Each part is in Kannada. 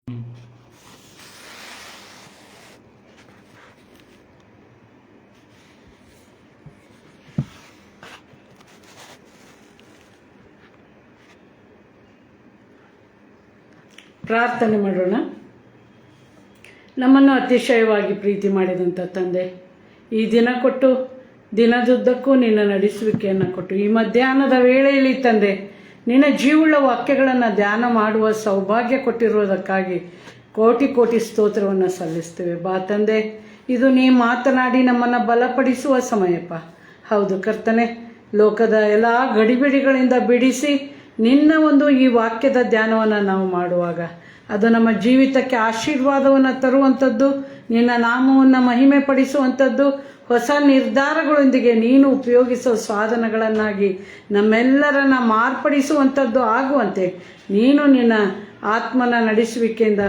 ಪ್ರಾರ್ಥನೆ ಮಾಡೋಣ. ನಮ್ಮನ್ನು ಅತಿಶಯವಾಗಿ ಪ್ರೀತಿ ಮಾಡಿದಂಥ ತಂದೆ, ಈ ದಿನ ಕೊಟ್ಟು ದಿನದುದ್ದಕ್ಕೂ ನಿನ್ನ ನಡೆಸುವಿಕೆಯನ್ನು ಕೊಟ್ಟು ಈ ಮಧ್ಯಾಹ್ನದ ವೇಳೆಯಲ್ಲಿ ತಂದೆ ನಿನ್ನ ಜೀವುಳ್ಳ ವಾಕ್ಯಗಳನ್ನು ಧ್ಯಾನ ಮಾಡುವ ಸೌಭಾಗ್ಯ ಕೊಟ್ಟಿರುವುದಕ್ಕಾಗಿ ಕೋಟಿ ಕೋಟಿ ಸ್ತೋತ್ರವನ್ನು ಸಲ್ಲಿಸ್ತೇವೆ. ಬಾ ತಂದೆ, ಇದು ನೀ ಮಾತನಾಡಿ ನಮ್ಮನ್ನು ಬಲಪಡಿಸುವ ಸಮಯಪ್ಪ. ಹೌದು ಕರ್ತನೆ, ಲೋಕದ ಎಲ್ಲ ಗಡಿಬಿಡಿಗಳಿಂದ ಬಿಡಿಸಿ ನಿನ್ನ ಒಂದು ಈ ವಾಕ್ಯದ ಧ್ಯಾನವನ್ನು ನಾವು ಮಾಡುವಾಗ ಅದು ನಮ್ಮ ಜೀವಿತಕ್ಕೆ ಆಶೀರ್ವಾದವನ್ನು ತರುವಂಥದ್ದು, ನಿನ್ನ ನಾಮವನ್ನು ಮಹಿಮೆ ಪಡಿಸುವಂಥದ್ದು, ಹೊಸ ನಿರ್ಧಾರಗಳೊಂದಿಗೆ ನೀನು ಉಪಯೋಗಿಸುವ ಸಾಧನಗಳನ್ನಾಗಿ ನಮ್ಮೆಲ್ಲರನ್ನ ಮಾರ್ಪಡಿಸುವಂಥದ್ದು ಆಗುವಂತೆ ನೀನು ನಿನ್ನ ಆತ್ಮನ ನಡೆಸುವಿಕೆಯಿಂದ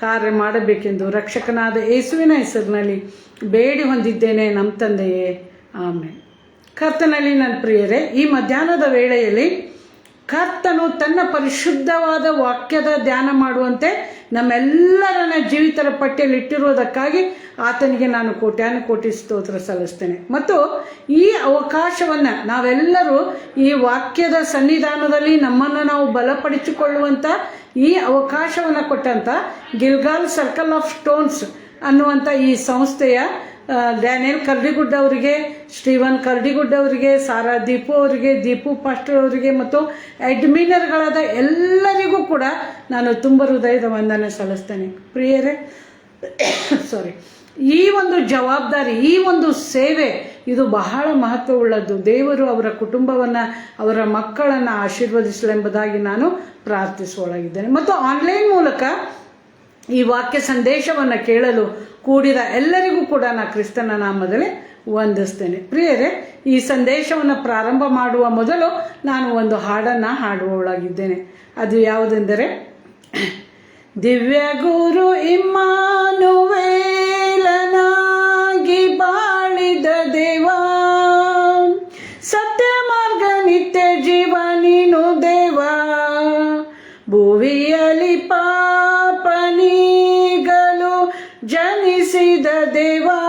ಕಾರ್ಯ ಮಾಡಬೇಕೆಂದು ರಕ್ಷಕನಾದ ಯೇಸುವಿನ ಹೆಸರಿನಲ್ಲಿ ಬೇಡಿ ಹೊಂದಿದ್ದೇನೆ ನಮ್ಮ ತಂದೆಯೇ, ಆಮೇಲೆ. ಕರ್ತನಲ್ಲಿ ನನ್ನ ಪ್ರಿಯರೇ, ಈ ಮಧ್ಯಾಹ್ನದ ವೇಳೆಯಲ್ಲಿ ಕರ್ತನು ತನ್ನ ಪರಿಶುದ್ಧವಾದ ವಾಕ್ಯದ ಧ್ಯಾನ ಮಾಡುವಂತೆ ನಮ್ಮೆಲ್ಲರನ್ನ ಜೀವಿತರ ಪಟ್ಟಿಯಲ್ಲಿ ಇಟ್ಟಿರುವುದಕ್ಕಾಗಿ ಆತನಿಗೆ ನಾನು ಕೋಟ್ಯಾನು ಕೋಟಿ ಸ್ತೋತ್ರ ಸಲ್ಲಿಸ್ತೇನೆ. ಮತ್ತು ಈ ಅವಕಾಶವನ್ನು ನಾವೆಲ್ಲರೂ ಈ ವಾಕ್ಯದ ಸನ್ನಿಧಾನದಲ್ಲಿ ನಮ್ಮನ್ನು ನಾವು ಬಲಪಡಿಸಿಕೊಳ್ಳುವಂಥ ಈ ಅವಕಾಶವನ್ನು ಕೊಟ್ಟಂಥ ಗಿಲ್ಗಾಲ್ ಸರ್ಕಲ್ ಆಫ್ ಸ್ಟೋನ್ಸ್ ಅನ್ನುವಂಥ ಈ ಸಂಸ್ಥೆಯ ಡ್ಯಾನಿಯಲ್ ಕರ್ಡಿಗುಡ್ಡ ಅವರಿಗೆ, ಸ್ಟೀವನ್ ಕರ್ಡಿಗುಡ್ಡ ಅವರಿಗೆ, ಸಾರಾ ದೀಪು ಅವರಿಗೆ, ದೀಪು ಪಾಸ್ಟರ್ ಅವರಿಗೆ ಮತ್ತು ಅಡ್ಮಿನರ್ಗಳಾದ ಎಲ್ಲರಿಗೂ ಕೂಡ ನಾನು ತುಂಬ ಹೃದಯದ ವಂದನೆ ಸಲ್ಲಿಸ್ತೇನೆ. ಪ್ರಿಯರೇ, ಈ ಒಂದು ಜವಾಬ್ದಾರಿ, ಈ ಒಂದು ಸೇವೆ ಇದು ಬಹಳ ಮಹತ್ವವುಳ್ಳದ್ದು. ದೇವರು ಅವರ ಕುಟುಂಬವನ್ನು, ಅವರ ಮಕ್ಕಳನ್ನು ಆಶೀರ್ವದಿಸಲೆಂಬುದಾಗಿ ನಾನು ಪ್ರಾರ್ಥಿಸುವಳಾಗಿದ್ದೇನೆ. ಮತ್ತು ಆನ್ಲೈನ್ ಮೂಲಕ ಈ ವಾಕ್ಯ ಸಂದೇಶವನ್ನು ಕೇಳಲು ಕೂಡಿದ ಎಲ್ಲರಿಗೂ ಕೂಡ ನಾನು ಕ್ರಿಸ್ತನ ನಾಮದಲ್ಲಿ ವಂದಿಸ್ತೇನೆ. ಪ್ರಿಯರೇ, ಈ ಸಂದೇಶವನ್ನು ಪ್ರಾರಂಭ ಮಾಡುವ ಮೊದಲು ನಾನು ಒಂದು ಹಾಡನ್ನು ಹಾಡುವವಳಾಗಿದ್ದೇನೆ. ಅದು ಯಾವುದೆಂದರೆ, ದಿವ್ಯ ಗುರು ಇಮ್ಮಾನುವೇಲನಾಗಿ ಬಾಳಿದ ದೇವಾ, ಸತ್ಯ ಮಾರ್ಗ ನಿತ್ಯ ಜೀವ ನೀನು ದೇವಾ, ಭುವಿಯಲ್ಲಿ ಪಾಪನಿಗಲು ಜನಿಸಿದ ದೇವಾ,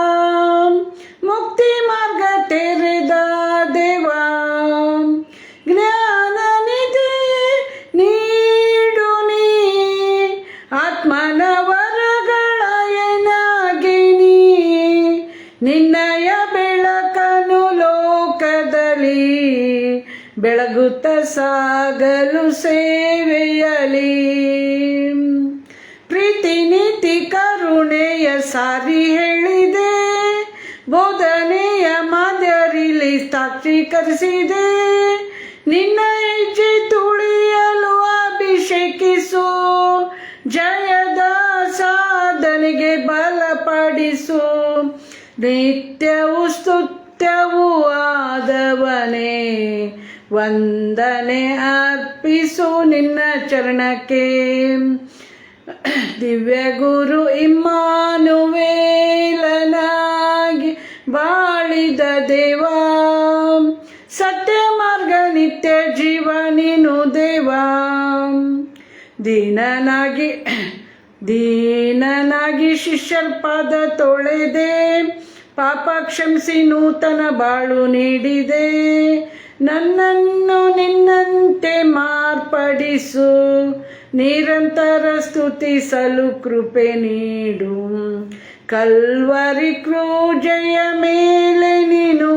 ಮುಕ್ತಿ ಮಾರ್ಗ ತೆರೆದ ದೇವಾ, ಜ್ಞಾನ ನಿಧಿ ನೀಡು ನೀ, ಆತ್ಮನ ವರಗಳ ಏನಾಗಿನಿ, ನಿನ್ನಯ ಬೆಳಕನು ಲೋಕದಲ್ಲಿ ಬೆಳಗುತ್ತ ಸಾಗಲು ಸೇವೆಯಲಿ, ಪ್ರೀತಿ ನೀತಿ ಕರುಣೆಯ ಸಾರಿ ಹೇಳಿದೆ, ಬೋಧನೆಯ ಮಾದರಿಲಿ ಸಾಕ್ಷೀಕರಿಸಿದೆ, ನಿನ್ನ ಹೆಜ್ಜೆ ತುಳಿಯಲು ಅಭಿಷೇಕಿಸು, ಜಯದ ಸಾಧನೆಗೆ ಬಲಪಡಿಸು, ನಿತ್ಯವೂ ಸ್ತುತ್ಯವೂ ಆದವನೇ ವಂದನೆ ಅರ್ಪಿಸು ನಿನ್ನ ಚರಣಕ್ಕೆ. ದಿವ್ಯ ಗುರು ಇಮ್ಮಾನುವೇಲನಾಗಿ ಬಾಳಿದ ದೇವಾ, ಸತ್ಯ ಮಾರ್ಗ ನಿತ್ಯ ಜೀವ ನೀನು ದೇವಾ, ದೀನನಾಗಿ ಶಿಷ್ಯರ ಪಾದ ತೊಳೆದೆ, ಪಾಪ ಕ್ಷಮಿಸಿ ನೂತನ ಬಾಳು ನೀಡಿದೆ, ನನ್ನನ್ನು ನಿನ್ನಂತೆ ಮಾರ್ಪಡಿಸು, ನಿರಂತರ ಸ್ತುತಿಸಲು ಕೃಪೆ ನೀಡು, ಕಲ್ವರಿ ಕ್ರೂಜೆಯ ಮೇಲೆ ನೀನು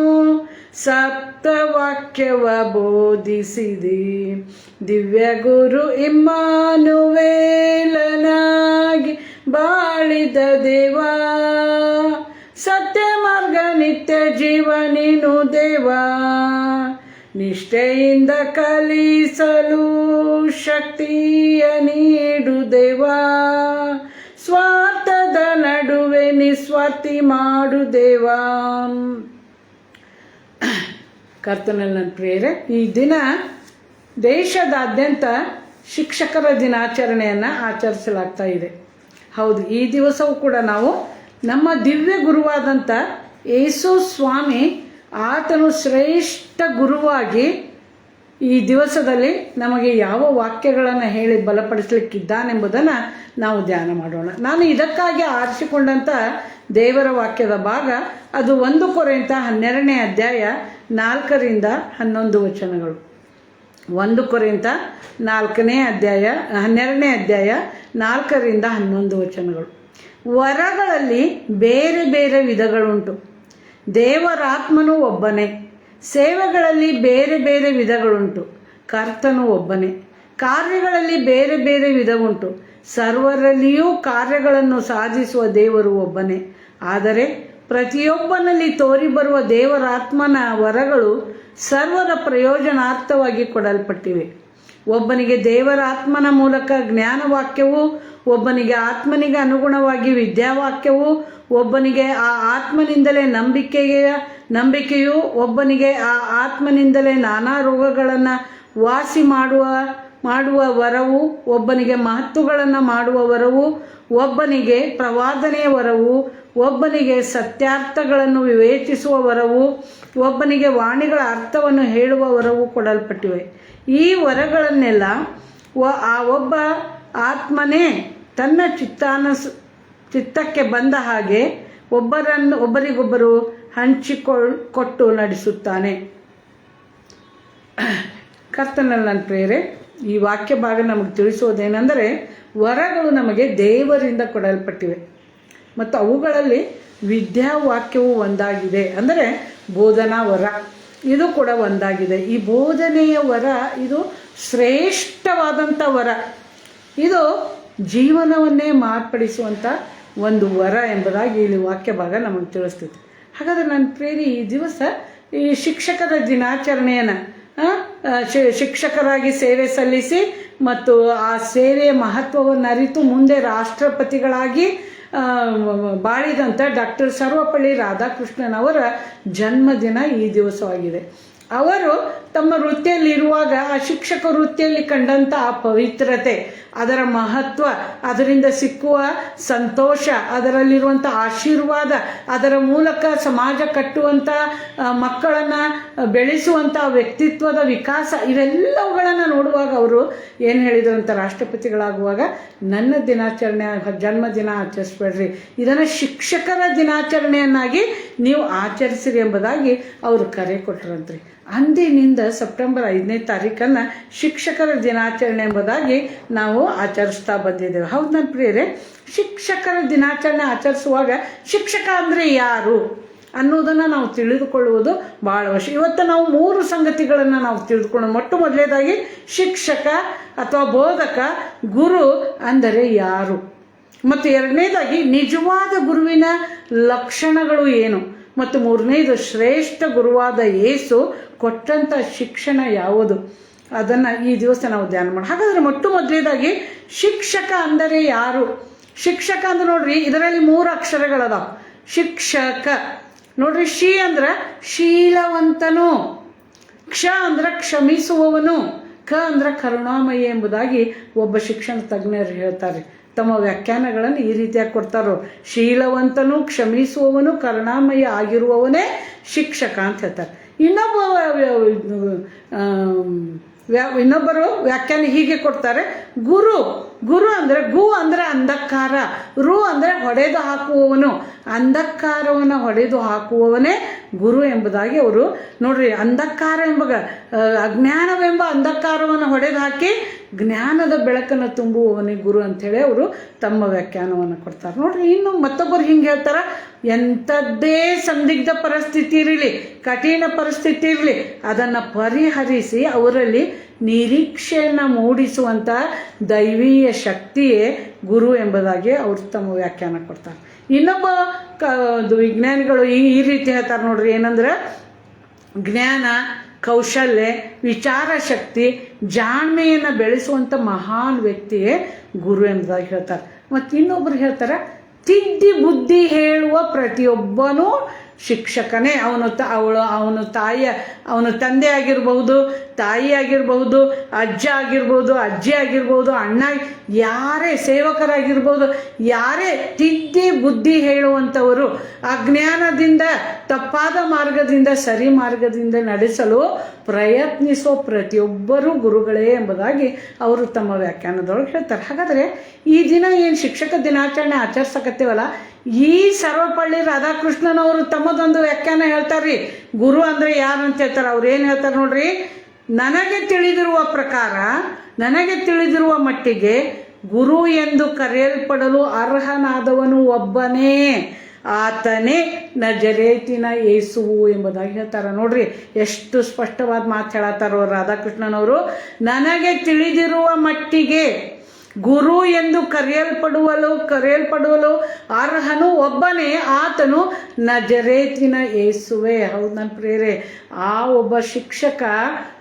ಸಪ್ತವಾಕ್ಯವ ಬೋಧಿಸಿದೆ, ದಿವ್ಯ ಗುರು ಇಮ್ಮಾನುವೇಲನಾಗಿ ಬಾಳಿದ ದೇವಾ, ಸತ್ಯ ಮಾರ್ಗ ನಿತ್ಯ ಜೀವ ನೀನು ದೇವಾ, ನಿಷ್ಠೆಯಿಂದ ಕಲಿಸಲು ಶಕ್ತಿಯ ನೀಡು ದೇವಾ, ಸ್ವಾರ್ಥದ ನಡುವೆ ನಿಸ್ವಾರ್ಥಿ ಮಾಡು ದೇವಾ. ಕರ್ತನಲ್ಲಿ ನನ್ನ ಪ್ರಿಯರೇ, ಈ ದಿನ ದೇಶದಾದ್ಯಂತ ಶಿಕ್ಷಕರ ದಿನಾಚರಣೆಯನ್ನು ಆಚರಿಸಲಾಗ್ತಾ ಇದೆ. ಹೌದು, ಈ ದಿವಸವೂ ಕೂಡ ನಾವು ನಮ್ಮ ದಿವ್ಯ ಗುರುವಾದಂಥ ಯೇಸು ಸ್ವಾಮಿ, ಆತನು ಶ್ರೇಷ್ಠ ಗುರುವಾಗಿ ಈ ದಿವಸದಲ್ಲಿ ನಮಗೆ ಯಾವ ವಾಕ್ಯಗಳನ್ನು ಹೇಳಿ ಬಲಪಡಿಸಲಿಕ್ಕಿದ್ದಾನೆಂಬುದನ್ನು ನಾವು ಧ್ಯಾನ ಮಾಡೋಣ. ನಾನು ಇದಕ್ಕಾಗಿ ಆರಿಸಿಕೊಂಡಂಥ ದೇವರ ವಾಕ್ಯದ ಭಾಗ ಅದು 1 ಕೊರಿಂಥ 12ನೇ ಅಧ್ಯಾಯ 4ರಿಂದ 11 ವಚನಗಳು. 1 ಕೊರಿಂಥ 4ನೇ ಅಧ್ಯಾಯ 12ನೇ ಅಧ್ಯಾಯ 4ರಿಂದ 11 ವಚನಗಳು. ವರಗಳಲ್ಲಿ ಬೇರೆ ಬೇರೆ ವಿಧಗಳುಂಟು, ದೇವರಾತ್ಮನು ಒಬ್ಬನೇ. ಸೇವೆಗಳಲ್ಲಿ ಬೇರೆ ಬೇರೆ ವಿಧಗಳುಂಟು, ಕರ್ತನು ಒಬ್ಬನೇ. ಕಾರ್ಯಗಳಲ್ಲಿ ಬೇರೆ ಬೇರೆ ವಿಧವುಂಟು, ಸರ್ವರಲ್ಲಿಯೂ ಕಾರ್ಯಗಳನ್ನು ಸಾಧಿಸುವ ದೇವರು ಒಬ್ಬನೇ. ಆದರೆ ಪ್ರತಿಯೊಬ್ಬನಲ್ಲಿ ತೋರಿಬರುವ ದೇವರಾತ್ಮನ ವರಗಳು ಸರ್ವರ ಪ್ರಯೋಜನಾರ್ಥವಾಗಿ ಕೊಡಲ್ಪಟ್ಟಿವೆ. ಒಬ್ಬನಿಗೆ ದೇವರ ಆತ್ಮನ ಮೂಲಕ ಜ್ಞಾನವಾಕ್ಯವು, ಒಬ್ಬನಿಗೆ ಆತ್ಮನಿಗೆ ಅನುಗುಣವಾಗಿ ವಿದ್ಯಾವಾಕ್ಯವು, ಒಬ್ಬನಿಗೆ ಆ ಆತ್ಮನಿಂದಲೇ ನಂಬಿಕೆಯು, ಒಬ್ಬನಿಗೆ ಆ ಆತ್ಮನಿಂದಲೇ ನಾನಾ ರೋಗಗಳನ್ನು ವಾಸಿ ಮಾಡುವ ವರವು, ಒಬ್ಬನಿಗೆ ಮಹತ್ತುಗಳನ್ನು ಮಾಡುವ ವರವು, ಒಬ್ಬನಿಗೆ ಪ್ರವಾದನೆಯ ವರವು, ಒಬ್ಬನಿಗೆ ಸತ್ಯಾರ್ಥಗಳನ್ನು ವಿವೇಚಿಸುವ ವರವು, ಒಬ್ಬನಿಗೆ ವಾಣಿಗಳ ಅರ್ಥವನ್ನು ಹೇಳುವ ವರವು ಕೊಡಲ್ಪಟ್ಟಿವೆ. ಈ ವರಗಳನ್ನೆಲ್ಲ ಆ ಒಬ್ಬ ಆತ್ಮನೇ ತನ್ನ ಚಿತ್ತಕ್ಕೆ ಬಂದ ಹಾಗೆ ಒಬ್ಬರಿಗೊಬ್ಬರು ಹಂಚಿಕೊಟ್ಟು ನಡೆಸುತ್ತಾನೆ. ಕರ್ತನಲ್ಲಿ ನನ್ನ ಪ್ರೇರೆ, ಈ ವಾಕ್ಯ ಭಾಗ ನಮಗೆ ತಿಳಿಸೋದೇನೆಂದರೆ, ವರಗಳು ನಮಗೆ ದೇವರಿಂದ ಕೊಡಲ್ಪಟ್ಟಿವೆ ಮತ್ತು ಅವುಗಳಲ್ಲಿ ವಿದ್ಯಾವಾಕ್ಯವು ಒಂದಾಗಿದೆ. ಅಂದರೆ ಬೋಧನಾ ವರ ಇದು ಕೂಡ ಒಂದಾಗಿದೆ. ಈ ಬೋಧನೆಯ ವರ ಇದು ಶ್ರೇಷ್ಠವಾದಂಥ ವರ. ಇದು ಜೀವನವನ್ನೇ ಮಾರ್ಪಡಿಸುವಂಥ ಒಂದು ವರ ಎಂಬುದಾಗಿ ಇಲ್ಲಿ ವಾಕ್ಯ ಭಾಗ ನಮಗೆ ತಿಳಿಸ್ತೈತಿ. ಹಾಗಾದರೆ ನನ್ನ ಪ್ರೇರಿ, ಈ ದಿವಸ ಈ ಶಿಕ್ಷಕರ ದಿನಾಚರಣೆಯನ್ನು ಶಿಕ್ಷಕರಾಗಿ ಸೇವೆ ಸಲ್ಲಿಸಿ ಮತ್ತು ಆ ಸೇವೆಯ ಮಹತ್ವವನ್ನು ಅರಿತು ಮುಂದೆ ರಾಷ್ಟ್ರಪತಿಗಳಾಗಿ ಬಾಳಿದಂಥ ಡಾಕ್ಟರ್ ಸರ್ವಪಳ್ಳಿ ರಾಧಾಕೃಷ್ಣನವರ ಜನ್ಮದಿನ ಈ ದಿವಸವಾಗಿದೆ. ಅವರು ತಮ್ಮ ವೃತ್ತಿಯಲ್ಲಿರುವಾಗ ಆ ಶಿಕ್ಷಕ ವೃತ್ತಿಯಲ್ಲಿ ಕಂಡಂಥ ಆ ಪವಿತ್ರತೆ, ಅದರ ಮಹತ್ವ, ಅದರಿಂದ ಸಿಕ್ಕುವ ಸಂತೋಷ, ಅದರಲ್ಲಿರುವಂಥ ಆಶೀರ್ವಾದ, ಅದರ ಮೂಲಕ ಸಮಾಜ ಕಟ್ಟುವಂಥ ಮಕ್ಕಳನ್ನು ಬೆಳೆಸುವಂಥ ವ್ಯಕ್ತಿತ್ವದ ವಿಕಾಸ, ಇವೆಲ್ಲವುಗಳನ್ನು ನೋಡುವಾಗ ಅವರು ಏನು ಹೇಳಿದರು ಅಂತ, ರಾಷ್ಟ್ರಪತಿಗಳಾಗುವಾಗ ನನ್ನ ಜನ್ಮದಿನ ಆಚರಿಸ್ಬೇಡ್ರಿ, ಇದನ್ನು ಶಿಕ್ಷಕರ ದಿನಾಚರಣೆಯನ್ನಾಗಿ ನೀವು ಆಚರಿಸಿರಿ ಎಂಬುದಾಗಿ ಅವರು ಕರೆ ಕೊಟ್ಟರಂತ್ರಿ. ಅಂದಿನಿಂದ ಸೆಪ್ಟೆಂಬರ್ 5ನೇ ತಾರೀಕನ್ನು ಶಿಕ್ಷಕರ ದಿನಾಚರಣೆ ಎಂಬುದಾಗಿ ನಾವು ಆಚರಿಸ್ತಾ ಬಂದಿದ್ದೇವೆ. ಹೌದು ನನ್ನ ಪ್ರಿಯರೇ, ಶಿಕ್ಷಕರ ದಿನಾಚರಣೆ ಆಚರಿಸುವಾಗ ಶಿಕ್ಷಕ ಅಂದರೆ ಯಾರು ಅನ್ನೋದನ್ನು ನಾವು ತಿಳಿದುಕೊಳ್ಳುವುದು ಭಾಳ ಅವಶ್ಯ. ಇವತ್ತು ನಾವು 3 ಸಂಗತಿಗಳನ್ನು ನಾವು ತಿಳಿದುಕೊಳ್ಳೋಣ. ಮೊದಲನೇದಾಗಿ ಶಿಕ್ಷಕ ಅಥವಾ ಬೋಧಕ, ಗುರು ಅಂದರೆ ಯಾರು, ಮತ್ತು ಎರಡನೇದಾಗಿ ನಿಜವಾದ ಗುರುವಿನ ಲಕ್ಷಣಗಳು ಏನು, ಮತ್ತು ಮೂರನೇದು ಶ್ರೇಷ್ಠ ಗುರುವಾದ ಯೇಸು ಕೊಟ್ಟಂಥ ಶಿಕ್ಷಣ ಯಾವುದು, ಅದನ್ನು ಈ ದಿವಸ ನಾವು ಧ್ಯಾನ ಮಾಡೋಣ. ಹಾಗಾದರೆ ಮೊದಲನೇದಾಗಿ ಶಿಕ್ಷಕ ಅಂದರೆ ಯಾರು? ಶಿಕ್ಷಕ ಅಂದ್ರೆ ನೋಡ್ರಿ, ಇದರಲ್ಲಿ 3 ಅಕ್ಷರಗಳದಾವ. ಶಿಕ್ಷಕ ನೋಡ್ರಿ, ಶಿ ಅಂದ್ರೆ ಶೀಲವಂತನು, ಕ್ಷ ಅಂದ್ರೆ ಕ್ಷಮಿಸುವವನು, ಕ ಅಂದ್ರೆ ಕರುಣಾಮಯಿ ಎಂಬುದಾಗಿ ಒಬ್ಬ ಶಿಕ್ಷಣ ತಜ್ಞರು ಹೇಳ್ತಾರೆ. ತಮ್ಮ ವ್ಯಾಖ್ಯಾನಗಳನ್ನು ಈ ರೀತಿಯಾಗಿ ಕೊಡ್ತಾರೋ, ಶೀಲವಂತನು, ಕ್ಷಮಿಸುವವನು, ಕರುಣಾಮಯ ಆಗಿರುವವನೇ ಶಿಕ್ಷಕ ಅಂತ ಹೇಳ್ತಾರೆ. ಇನ್ನೊಬ್ಬರು ವ್ಯಾಖ್ಯಾನ ಹೀಗೆ ಕೊಡ್ತಾರೆ, ಗುರು ಅಂದರೆ ಗು ಅಂದರೆ ಅಂಧಕಾರ, ರು ಅಂದರೆ ಹೊಡೆದು ಹಾಕುವವನು, ಅಂಧಕಾರವನ್ನು ಹೊಡೆದು ಹಾಕುವವನೇ ಗುರು ಎಂಬುದಾಗಿ ಅವರು ನೋಡ್ರಿ. ಅಂಧಕಾರ ಅಜ್ಞಾನವೆಂಬ ಅಂಧಕಾರವನ್ನು ಹೊಡೆದು ಹಾಕಿ ಜ್ಞಾನದ ಬೆಳಕನ್ನು ತುಂಬುವವನೇ ಗುರು ಅಂಥೇಳಿ ಅವರು ತಮ್ಮ ವ್ಯಾಖ್ಯಾನವನ್ನು ಕೊಡ್ತಾರೆ. ನೋಡ್ರಿ, ಇನ್ನು ಮತ್ತೊಬ್ಬರು ಹಿಂಗೆ ಹೇಳ್ತಾರೆ, ಎಂಥದ್ದೇ ಸಂದಿಗ್ಧ ಪರಿಸ್ಥಿತಿ ಇರಲಿ, ಕಠಿಣ ಪರಿಸ್ಥಿತಿ ಇರಲಿ, ಅದನ್ನು ಪರಿಹರಿಸಿ ಅವರಲ್ಲಿ ನಿರೀಕ್ಷೆಯನ್ನು ಮೂಡಿಸುವಂಥ ದೈವೀಯ ಶಕ್ತಿಯೇ ಗುರು ಎಂಬುದಾಗಿ ಅವರು ತಮ್ಮ ವ್ಯಾಖ್ಯಾನ ಕೊಡ್ತಾರೆ. ಇನ್ನೊಬ್ಬ ವಿಜ್ಞಾನಿಗಳು ಈ ರೀತಿ ಹೇಳ್ತಾರೆ ನೋಡ್ರಿ, ಏನಂದ್ರೆ ಜ್ಞಾನ, ಕೌಶಲ್ಯ, ವಿಚಾರ ಶಕ್ತಿ, ಜಾಣ್ಮೆಯನ್ನು ಬೆಳೆಸುವಂಥ ಮಹಾನ್ ವ್ಯಕ್ತಿಯೇ ಗುರು ಎಂಬುದಾಗಿ ಹೇಳ್ತಾರೆ. ಮತ್ತು ಇನ್ನೊಬ್ರು ಹೇಳ್ತಾರೆ, ತಿದ್ದಿ ಬುದ್ಧಿ ಹೇಳುವ ಪ್ರತಿಯೊಬ್ಬನೂ ಶಿಕ್ಷಕನೇ. ಅವನು ತಂದೆ ಆಗಿರ್ಬಹುದು, ತಾಯಿ ಆಗಿರ್ಬಹುದು, ಅಜ್ಜ ಆಗಿರ್ಬೋದು, ಅಜ್ಜಿ ಆಗಿರ್ಬೋದು, ಅಣ್ಣ, ಯಾರೇ ಸೇವಕರಾಗಿರ್ಬೋದು, ಯಾರೇ ತಿದ್ದಿ ಬುದ್ಧಿ ಹೇಳುವಂಥವರು, ಅಜ್ಞಾನದಿಂದ ತಪ್ಪಾದ ಮಾರ್ಗದಿಂದ ಸರಿ ಮಾರ್ಗದಿಂದ ನಡೆಸಲು ಪ್ರಯತ್ನಿಸೋ ಪ್ರತಿಯೊಬ್ಬರೂ ಗುರುಗಳೇ ಎಂಬುದಾಗಿ ಅವರು ತಮ್ಮ ವ್ಯಾಖ್ಯಾನದೊಳಗೆ ಹೇಳ್ತಾರೆ. ಹಾಗಾದರೆ ಈ ದಿನ ಏನು ಶಿಕ್ಷಕ ದಿನಾಚರಣೆ ಆಚರಿಸಕತ್ತೀವಲ್ಲ, ಈ ಸರ್ವಪಳ್ಳಿ ರಾಧಾಕೃಷ್ಣನವರು ತಮ್ಮದೊಂದು ವ್ಯಾಖ್ಯಾನ ಹೇಳ್ತಾರೆ. ಗುರು ಅಂದರೆ ಯಾರು ಅಂತ ಹೇಳ್ತಾರೆ. ಅವ್ರು ಏನು ಹೇಳ್ತಾರೆ ನೋಡ್ರಿ, ನನಗೆ ತಿಳಿದಿರುವ ಪ್ರಕಾರ, ನನಗೆ ತಿಳಿದಿರುವ ಮಟ್ಟಿಗೆ ಗುರು ಎಂದು ಕರೆಯಲ್ಪಡಲು ಅರ್ಹನಾದವನು ಒಬ್ಬನೇ, ಆತನೇ ನಜರೇತಿನ ಯೇಸುವು ಎಂಬುದಾಗಿ ಹೇಳ್ತಾರೆ. ನೋಡ್ರಿ ಎಷ್ಟು ಸ್ಪಷ್ಟವಾದ ಮಾತು ಹೇಳತ್ತಾರೋ ರಾಧಾಕೃಷ್ಣನವರು. ನನಗೆ ತಿಳಿದಿರುವ ಮಟ್ಟಿಗೆ ಗುರು ಎಂದು ಕರೆಯಲ್ಪಡುವಲು ಅರ್ಹನು ಒಬ್ಬನೇ, ಆತನು ನಜರೇತಿನ ಯೇಸುವೆ. ಹೌದು ನನ್ನ ಪ್ರಿಯರೇ, ಆ ಒಬ್ಬ ಶಿಕ್ಷಕ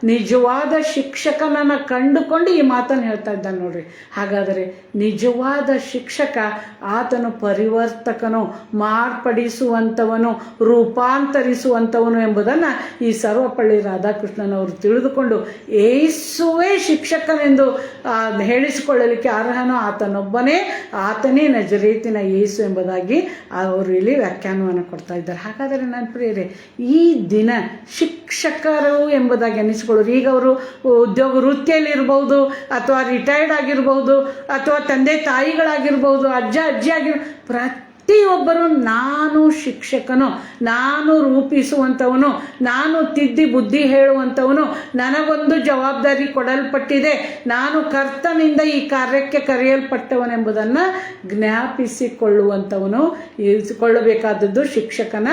ನಿಜವಾದ ಶಿಕ್ಷಕನನ್ನು ಕಂಡುಕೊಂಡು ಈ ಮಾತನ್ನು ಹೇಳ್ತಾ ಇದ್ದಾನೆ ನೋಡ್ರಿ. ಹಾಗಾದರೆ ನಿಜವಾದ ಶಿಕ್ಷಕ ಆತನು ಪರಿವರ್ತಕನು, ಮಾರ್ಪಡಿಸುವಂಥವನು, ರೂಪಾಂತರಿಸುವಂಥವನು ಎಂಬುದನ್ನು ಈ ಸರ್ವಪಳ್ಳಿ ರಾಧಾಕೃಷ್ಣನವರು ತಿಳಿದುಕೊಂಡು ಯೇಸುವೇ ಶಿಕ್ಷಕನೆಂದು ಹೇಳಿಸಿಕೊಳ್ಳಲಿಕ್ಕೆ ಅರ್ಹನು ಆತನೊಬ್ಬನೇ, ಆತನೇ ನಜರೇತಿನ ಯೇಸು ಎಂಬುದಾಗಿ ಅವರು ಇಲ್ಲಿ ವ್ಯಾಖ್ಯಾನವನ್ನು ಕೊಡ್ತಾ ಇದ್ದಾರೆ. ಹಾಗಾದರೆ ನನ್ನ ಪ್ರಿಯರೇ, ಈ ದಿನ ಶಿಕ್ಷಕರು ಎಂಬುದಾಗಿ ಅನ್ನಿಸ್ಕೊಳ್ಳೋರು. ಈಗ ಅವರು ಉದ್ಯೋಗ ವೃತ್ತಿಯಲ್ಲಿರ್ಬೋದು, ಅಥವಾ ರಿಟೈರ್ಡ್ ಆಗಿರ್ಬೋದು, ಅಥವಾ ತಂದೆ ತಾಯಿಗಳಾಗಿರ್ಬೋದು, ಅಜ್ಜ ಅಜ್ಜಿ ಪ್ರತಿಯೊಬ್ಬರು ನಾನು ಶಿಕ್ಷಕನು, ನಾನು ರೂಪಿಸುವಂಥವನು, ನಾನು ತಿದ್ದಿ ಬುದ್ಧಿ ಹೇಳುವಂಥವನು, ನನಗೊಂದು ಜವಾಬ್ದಾರಿ ಕೊಡಲ್ಪಟ್ಟಿದೆ, ನಾನು ಕರ್ತನಿಂದ ಈ ಕಾರ್ಯಕ್ಕೆ ಕರೆಯಲ್ಪಟ್ಟವನೆಂಬುದನ್ನು ಜ್ಞಾಪಿಸಿಕೊಳ್ಳುವಂಥವನು ಕೊಳ್ಳಬೇಕಾದದ್ದು ಶಿಕ್ಷಕನ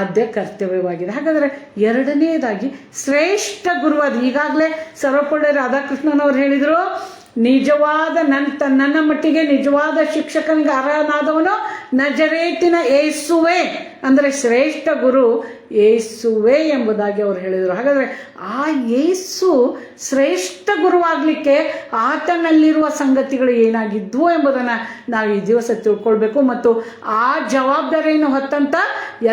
ಆದ್ಯ ಕರ್ತವ್ಯವಾಗಿದೆ. ಹಾಗಾದರೆ ಎರಡನೆಯದಾಗಿ ಶ್ರೇಷ್ಠ ಗುರುವಾದ, ಈಗಾಗಲೇ ಸರ್ವಪಳ್ಳಿ ರಾಧಾಕೃಷ್ಣನವರು ಹೇಳಿದರು, ನಿಜವಾದ ನನ್ನ ಮಟ್ಟಿಗೆ ನಿಜವಾದ ಶಿಕ್ಷಕನಿಗೆ ಅರ್ಹನಾದವನು ನಜರೇತಿನ ಯೇಸುವೆ, ಅಂದರೆ ಶ್ರೇಷ್ಠ ಗುರು ಯೇಸುವೆ ಎಂಬುದಾಗಿ ಅವರು ಹೇಳಿದರು. ಹಾಗಾದರೆ ಆ ಯೇಸು ಶ್ರೇಷ್ಠ ಗುರುವಾಗಲಿಕ್ಕೆ ಆತನಲ್ಲಿರುವ ಸಂಗತಿಗಳು ಏನಾಗಿದ್ವು ಎಂಬುದನ್ನು ನಾವು ಈ ದಿವಸ ತಿಳ್ಕೊಳ್ಬೇಕು. ಮತ್ತು ಆ ಜವಾಬ್ದಾರಿಯನ್ನು ಹೊತ್ತಂಥ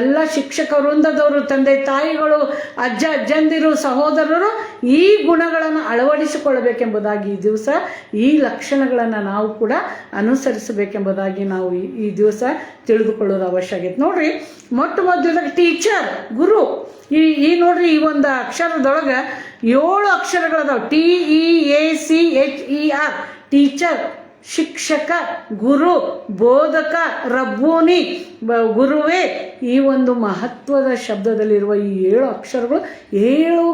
ಎಲ್ಲ ಶಿಕ್ಷಕ ವೃಂದದವರು, ತಂದೆ ತಾಯಿಗಳು, ಅಜ್ಜ ಅಜ್ಜಂದಿರು, ಸಹೋದರರು ಈ ಗುಣಗಳನ್ನು ಅಳವಡಿಸಿಕೊಳ್ಳಬೇಕೆಂಬುದಾಗಿ ಈ ದಿವಸ ಈ ಲಕ್ಷಣಗಳನ್ನು ನಾವು ಕೂಡ ಅನುಸರಿಸಬೇಕೆಂಬುದಾಗಿ ನಾವು ಈ ದಿವಸ ತಿಳಿದುಕೊಳ್ಳೋದು ಅವಶ್ಯಕತೆ. ನೋಡ್ರಿ, ಮೊಟ್ಟ ಮೊದಲಾಗಿ ಟೀಚರ್, ಗುರು, ಈ ನೋಡ್ರಿ ಈ ಒಂದು ಅಕ್ಷರದೊಳಗೆ 7 ಅಕ್ಷರಗಳದಾವ. TEACHER, ಟೀಚರ್, ಶಿಕ್ಷಕ, ಗುರು, ಬೋಧಕ, ರಬ್ಬೂನಿ, ಗುರುವೇ. ಈ ಒಂದು ಮಹತ್ವದ ಶಬ್ದದಲ್ಲಿರುವ ಈ 7 ಅಕ್ಷರಗಳು 7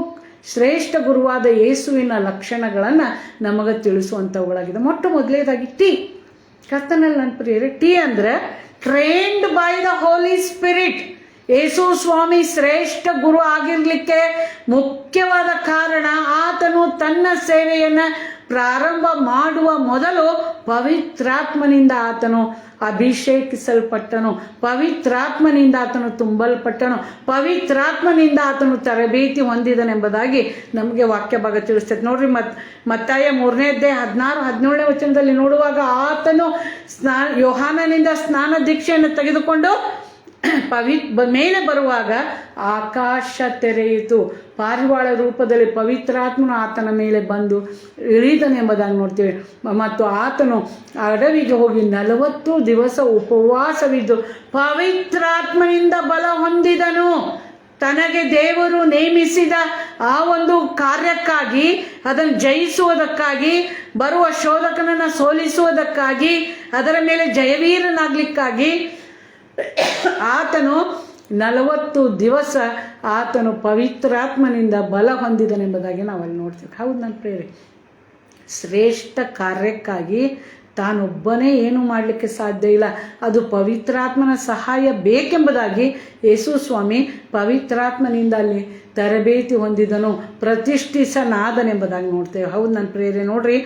ಶ್ರೇಷ್ಠ ಗುರುವಾದ ಯೇಸುವಿನ ಲಕ್ಷಣಗಳನ್ನು ನಮಗೆ ತಿಳಿಸುವಂಥವುಗಳಾಗಿದೆ. ಮೊಟ್ಟ ಮೊದಲನೇದಾಗಿ ಟಿ, ಕರ್ತನಲ್ಲಿ ನನ್ನ ಪ್ರಿಯರೇ, ಟಿ ಅಂದರೆ trained by the holy spirit. Yesu ಸ್ವಾಮಿ ಶ್ರೇಷ್ಠ ಗುರು ಆಗಿರಲಿಕ್ಕೆ ಮುಖ್ಯವಾದ ಕಾರಣ, ಆತನು ತನ್ನ ಸೇವೆಯನ್ನು ಪ್ರಾರಂಭ ಮಾಡುವ ಮೊದಲು ಪವಿತ್ರಾತ್ಮನಿಂದ ಆತನು ಅಭಿಷೇಕಿಸಲ್ಪಟ್ಟನು, ಪವಿತ್ರಾತ್ಮನಿಂದ ಆತನು ತುಂಬಲ್ಪಟ್ಟನು, ಪವಿತ್ರಾತ್ಮನಿಂದ ಆತನು ತರಬೇತಿ ಹೊಂದಿದನೆಂಬುದಾಗಿ ನಮಗೆ ವಾಕ್ಯ ಭಾಗ ತಿಳಿಸ್ತೈತೆ. ನೋಡ್ರಿ, ಮತ್ತಾಯ 3ನೇ ಅಧ್ಯಾಯ 16-17ನೇ ವಚನದಲ್ಲಿ ನೋಡುವಾಗ, ಆತನು ಯೋಹಾನನಿಂದ ಸ್ನಾನ ದೀಕ್ಷೆಯನ್ನು ತೆಗೆದುಕೊಂಡು ಮೇಲೆ ಬರುವಾಗ ಆಕಾಶ ತೆರೆಯಿತು, ಪಾರಿವಾಳ ರೂಪದಲ್ಲಿ ಪವಿತ್ರಾತ್ಮನು ಆತನ ಮೇಲೆ ಬಂದು ಇಳಿದನೆಂಬುದಾಗಿ ನೋಡ್ತೀವಿ. ಮತ್ತು ಆತನು ಅಡವಿಗೆ ಹೋಗಿ 40 ದಿವಸ ಉಪವಾಸವಿದ್ದು ಪವಿತ್ರಾತ್ಮನಿಂದ ಬಲ ಹೊಂದಿದನು. ತನಗೆ ದೇವರು ನೇಮಿಸಿದ ಆ ಒಂದು ಕಾರ್ಯಕ್ಕಾಗಿ, ಅದನ್ನು ಜಯಿಸುವುದಕ್ಕಾಗಿ, ಬರುವ ಶೋಧಕನನ್ನು ಸೋಲಿಸುವುದಕ್ಕಾಗಿ, ಅದರ ಮೇಲೆ ಜಯವೀರನಾಗಲಿಕ್ಕಾಗಿ ಆತನು 40 ದಿವಸ ಆತನು ಪವಿತ್ರಾತ್ಮನಿಂದ ಬಲ ಹೊಂದಿದನೆಂಬುದಾಗಿ ನಾವಲ್ಲಿ ನೋಡ್ತೀವಿ. ಹೌದು ನನ್ನ ಪ್ರಿಯರೇ, ಶ್ರೇಷ್ಠ ಕಾರ್ಯಕ್ಕಾಗಿ ತಾನೊಬ್ಬನೇ ಏನು ಮಾಡಲಿಕ್ಕೆ ಸಾಧ್ಯ ಇಲ್ಲ, ಅದು ಪವಿತ್ರಾತ್ಮನ ಸಹಾಯ ಬೇಕೆಂಬುದಾಗಿ ಯೇಸು ಸ್ವಾಮಿ ಪವಿತ್ರಾತ್ಮನಿಂದ ಅಲ್ಲಿ ತರಬೇತಿ ಹೊಂದಿದನು, ಪ್ರತಿಷ್ಠಿಸನಾದನೆಂಬುದಾಗಿ ನೋಡ್ತೇವೆ. ಹೌದು ನನ್ನ ಪ್ರಿಯರೇ, ನೋಡ್ರಿ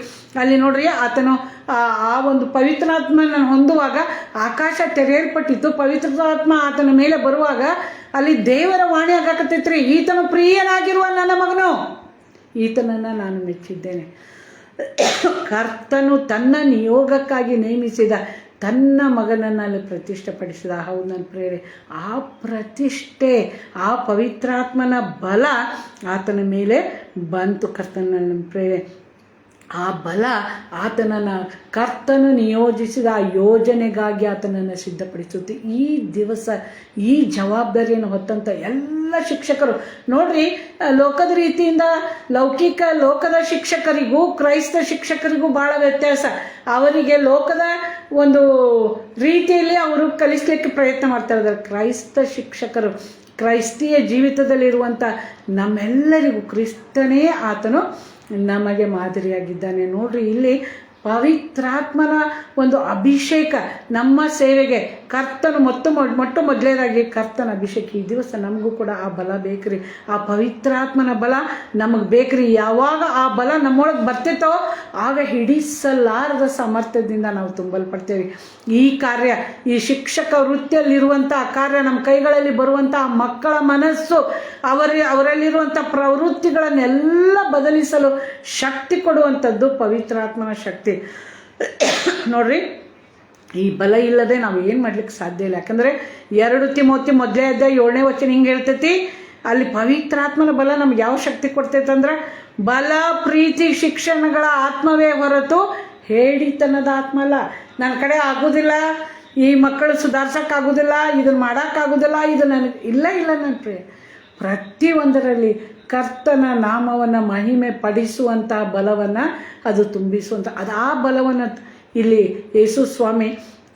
ಅಲ್ಲಿ ನೋಡ್ರಿ, ಆತನು ಆ ಒಂದು ಪವಿತ್ರಾತ್ಮನ ಹೊಂದುವಾಗ ಆಕಾಶ ತೆರೆಯಲ್ಪಟ್ಟಿತ್ತು. ಪವಿತ್ರಾತ್ಮ ಆತನ ಮೇಲೆ ಬರುವಾಗ ಅಲ್ಲಿ ದೇವರ ವಾಣಿ ಆಗಾಕತ್ತೈತ್ರಿ, ಈತನು ಪ್ರಿಯನಾಗಿರುವ ನನ್ನ ಮಗನು, ಈತನನ್ನು ನಾನು ಮೆಚ್ಚಿದ್ದೇನೆ. ಕರ್ತನು ತನ್ನ ನಿಯೋಗಕ್ಕಾಗಿ ನೇಮಿಸಿದ ತನ್ನ ಮಗನನ್ನು ಅಲ್ಲಿ ಪ್ರತಿಷ್ಠೆಪಡಿಸಿದ. ಹೌದು ನನ್ನ ಪ್ರಿಯರೇ, ಆ ಪ್ರತಿಷ್ಠೆ, ಆ ಪವಿತ್ರಾತ್ಮನ ಬಲ ಆತನ ಮೇಲೆ ಬಂತು. ಕರ್ತನ ಪ್ರಿಯರೇ, ಆ ಬಲ ಆತನನ್ನು ಕರ್ತನು ನಿಯೋಜಿಸಿದ ಆ ಯೋಜನೆಗಾಗಿ ಆತನನ್ನು ಸಿದ್ಧಪಡಿಸುತ್ತೆ. ಈ ದಿವಸ ಈ ಜವಾಬ್ದಾರಿಯನ್ನು ಹೊತ್ತಂಥ ಎಲ್ಲ ಶಿಕ್ಷಕರು ನೋಡ್ರಿ, ಲೋಕದ ರೀತಿಯಿಂದ ಲೋಕದ ಶಿಕ್ಷಕರಿಗೂ ಕ್ರೈಸ್ತ ಶಿಕ್ಷಕರಿಗೂ ಭಾಳ ವ್ಯತ್ಯಾಸ. ಅವರಿಗೆ ಲೋಕದ ಒಂದು ರೀತಿಯಲ್ಲಿ ಅವರು ಕಲಿಸಲಿಕ್ಕೆ ಪ್ರಯತ್ನ ಮಾಡ್ತಾ ಇದ್ದಾರೆ. ಕ್ರೈಸ್ತ ಶಿಕ್ಷಕರು ಕ್ರೈಸ್ತೀಯ ಜೀವಿತದಲ್ಲಿರುವಂಥ ನಮ್ಮೆಲ್ಲರಿಗೂ ಕ್ರಿಸ್ತನೇ ಆತನು ನಮಗೆ ಮಾದರಿಯಾಗಿದ್ದಾನೆ. ನೋಡ್ರಿ, ಇಲ್ಲಿ ಪವಿತ್ರಾತ್ಮನ ಒಂದು ಅಭಿಷೇಕ ನಮ್ಮ ಸೇವೆಗೆ ಕರ್ತನು ಮೊಟ್ಟ ಮೊದಲೇದಾಗಿ ಕರ್ತನ ಅಭಿಷೇಕ. ಈ ದಿವಸ ನಮಗೂ ಕೂಡ ಆ ಬಲ ಬೇಕ್ರಿ, ಆ ಪವಿತ್ರಾತ್ಮನ ಬಲ ನಮಗೆ ಬೇಕ್ರಿ. ಯಾವಾಗ ಆ ಬಲ ನಮ್ಮೊಳಗೆ ಬರ್ತಿತ್ತೋ ಆಗ ಹಿಡಿಸಲಾರದ ಸಾಮರ್ಥ್ಯದಿಂದ ನಾವು ತುಂಬಲ್ಪಡ್ತೇವೆ. ಈ ಕಾರ್ಯ, ಈ ಶಿಕ್ಷಕ ವೃತ್ತಿಯಲ್ಲಿರುವಂಥ ಕಾರ್ಯ, ನಮ್ಮ ಕೈಗಳಲ್ಲಿ ಬರುವಂಥ ಮಕ್ಕಳ ಮನಸ್ಸು, ಅವರಲ್ಲಿರುವಂಥ ಪ್ರವೃತ್ತಿಗಳನ್ನೆಲ್ಲ ಬದಲಿಸಲು ಶಕ್ತಿ ಕೊಡುವಂಥದ್ದು ಪವಿತ್ರಾತ್ಮನ ಶಕ್ತಿ. ನೋಡ್ರಿ, ಈ ಬಲ ಇಲ್ಲದೆ ನಾವು ಏನು ಮಾಡ್ಲಿಕ್ಕೆ ಸಾಧ್ಯ ಇಲ್ಲ. ಯಾಕಂದರೆ 2 ತಿಮೋತಿ 1:7 ಹಿಂಗೆ ಹೇಳ್ತೈತಿ, ಅಲ್ಲಿ ಪವಿತ್ರಾತ್ಮನ ಬಲ ನಮ್ಗೆ ಯಾವ ಶಕ್ತಿ ಕೊಡ್ತೈತೆ ಅಂದ್ರೆ, ಬಲ, ಪ್ರೀತಿ, ಶಿಕ್ಷಣಗಳ ಆತ್ಮವೇ ಹೊರತು ಹೇಳಿತನದ ಆತ್ಮ ಅಲ್ಲ. ನನ್ನ ಕಡೆ ಆಗೋದಿಲ್ಲ, ಈ ಮಕ್ಕಳು ಸುಧಾರ್ಸೋಕ್ಕಾಗೋದಿಲ್ಲ, ಇದನ್ನು ಮಾಡೋಕ್ಕಾಗೋದಿಲ್ಲ, ಇದು ನನಗೆ ಇಲ್ಲ. ನನ್ನ ಪ್ರತಿಯೊಂದರಲ್ಲಿ ಕರ್ತನ ನಾಮವನ್ನು ಮಹಿಮೆ ಪಡಿಸುವಂಥ ಬಲವನ್ನು ಅದು ತುಂಬಿಸುವಂಥ ಆ ಬಲವನ್ನು ಇಲ್ಲಿ ಯೇಸು ಸ್ವಾಮಿ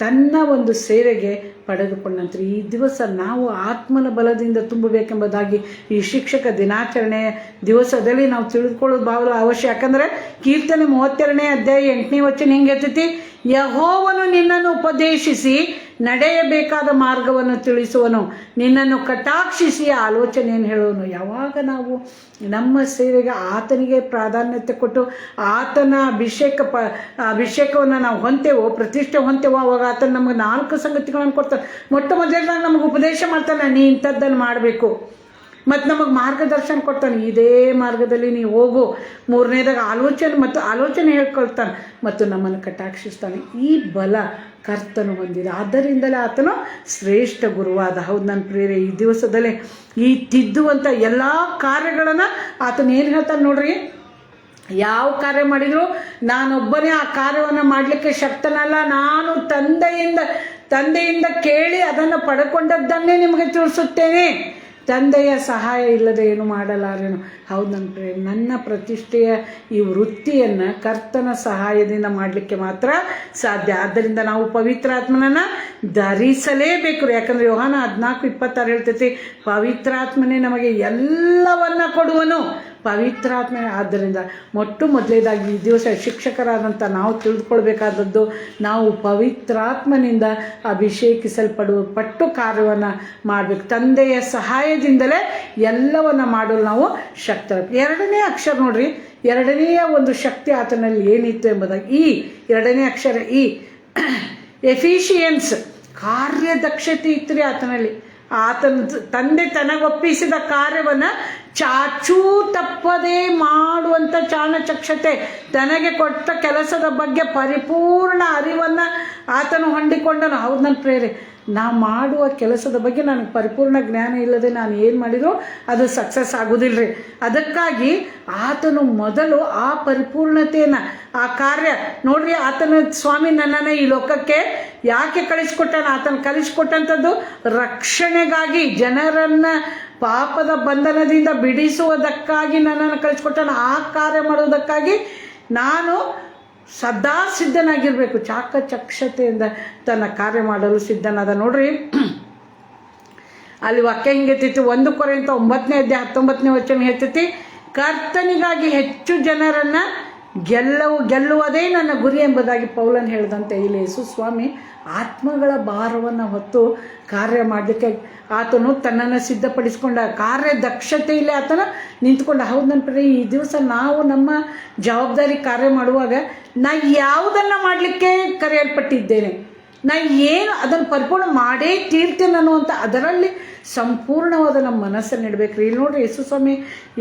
ತನ್ನ ಒಂದು ಸೇವೆಗೆ ಪಡೆದುಕೊಂಡಂತೆ ಈ ದಿವಸ ನಾವು ಆತ್ಮನ ಬಲದಿಂದ ತುಂಬಬೇಕೆಂಬುದಾಗಿ ಈ ಶಿಕ್ಷಕ ದಿನಾಚರಣೆ ದಿವಸದಲ್ಲಿ ನಾವು ತಿಳಿದುಕೊಳ್ಳೋದು ಬಹಳ ಅವಶ್ಯ. ಯಾಕಂದರೆ ಕೀರ್ತನೆ 32:8 ಹಿಂಗೆ ಹೇಳ್ತೈತಿ, ಯೆಹೋವನು ನಿನ್ನನ್ನು ಉಪದೇಶಿಸಿ ನಡೆಯಬೇಕಾದ ಮಾರ್ಗವನ್ನು ತಿಳಿಸುವನು, ನಿನ್ನನ್ನು ಕಟಾಕ್ಷಿಸಿ ಆಲೋಚನೆಯನ್ನು ಹೇಳುವನು. ಯಾವಾಗ ನಾವು ನಮ್ಮ ಸೇವೆಗೆ ಆತನಿಗೆ ಪ್ರಾಧಾನ್ಯತೆ ಕೊಟ್ಟು ಆತನ ಅಭಿಷೇಕವನ್ನು ನಾವು ಹೊಂತೇವೋ, ಪ್ರತಿಷ್ಠೆ ಹೊಂತೇವೋ, ಅವಾಗ ಆತನ ನಮಗೆ 4 ಸಂಗತಿಗಳನ್ನು ಕೊಡ್ತಾನೆ. ಮೊಟ್ಟ ಮೊದಲನೇದಾಗಿ ನಮಗೆ ಉಪದೇಶ ಮಾಡ್ತಾನೆ, ನೀ ಇಂಥದ್ದನ್ನು ಮಾಡಬೇಕು. ಮತ್ತು ನಮಗೆ ಮಾರ್ಗದರ್ಶನ ಕೊಡ್ತಾನೆ, ಇದೇ ಮಾರ್ಗದಲ್ಲಿ ನೀವು ಹೋಗು. 3ನೇದಾಗ ಆಲೋಚನೆ ಹೇಳ್ಕೊಳ್ತಾನೆ ಮತ್ತು ನಮ್ಮನ್ನು ಕಟಾಕ್ಷಿಸ್ತಾನೆ. ಈ ಬಲ ಕರ್ತನು ಹೊಂದಿದ, ಆದ್ದರಿಂದಲೇ ಆತನು ಶ್ರೇಷ್ಠ ಗುರುವಾದ. ಹೌದು ನನ್ನ ಪ್ರಿಯರೇ, ಈ ದಿವಸದಲ್ಲೇ ಈ ತಿದ್ದುವಂಥ ಎಲ್ಲ ಕಾರ್ಯಗಳನ್ನು ಆತನು ಏನು ಹೇಳ್ತಾನೆ ನೋಡ್ರಿ, ಯಾವ ಕಾರ್ಯ ಮಾಡಿದ್ರು ನಾನೊಬ್ಬನೇ ಆ ಕಾರ್ಯವನ್ನು ಮಾಡಲಿಕ್ಕೆ ಶಕ್ತನಲ್ಲ, ನಾನು ತಂದೆಯಿಂದ ಕೇಳಿ ಅದನ್ನು ಪಡ್ಕೊಂಡದ್ದನ್ನೇ ನಿಮಗೆ ತಿಳಿಸುತ್ತೇನೆ, ತಂದೆಯ ಸಹಾಯ ಇಲ್ಲದೆ ಏನು ಮಾಡಲಾರೇನು. ಹೌದು ನನ್ನ ಪ್ರಿಯ, ನನ್ನ ಪ್ರತಿಷ್ಠೆಯ ಈ ವೃತ್ತಿಯನ್ನು ಕರ್ತನ ಸಹಾಯದಿಂದ ಮಾಡಲಿಕ್ಕೆ ಮಾತ್ರ ಸಾಧ್ಯ. ಆದ್ದರಿಂದ ನಾವು ಪವಿತ್ರಾತ್ಮನನ್ನು ಧರಿಸಲೇಬೇಕು ರೀ. ಯಾಕಂದರೆ ಯೋಹಾನ 14:26 ಹೇಳ್ತೈತಿ, ಪವಿತ್ರಾತ್ಮನೇ ನಮಗೆ ಎಲ್ಲವನ್ನ ಕೊಡುವನು, ಪವಿತ್ರಾತ್ಮನೇ. ಆದ್ದರಿಂದ ಮೊಟ್ಟ ಮೊದಲೇದಾಗಿ ಈ ದಿವಸ ಶಿಕ್ಷಕರಾದಂಥ ನಾವು ತಿಳಿದುಕೊಳ್ಬೇಕಾದದ್ದು, ನಾವು ಪವಿತ್ರಾತ್ಮನಿಂದ ಪಟ್ಟು ಕಾರ್ಯವನ್ನು ಮಾಡಬೇಕು. ತಂದೆಯ ಸಹಾಯದಿಂದಲೇ ಎಲ್ಲವನ್ನು ಮಾಡಲು ನಾವು ಶಕ್ತರು. 2ನೇ ಅಕ್ಷರ ನೋಡ್ರಿ, 2ನೆಯ ಒಂದು ಶಕ್ತಿ ಆತನಲ್ಲಿ ಏನಿತ್ತು ಎಂಬುದಾಗಿ, 2ನೇ ಅಕ್ಷರ ಎಫಿಷಿಯನ್ಸ್, ಕಾರ್ಯದಕ್ಷತೆ ಇತ್ತು ರೀ ಆತನಲ್ಲಿ. ಆತನ ತಂದೆ ತನಗೊಪ್ಪಿಸಿದ ಕಾರ್ಯವನ್ನು ಚಾಚೂ ತಪ್ಪದೇ ಮಾಡುವಂಥ ಚಾಣಚಕ್ಷತೆ, ತನಗೆ ಕೊಟ್ಟ ಕೆಲಸದ ಬಗ್ಗೆ ಪರಿಪೂರ್ಣ ಅರಿವನ್ನು ಆತನು ಹೊಂದಿಕೊಂಡನು. ಹೌದು ನನ್ನ ಪ್ರೇರೆ, ನಾವು ಮಾಡುವ ಕೆಲಸದ ಬಗ್ಗೆ ನನಗೆ ಪರಿಪೂರ್ಣ ಜ್ಞಾನ ಇಲ್ಲದೆ ನಾನು ಏನು ಮಾಡಿದ್ರು ಅದು ಸಕ್ಸಸ್ ಆಗೋದಿಲ್ಲ ರೀ. ಅದಕ್ಕಾಗಿ ಆತನು ಮೊದಲು ಆ ಪರಿಪೂರ್ಣತೆಯನ್ನು, ಆ ಕಾರ್ಯ ನೋಡ್ರಿ, ಆತನ ಸ್ವಾಮಿ ನನ್ನನ್ನು ಈ ಲೋಕಕ್ಕೆ ಯಾಕೆ ಕಳಿಸ್ಕೊಟ್ಟಾನ? ಆತನ ಕಳಿಸ್ಕೊಟ್ಟಂಥದ್ದು ರಕ್ಷಣೆಗಾಗಿ, ಜನರನ್ನು ಪಾಪದ ಬಂಧನದಿಂದ ಬಿಡಿಸುವುದಕ್ಕಾಗಿ ನನ್ನನ್ನು ಕಳಿಸ್ಕೊಟ್ಟಾನ. ಆ ಕಾರ್ಯ ಮಾಡುವುದಕ್ಕಾಗಿ ನಾನು ಸದಾ ಸಿದ್ಧನಾಗಿರಬೇಕು. ಚಾಕಚಕ್ಷತೆಯಿಂದ ತನ್ನ ಕಾರ್ಯ ಮಾಡಲು ಸಿದ್ಧನಾದ. ನೋಡ್ರಿ, ಅಲ್ಲಿ ವಾಕ್ಯ ಹಿಂಗೆ ಹೇಳ್ತೈತಿ, 1 ಕೊರಿಂಥ 9:19 ಹೇಳ್ತೈತಿ, ಕರ್ತನಿಗಾಗಿ ಹೆಚ್ಚು ಜನರನ್ನು ಗೆಲ್ಲುವುದೇ ನನ್ನ ಗುರಿ ಎಂಬುದಾಗಿ ಪೌಲನ್ ಹೇಳಿದಂತೆ, ಇಲ್ಲಿ ಯೇಸು ಸ್ವಾಮಿ ಆತ್ಮಗಳ ಭಾರವನ್ನು ಹೊತ್ತು ಕಾರ್ಯ ಮಾಡಲಿಕ್ಕೆ ಆತನು ತನ್ನನ್ನು ಸಿದ್ಧಪಡಿಸ್ಕೊಂಡ, ಕಾರ್ಯದಕ್ಷತೆಯಲ್ಲಿ ಆತನ ನಿಂತ್ಕೊಂಡ. ಹೌದು ನನ್ನ ಪ್ರಿಯ, ಈ ದಿವಸ ನಾವು ನಮ್ಮ ಜವಾಬ್ದಾರಿ ಕಾರ್ಯ ಮಾಡುವಾಗ ನಾ ಯಾವುದನ್ನು ಮಾಡಲಿಕ್ಕೆ ಕರೆಯಲ್ಪಟ್ಟಿದ್ದೇನೆ, ನಾ ಏನು ಅದನ್ನು ಪರಿಪೂರ್ಣ ಮಾಡೇ ತೀರ್ತೇನೆ ಅನ್ನುವಂಥ ಅದರಲ್ಲಿ ಸಂಪೂರ್ಣವಾದ ನಮ್ಮ ಮನಸ್ಸನ್ನು ಇಡಬೇಕು ರೀ. ಇಲ್ಲಿ ನೋಡ್ರಿ, ಯೇಸು ಸ್ವಾಮಿ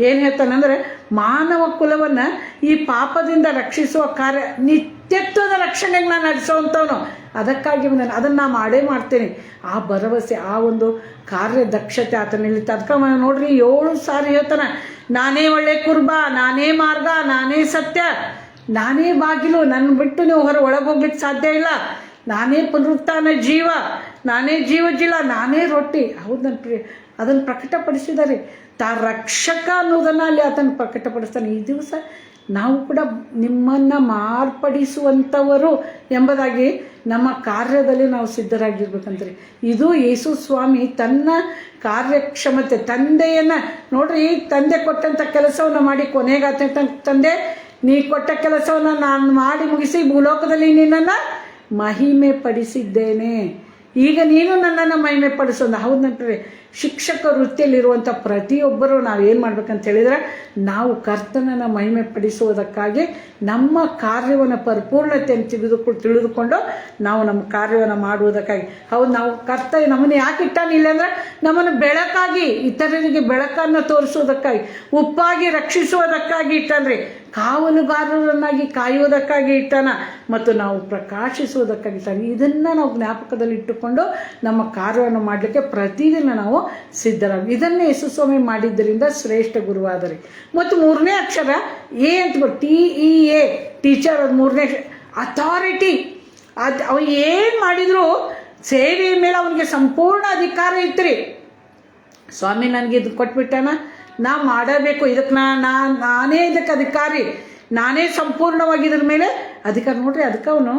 ಏನು ಹೇಳ್ತಾನಂದರೆ, ಮಾನವ ಕುಲವನ್ನು ಈ ಪಾಪದಿಂದ ರಕ್ಷಿಸುವ ಕಾರ್ಯ, ನಿತ್ಯತ್ವದ ರಕ್ಷಣೆಗೆ ನಾನು ನಡೆಸೋವಂಥವನು, ಅದಕ್ಕಾಗಿ ಅದನ್ನು ನಾ ಮಾಡೇ ಮಾಡ್ತೇನೆ. ಆ ಭರವಸೆ, ಆ ಒಂದು ಕಾರ್ಯದಕ್ಷತೆ ಆತನಲ್ಲಿ. ಅದಕ್ಕೆ ನೋಡ್ರಿ 7 ಸಾರಿ ಹೇಳ್ತಾನೆ, ನಾನೇ ಒಳ್ಳೆ ಕುರ್ಬ, ನಾನೇ ಮಾರ್ಗ, ನಾನೇ ಸತ್ಯ, ನಾನೇ ಬಾಗಿಲು, ನನ್ನ ಬಿಟ್ಟು ನೀವು ಒಳಗೆ ಹೋಗ್ಲಿಕ್ಕೆ ಸಾಧ್ಯ ಇಲ್ಲ, ನಾನೇ ಪುನರುತ್ಥಾನ ಜೀವ, ನಾನೇ ಜೀವಜಿಲ, ನಾನೇ ರೊಟ್ಟಿ. ಹೌದು ನನ್ನ ಪ್ರಿಯ, ಅದನ್ನು ಪ್ರಕಟಪಡಿಸಿದ್ದಾರೆ. ರಕ್ಷಕ ಅನ್ನೋದನ್ನು ಅಲ್ಲಿ ಆತನು ಪ್ರಕಟಪಡಿಸ್ತಾನೆ. ಈ ದಿವಸ ನಾವು ಕೂಡ ನಿಮ್ಮನ್ನು ಮಾರ್ಪಡಿಸುವಂಥವರು ಎಂಬುದಾಗಿ ನಮ್ಮ ಕಾರ್ಯದಲ್ಲಿ ನಾವು ಸಿದ್ಧರಾಗಿರ್ಬೇಕಂತ್ರಿ. ಇದು ಯೇಸು ಸ್ವಾಮಿ ತನ್ನ ಕಾರ್ಯಕ್ಷಮತೆ, ತಂದೆಯನ್ನು ನೋಡ್ರಿ, ತಂದೆ ಕೊಟ್ಟಂಥ ಕೆಲಸವನ್ನು ಮಾಡಿ ಕೊನೆಗಾತ, ತಂದೆ ನೀ ಕೊಟ್ಟ ಕೆಲಸವನ್ನು ನಾನು ಮಾಡಿ ಮುಗಿಸಿ ಭೂಲೋಕದಲ್ಲಿ ನಿನ್ನನ್ನು ಮಹಿಮೆ ಪಡಿಸಿದ್ದೇನೆ, ಈಗ ನೀನು ನನ್ನನ್ನು ಮಹಿಮೆ ಪಡಿಸೋದು. ಹೌದು ನಂತರ ಶಿಕ್ಷಕ ವೃತ್ತಿಯಲ್ಲಿರುವಂಥ ಪ್ರತಿಯೊಬ್ಬರು ನಾವೇನು ಮಾಡ್ಬೇಕಂತ ಹೇಳಿದರೆ, ನಾವು ಕರ್ತನನ್ನು ಮಹಿಮೆ ಪಡಿಸುವುದಕ್ಕಾಗಿ ನಮ್ಮ ಕಾರ್ಯವನ್ನು ಪರಿಪೂರ್ಣತೆಯನ್ನು ತಿಳಿದುಕೊಂಡು ನಾವು ನಮ್ಮ ಕಾರ್ಯವನ್ನು ಮಾಡುವುದಕ್ಕಾಗಿ. ಹೌದು, ನಾವು ಕರ್ತ ನಮ್ಮನ್ನು ಯಾಕೆ ಇಟ್ಟಾನಿಲ್ಲ ಅಂದರೆ ನಮ್ಮನ್ನು ಬೆಳಕಾಗಿ, ಇತರರಿಗೆ ಬೆಳಕನ್ನು ತೋರಿಸುವುದಕ್ಕಾಗಿ, ಉಪ್ಪಾಗಿ ರಕ್ಷಿಸುವುದಕ್ಕಾಗಿ ಇಟ್ಟನ್ರಿ, ಕಾವಲುಗಾರರನ್ನಾಗಿ ಕಾಯುವುದಕ್ಕಾಗಿ ಇಟ್ಟಾನ, ಮತ್ತು ನಾವು ಪ್ರಕಾಶಿಸುವುದಕ್ಕಾಗಿ ಇಟ್ಟಾನೆ. ಇದನ್ನು ನಾವು ಜ್ಞಾಪಕದಲ್ಲಿ ಇಟ್ಟುಕೊಂಡು ನಮ್ಮ ಕಾರ್ಯವನ್ನು ಮಾಡಲಿಕ್ಕೆ ಪ್ರತಿದಿನ ನಾವು ಸಿದ್ಧರಾಗಿ. ಇದನ್ನೇ ಯೇಸು ಸ್ವಾಮಿ ಮಾಡಿದ್ದರಿಂದ ಶ್ರೇಷ್ಠ ಗುರುವಾದರೆ. ಮತ್ತು ಮೂರನೇ ಅಕ್ಷರ ಎ ಅಂತ TEA, ಟೀಚರ್. ಅದು ಮೂರನೇ ಅಥಾರಿಟಿ. ಅವ ಏನು ಮಾಡಿದ್ರು ಸೇವೆಯ ಮೇಲೆ ಅವನಿಗೆ ಸಂಪೂರ್ಣ ಅಧಿಕಾರ ಇತ್ತು. ಸ್ವಾಮಿ ನನಗೆ ಇದು ಕೊಟ್ಬಿಟ್ಟಾನ, ನಾ ಮಾಡಬೇಕು, ಇದಕ್ಕೆ ನಾನೇ ಇದಕ್ಕೆ ಅಧಿಕಾರಿ, ನಾನೇ ಸಂಪೂರ್ಣವಾಗಿ ಇದ್ರ ಮೇಲೆ ಅಧಿಕಾರ. ನೋಡ್ರಿ, ಅದಕ್ಕೆ ಅವನು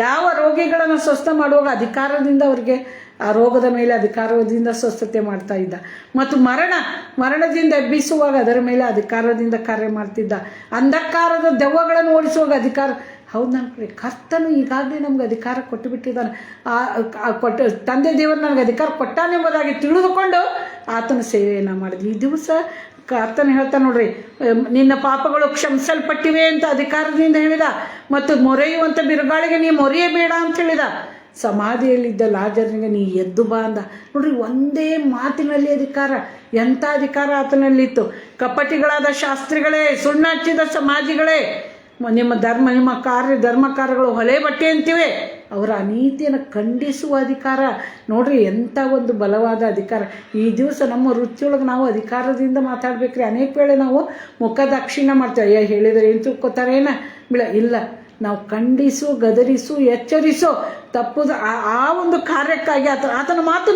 ಯಾವ ರೋಗಿಗಳನ್ನು ಸ್ವಸ್ಥ ಮಾಡುವಾಗ ಅಧಿಕಾರದಿಂದ ಅವರಿಗೆ ಆ ರೋಗದ ಮೇಲೆ ಅಧಿಕಾರದಿಂದ ಸ್ವಸ್ಥತೆ ಮಾಡ್ತಾ ಇದ್ದ. ಮತ್ತು ಮರಣದಿಂದ ಎಬ್ಬಿಸುವಾಗ ಅದರ ಮೇಲೆ ಅಧಿಕಾರದಿಂದ ಕಾರ್ಯ ಮಾಡ್ತಿದ್ದ. ಅಂಧಕಾರದ ದೆವ್ವಗಳನ್ನು ಓಡಿಸುವಾಗ ಅಧಿಕಾರ. ಹೌದು ನನ್ನ ಕರ್ತನು ಈಗಾಗಲೇ ನಮ್ಗೆ ಅಧಿಕಾರ ಕೊಟ್ಟು ಬಿಟ್ಟಿದ್ದಾನೆ. ತಂದೆ ದೇವರು ನನಗೆ ಅಧಿಕಾರ ಕೊಟ್ಟಾನೆಂಬುದಾಗಿ ತಿಳಿದುಕೊಂಡು ಆತನ ಸೇವೆಯನ್ನು ಮಾಡಿದ್ವಿ. ಈ ದಿವಸ ಕರ್ತನ ಹೇಳ್ತಾನೆ ನೋಡ್ರಿ, ನಿನ್ನ ಪಾಪಗಳು ಕ್ಷಮಿಸಲ್ಪಟ್ಟಿವೆ ಅಂತ ಅಧಿಕಾರದಿಂದ ಹೇಳಿದ. ಮತ್ತು ಮೊರೆಯುವಂಥ ಬಿರುಗಾಳಿಗೆ ನೀ ಮೊರೆಯಬೇಡ ಅಂತ ಹೇಳಿದ. ಸಮಾಧಿಯಲ್ಲಿದ್ದ ಲಾಜರನಿಗೆ ನೀ ಎದ್ದು ಬಾ ಅಂದ. ನೋಡ್ರಿ, ಒಂದೇ ಮಾತಿನಲ್ಲಿ ಅಧಿಕಾರ. ಎಂಥ ಅಧಿಕಾರ ಆತನಲ್ಲಿತ್ತು. ಕಪಟಿಗಳಾದ ಶಾಸ್ತ್ರಿಗಳೇ, ಸುಣ್ಣ ಹಚ್ಚಿದ ಸಮಾಧಿಗಳೇ, ನಿಮ್ಮ ಧರ್ಮ ಕಾರ್ಯಗಳು ಹೊಲೆ ಬಟ್ಟೆ ಅಂತಿವೆ. ಅವರ ಅನೀತಿಯನ್ನು ಖಂಡಿಸುವ ಅಧಿಕಾರ. ನೋಡ್ರಿ, ಎಂಥ ಒಂದು ಬಲವಾದ ಅಧಿಕಾರ. ಈ ದಿವಸ ನಮ್ಮ ವೃತ್ತಿಯೊಳಗೆ ನಾವು ಅಧಿಕಾರದಿಂದ ಮಾತಾಡ್ಬೇಕ್ರಿ. ಅನೇಕ ವೇಳೆ ನಾವು ಮುಖದಕ್ಷಿಣ ಮಾಡ್ತೇವೆ. ಹೇಳಿದರೆ ಏನು ತಿಳ್ಕೊತಾರೇನ ಇಲ್ಲ, ನಾವು ಖಂಡಿಸು, ಗದರಿಸು, ಎಚ್ಚರಿಸು. ತಪ್ಪುದು ಆ ಒಂದು ಕಾರ್ಯಕ್ಕಾಗಿ ಆತನ ಮಾತು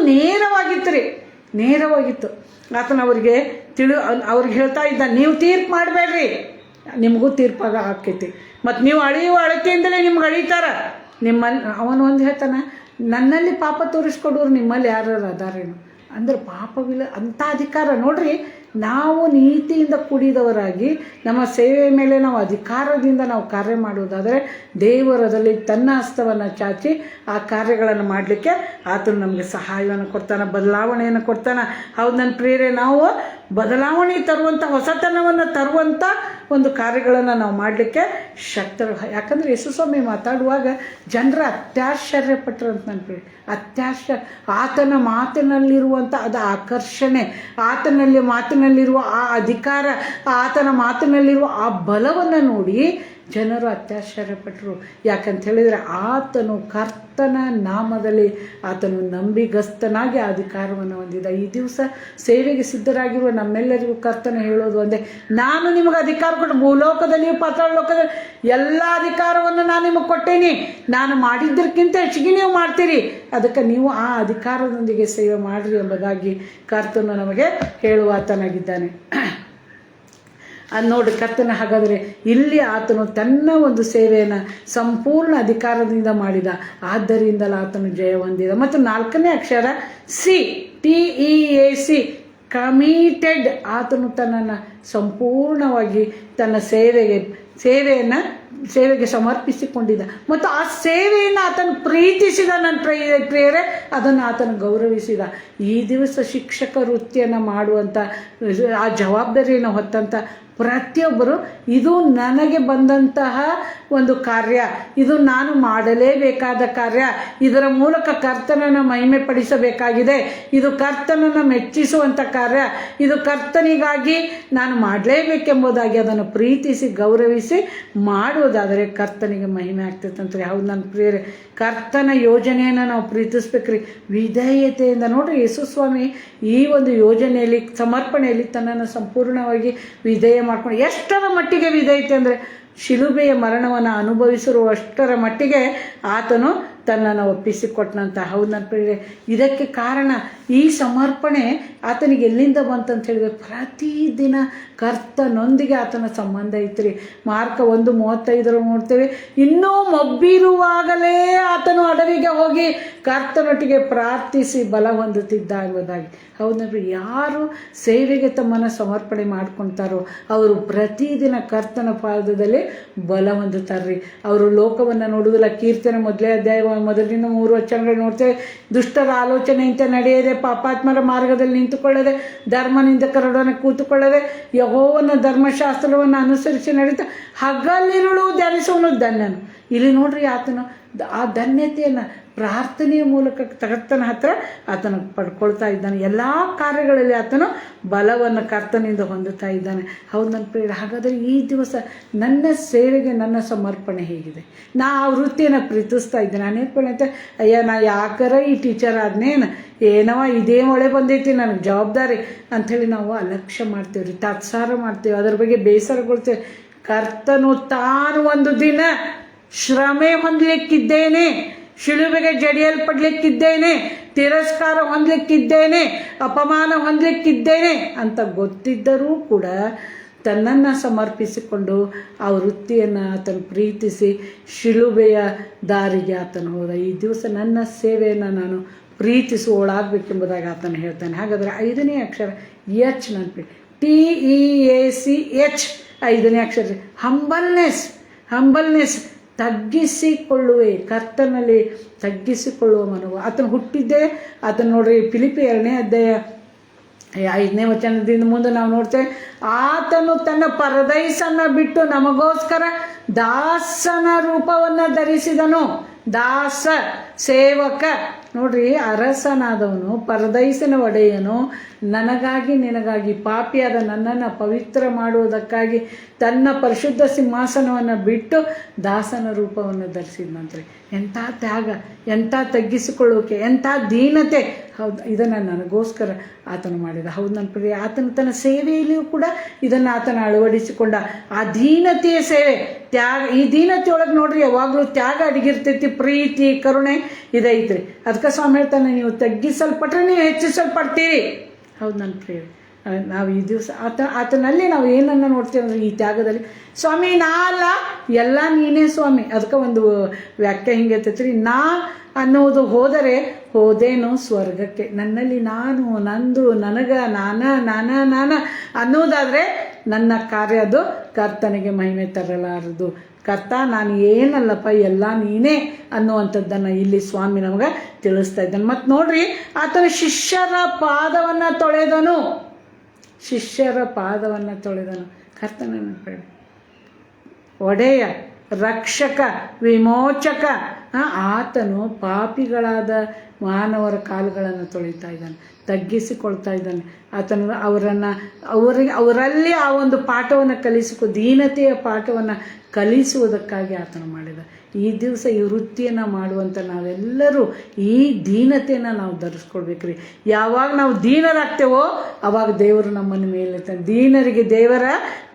ನೇರವಾಗಿತ್ತು. ಆತನ ಅವ್ರಿಗೆ ಅವ್ರಿಗೆ ಹೇಳ್ತಾ ಇದ್ದ, ನೀವು ತೀರ್ಪು ಮಾಡಬೇಡ್ರಿ, ನಿಮಗೂ ತೀರ್ಪಾಗ ಆಕೈತಿ. ಮತ್ತು ನೀವು ಅಳೆಯುವ ಅಳತೆಯಿಂದಲೇ ನಿಮ್ಗೆ ಅಳೀತಾರ. ನಿಮ್ಮಲ್ಲಿ ಅವನು ಒಂದು ಹೇಳ್ತಾನೆ, ನನ್ನಲ್ಲಿ ಪಾಪ ತೋರಿಸ್ಕೊಡೋರು ನಿಮ್ಮಲ್ಲಿ ಯಾರು ಅದಾರೇನು ಅಂದ್ರೆ ಪಾಪವಿಲ್ಲ. ಅಂಥ ಅಧಿಕಾರ. ನೋಡ್ರಿ, ನಾವು ನೀತಿಯಿಂದ ಕೂಡಿದವರಾಗಿ ನಮ್ಮ ಸೇವೆಯ ಮೇಲೆ ನಾವು ಅಧಿಕಾರದಿಂದ ನಾವು ಕಾರ್ಯ ಮಾಡುವುದಾದರೆ ದೇವರದಲ್ಲಿ ತನ್ನ ಹಸ್ತವನ್ನು ಚಾಚಿ ಆ ಕಾರ್ಯಗಳನ್ನು ಮಾಡಲಿಕ್ಕೆ ಆತನು ನಮಗೆ ಸಹಾಯವನ್ನು ಕೊಡ್ತಾನೆ, ಬದಲಾವಣೆಯನ್ನು ಕೊಡ್ತಾನೆ. ಹೌದು ನನ್ನ ಪ್ರಿಯರೇ, ನಾವು ಬದಲಾವಣೆ ತರುವಂಥ, ಹೊಸತನವನ್ನು ತರುವಂಥ ಒಂದು ಕಾರ್ಯಗಳನ್ನು ನಾವು ಮಾಡಲಿಕ್ಕೆ ಶಕ್ತರು. ಯಾಕಂದರೆ ಯೇಸುಸ್ವಾಮಿ ಮಾತಾಡುವಾಗ ಜನರ ಅತ್ಯಾಶ್ಚರ್ಯಪಟ್ಟರು ಅಂತ ನನ್ನ ಪ್ರಿಯ. ಆತನ ಮಾತಿನಲ್ಲಿರುವಂಥ ಅದು ಆಕರ್ಷಣೆ, ಮಾತಿನಲ್ಲಿರುವ ಆ ಅಧಿಕಾರ, ಆತನ ಮಾತಿನಲ್ಲಿರುವ ಆ ಬಲವನ್ನು ನೋಡಿ ಜನರು ಅತ್ಯಾಶ್ಚರ್ಯಪಟ್ಟರು. ಯಾಕಂತ ಹೇಳಿದರೆ ಆತನು ಕರ್ತನ ನಾಮದಲ್ಲಿ ಆತನು ನಂಬಿಗಸ್ತನಾಗಿ ಆ ಅಧಿಕಾರವನ್ನು ಹೊಂದಿದ. ಈ ದಿವಸ ಸೇವೆಗೆ ಸಿದ್ಧರಾಗಿರುವ ನಮ್ಮೆಲ್ಲರಿಗೂ ಕರ್ತನ ಹೇಳೋದು ಒಂದೇ, ನಾನು ನಿಮಗೆ ಅಧಿಕಾರ ಕೊಟ್ಟು ಭೂಲೋಕದಲ್ಲಿಯೂ ಪಾತಾಳ ಲೋಕದಲ್ಲಿ ಎಲ್ಲ ಅಧಿಕಾರವನ್ನು ನಾನು ನಿಮಗೆ ಕೊಟ್ಟೇನಿ. ನಾನು ಮಾಡಿದ್ದಕ್ಕಿಂತ ಹೆಚ್ಚಿಗೆ ನೀವು ಮಾಡ್ತೀರಿ, ಅದಕ್ಕೆ ನೀವು ಆ ಅಧಿಕಾರದೊಂದಿಗೆ ಸೇವೆ ಮಾಡಿರಿ ಎಂಬುದಾಗಿ ಕರ್ತನು ನಮಗೆ ಹೇಳುವಾತನಾಗಿದ್ದಾನೆ. ಅದು ನೋಡಿ ಕರ್ತನ. ಹಾಗಾದರೆ ಇಲ್ಲಿ ಆತನು ತನ್ನ ಒಂದು ಸೇವೆಯನ್ನು ಸಂಪೂರ್ಣ ಅಧಿಕಾರದಿಂದ ಮಾಡಿದ, ಆದ್ದರಿಂದಲೇ ಆತನು ಜಯ ಹೊಂದಿದ. ಮತ್ತು ನಾಲ್ಕನೇ ಅಕ್ಷರ TEAC, ಕಮಿಟೆಡ್. ಆತನು ತನ್ನನ್ನು ಸಂಪೂರ್ಣವಾಗಿ ತನ್ನ ಸೇವೆಗೆ ಸಮರ್ಪಿಸಿಕೊಂಡಿದ್ದ. ಮತ್ತು ಆ ಸೇವೆಯನ್ನು ಆತನು ಪ್ರೀತಿಸಿದ. ನನ್ನ ಪ್ರಿಯರೇ, ಅದನ್ನು ಆತನು ಗೌರವಿಸಿದ. ಈ ದಿವಸ ಶಿಕ್ಷಕ ವೃತ್ತಿಯನ್ನು ಮಾಡುವಂಥ ಆ ಜವಾಬ್ದಾರಿಯನ್ನು ಹೊತ್ತಂಥ ಪ್ರತಿಯೊಬ್ಬರು ಇದು ನನಗೆ ಬಂದಂತಹ ಒಂದು ಕಾರ್ಯ, ಇದು ನಾನು ಮಾಡಲೇಬೇಕಾದ ಕಾರ್ಯ, ಇದರ ಮೂಲಕ ಕರ್ತನನ್ನು ಮಹಿಮೆ ಪಡಿಸಬೇಕಾಗಿದೆ, ಇದು ಕರ್ತನನ್ನು ಮೆಚ್ಚಿಸುವಂಥ ಕಾರ್ಯ, ಇದು ಕರ್ತನಿಗಾಗಿ ನಾನು ಮಾಡಲೇಬೇಕೆಂಬುದಾಗಿ ಅದನ್ನು ಪ್ರೀತಿಸಿ ಗೌರವಿಸಿ ಅಳವಡಿಸಿ ಮಾಡುವುದಾದರೆ ಕರ್ತನಿಗೆ ಮಹಿಮೆ ಆಗ್ತೈತಂತ್ರಿ. ಹೌದು ನನ್ನ ಪ್ರಿಯರೇ, ಕರ್ತನ ಯೋಜನೆಯನ್ನು ನಾವು ಪ್ರೀತಿಸ್ಬೇಕ್ರಿ ವಿಧೇಯತೆಯಿಂದ. ನೋಡ್ರಿ, ಯೇಸುಸ್ವಾಮಿ ಈ ಒಂದು ಯೋಜನೆಯಲ್ಲಿ, ಸಮರ್ಪಣೆಯಲ್ಲಿ ತನ್ನನ್ನು ಸಂಪೂರ್ಣವಾಗಿ ವಿಧೇಯ ಮಾಡ್ಕೊಂಡು, ಎಷ್ಟರ ಮಟ್ಟಿಗೆ ವಿಧೇಯತೆ ಅಂದರೆ ಶಿಲುಬೆಯ ಮರಣವನ್ನು ಅನುಭವಿಸಿರುವಷ್ಟರ ಮಟ್ಟಿಗೆ ಆತನು ತನ್ನನ್ನು ಒಪ್ಪಿಸಿಕೊಟ್ಟನಂತ. ಹೌದು ನನ್ನ ಪ್ರಿಯರೇ, ಇದಕ್ಕೆ ಕಾರಣ ಈ ಸಮರ್ಪಣೆ ಆತನಿಗೆ ಎಲ್ಲಿಂದ ಬಂತಂತ ಹೇಳಿದ್ರೆ ಪ್ರತಿದಿನ ಕರ್ತನೊಂದಿಗೆ ಆತನ ಸಂಬಂಧ ಐತ್ರಿ. ಮಾರ್ಕ 1:35 ನೋಡ್ತೇವೆ, ಇನ್ನೂ ಮೊಬ್ಬಿರುವಾಗಲೇ ಆತನು ಅಡವಿಗೆ ಹೋಗಿ ಕರ್ತನೊಟ್ಟಿಗೆ ಪ್ರಾರ್ಥಿಸಿ ಬಲ ಹೊಂದುತ್ತಿದ್ದ ಎಂಬುದಾಗಿ. ಹೌದು ನನ್ನ ಪ್ರಿಯರೇ, ಯಾರು ಸೇವೆಗೆ ತಮ್ಮನ್ನು ಸಮರ್ಪಣೆ ಮಾಡ್ಕೊಳ್ತಾರೋ ಅವರು ಪ್ರತಿದಿನ ಕರ್ತನ ಪಾದದಲ್ಲಿ ಬಲ ಹೊಂದುತ್ತಾರ್ರಿ. ಅವರು ಲೋಕವನ್ನು ನೋಡುವುದಿಲ್ಲ. ಕೀರ್ತನೆ 1ನೇ ಅಧ್ಯಾಯ ಮೊದಲಿನ 3 ವಚನಗಳು ನೋಡ್ತೇವೆ. ದುಷ್ಟರ ಆಲೋಚನೆಯಂತೆ ನಡೆಯದೆ, ಪಾಪಾತ್ಮರ ಮಾರ್ಗದಲ್ಲಿ ನಿಂತುಕೊಳ್ಳದೆ, ಧರ್ಮನಿಂದಕರೊಡನೆ ಕೂತುಕೊಳ್ಳದೆ, ಯೆಹೋವನ ಧರ್ಮಶಾಸ್ತ್ರವನ್ನು ಅನುಸರಿಸಿ ನಡೀತಾ ಹಗಲಿರುಳು ಧ್ಯಾನಿಸುವನು ಧನ್ಯನು. ಇಲ್ಲಿ ನೋಡ್ರಿ, ಆತನು ಆ ಧನ್ಯತೆಯನ್ನು ಪ್ರಾರ್ಥನೆಯ ಮೂಲಕ ಕರ್ತನ ಹತ್ರ ಆತನು ಪಡ್ಕೊಳ್ತಾ ಇದ್ದಾನೆ. ಎಲ್ಲ ಕಾರ್ಯಗಳಲ್ಲಿ ಆತನು ಬಲವನ್ನು ಕರ್ತನಿಂದ ಹೊಂದುತ್ತಾ ಇದ್ದಾನೆ. ಹೌದು ನನ್ನ ಪ್ರಿಯರೇ, ಹಾಗಾದರೆ ಈ ದಿವಸ ನನ್ನ ಸೇವೆಗೆ ನನ್ನ ಸಮರ್ಪಣೆ ಹೇಗಿದೆ? ನಾ ಆ ವೃತ್ತಿಯನ್ನು ಪ್ರೀತಿಸ್ತಾ ಇದ್ದೇನೆ. ಅನೇಕ ಅಂತ ಅಯ್ಯ ನಾ ಯಾಕರ ಈ ಟೀಚರ್ ಆದ್ನೇನು, ಏನವ ಇದೇ ಮಳೆ ಬಂದೈತಿ ನನಗೆ ಜವಾಬ್ದಾರಿ ಅಂಥೇಳಿ ನಾವು ಅಲಕ್ಷ್ಯ ಮಾಡ್ತೇವೆ ರೀ, ತಾತ್ಸಾರ ಮಾಡ್ತೇವೆ, ಅದ್ರ ಬಗ್ಗೆ ಬೇಸರಗೊಳ್ತೇವೆ. ಕರ್ತನು ತಾನು ಒಂದು ದಿನ ಶ್ರಮೆ ಹೊಂದಲಿಕ್ಕಿದ್ದೇನೆ, ಶಿಲುಬೆಗೆ ಜಡಿಯಲ್ಪಡ್ಲಿಕ್ಕಿದ್ದೇನೆ, ತಿರಸ್ಕಾರ ಹೊಂದಲಿಕ್ಕಿದ್ದೇನೆ, ಅಪಮಾನ ಹೊಂದಲಿಕ್ಕಿದ್ದೇನೆ ಅಂತ ಗೊತ್ತಿದ್ದರೂ ಕೂಡ ತನ್ನನ್ನು ಸಮರ್ಪಿಸಿಕೊಂಡು ಆ ವೃತ್ತಿಯನ್ನು ಆತನು ಪ್ರೀತಿಸಿ ಶಿಲುಬೆಯ ದಾರಿಗೆ ಆತನು ಹೋದ. ಈ ದಿವಸ ನನ್ನ ಸೇವೆಯನ್ನು ನಾನು ಪ್ರೀತಿಸುವವಳಾಗಬೇಕೆಂಬುದಾಗಿ ಆತನು ಹೇಳ್ತಾನೆ. ಹಾಗಾದರೆ 5ನೇ ಅಕ್ಷರ ಎಚ್ ನೆನಪಿ, TEACH 5ನೇ ಅಕ್ಷರ ಹಂಬಲ್ನೆಸ್, ತಗ್ಗಿಸಿಕೊಳ್ಳುವೆ. ಕರ್ತನಲ್ಲಿ ತಗ್ಗಿಸಿಕೊಳ್ಳುವ ಮನವು. ಆತನು ಹುಟ್ಟಿದ್ದೆ ಆತನು ನೋಡ್ರಿ, ಫಿಲಿಪ್ಪಿ 2ನೇ ಅಧ್ಯಾಯ 5ನೇ ವಚನದಿಂದ ಮುಂದೆ ನಾವು ನೋಡ್ತೇವೆ, ಆತನು ತನ್ನ ಪರದೈಸನ್ನು ಬಿಟ್ಟು ನಮಗೋಸ್ಕರ ದಾಸನ ರೂಪವನ್ನು ಧರಿಸಿದನು. ದಾಸ, ಸೇವಕ. ನೋಡ್ರಿ, ಅರಸನಾದವನು, ಪರದೈಸನ ಒಡೆಯನು ನನಗಾಗಿ ನಿನಗಾಗಿ ಪಾಪಿಯಾದ ನನ್ನನ್ನು ಪವಿತ್ರ ಮಾಡುವುದಕ್ಕಾಗಿ ತನ್ನ ಪರಿಶುದ್ಧ ಸಿಂಹಾಸನವನ್ನು ಬಿಟ್ಟು ದಾಸನ ರೂಪವನ್ನು ಧರಿಸಿದ್ನಂತ್ರಿ. ಎಂಥ ತ್ಯಾಗ, ಎಂಥ ತಗ್ಗಿಸಿಕೊಳ್ಳುವಿಕೆ, ಎಂಥ ದೀನತೆ. ಹೌದು, ಇದನ್ನು ನನಗೋಸ್ಕರ ಆತನು ಮಾಡಿದ. ಹೌದು ನನ್ನ ಪ್ರಿಯ, ಆತನು ತನ್ನ ಸೇವೆಯಲ್ಲಿಯೂ ಕೂಡ ಇದನ್ನು ಆತನ ಅಳವಡಿಸಿಕೊಂಡ. ಆ ದೀನತೆಯ ಸೇವೆ, ತ್ಯಾಗ. ಈ ದೀನತೆಯೊಳಗೆ ನೋಡ್ರಿ ಯಾವಾಗಲೂ ತ್ಯಾಗ ಅಡಗಿರ್ತೈತಿ, ಪ್ರೀತಿ, ಕರುಣೆ ಇದೈತ್ರಿ. ಅದಕ್ಕೆ ಸ್ವಾಮಿ ಹೇಳ್ತಾನೆ, ನೀವು ತಗ್ಗಿಸಲ್ಪಟ್ರೆ ನೀವು ಹೆಚ್ಚಿಸಲ್ಪಡ್ತೀರಿ. ಹೌದು ನನ್ನ ಪ್ರಿಯ, ನಾವು ಈ ದಿವಸ ಆತನಲ್ಲಿ ನಾವು ಏನನ್ನು ನೋಡ್ತೀವಿ ಅಂದರೆ ಈ ತ್ಯಾಗದಲ್ಲಿ, ಸ್ವಾಮಿ ನಾ ಅಲ್ಲ ಎಲ್ಲ ನೀನೇ ಸ್ವಾಮಿ. ಅದಕ್ಕೆ ಒಂದು ವ್ಯಾಖ್ಯೆ ಹಿಂಗೆ ಇರ್ತೈತ್ರಿ, ನಾ ಅನ್ನುವುದು ಹೋದರೆ ಹೋದೇನು ಸ್ವರ್ಗಕ್ಕೆ. ನನ್ನಲ್ಲಿ ನಾನು, ನಂದು, ನನಗ, ನಾನ ಅನ್ನೋದಾದರೆ ನನ್ನ ಕಾರ್ಯ ಅದು ಕರ್ತನಿಗೆ ಮಹಿಮೆ ತರಲಾರದು. ಕರ್ತ ನಾನು ಏನಲ್ಲಪ್ಪ, ಎಲ್ಲ ನೀನೇ ಅನ್ನುವಂಥದ್ದನ್ನು ಇಲ್ಲಿ ಸ್ವಾಮಿ ನಮಗೆ ತಿಳಿಸ್ತಾ ಇದ್ದಾನೆ. ಮತ್ತು ನೋಡ್ರಿ, ಆತನ ಶಿಷ್ಯರ ಪಾದವನ್ನು ತೊಳೆದನು. ಕರ್ತನ ಒಡೆಯ, ರಕ್ಷಕ, ವಿಮೋಚಕ. ಆತನು ಪಾಪಿಗಳಾದ ಮಾನವರ ಕಾಲುಗಳನ್ನು ತೊಳಿತಾ ಇದ್ದಾನೆ, ತಗ್ಗಿಸಿಕೊಳ್ತಾ ಇದ್ದಾನೆ. ಆತನು ಅವರಲ್ಲಿ ಆ ಒಂದು ಪಾಠವನ್ನು ದೀನತೆಯ ಪಾಠವನ್ನು ಕಲಿಸುವುದಕ್ಕಾಗಿ ಆತನು ಮಾಡಿದ. ಈ ದಿವಸ ಈ ವೃತ್ತಿಯನ್ನು ಮಾಡುವಂಥ ನಾವೆಲ್ಲರೂ ಈ ದೀನತೆಯನ್ನು ನಾವು ಧರಿಸ್ಕೊಳ್ಬೇಕ್ರಿ. ಯಾವಾಗ ನಾವು ದೀನರಾಗ್ತೇವೋ ಅವಾಗ ದೇವರು ನಮ್ಮನ್ನು ಮೇಲಿರ್ತಾನೆ. ದೀನರಿಗೆ ದೇವರ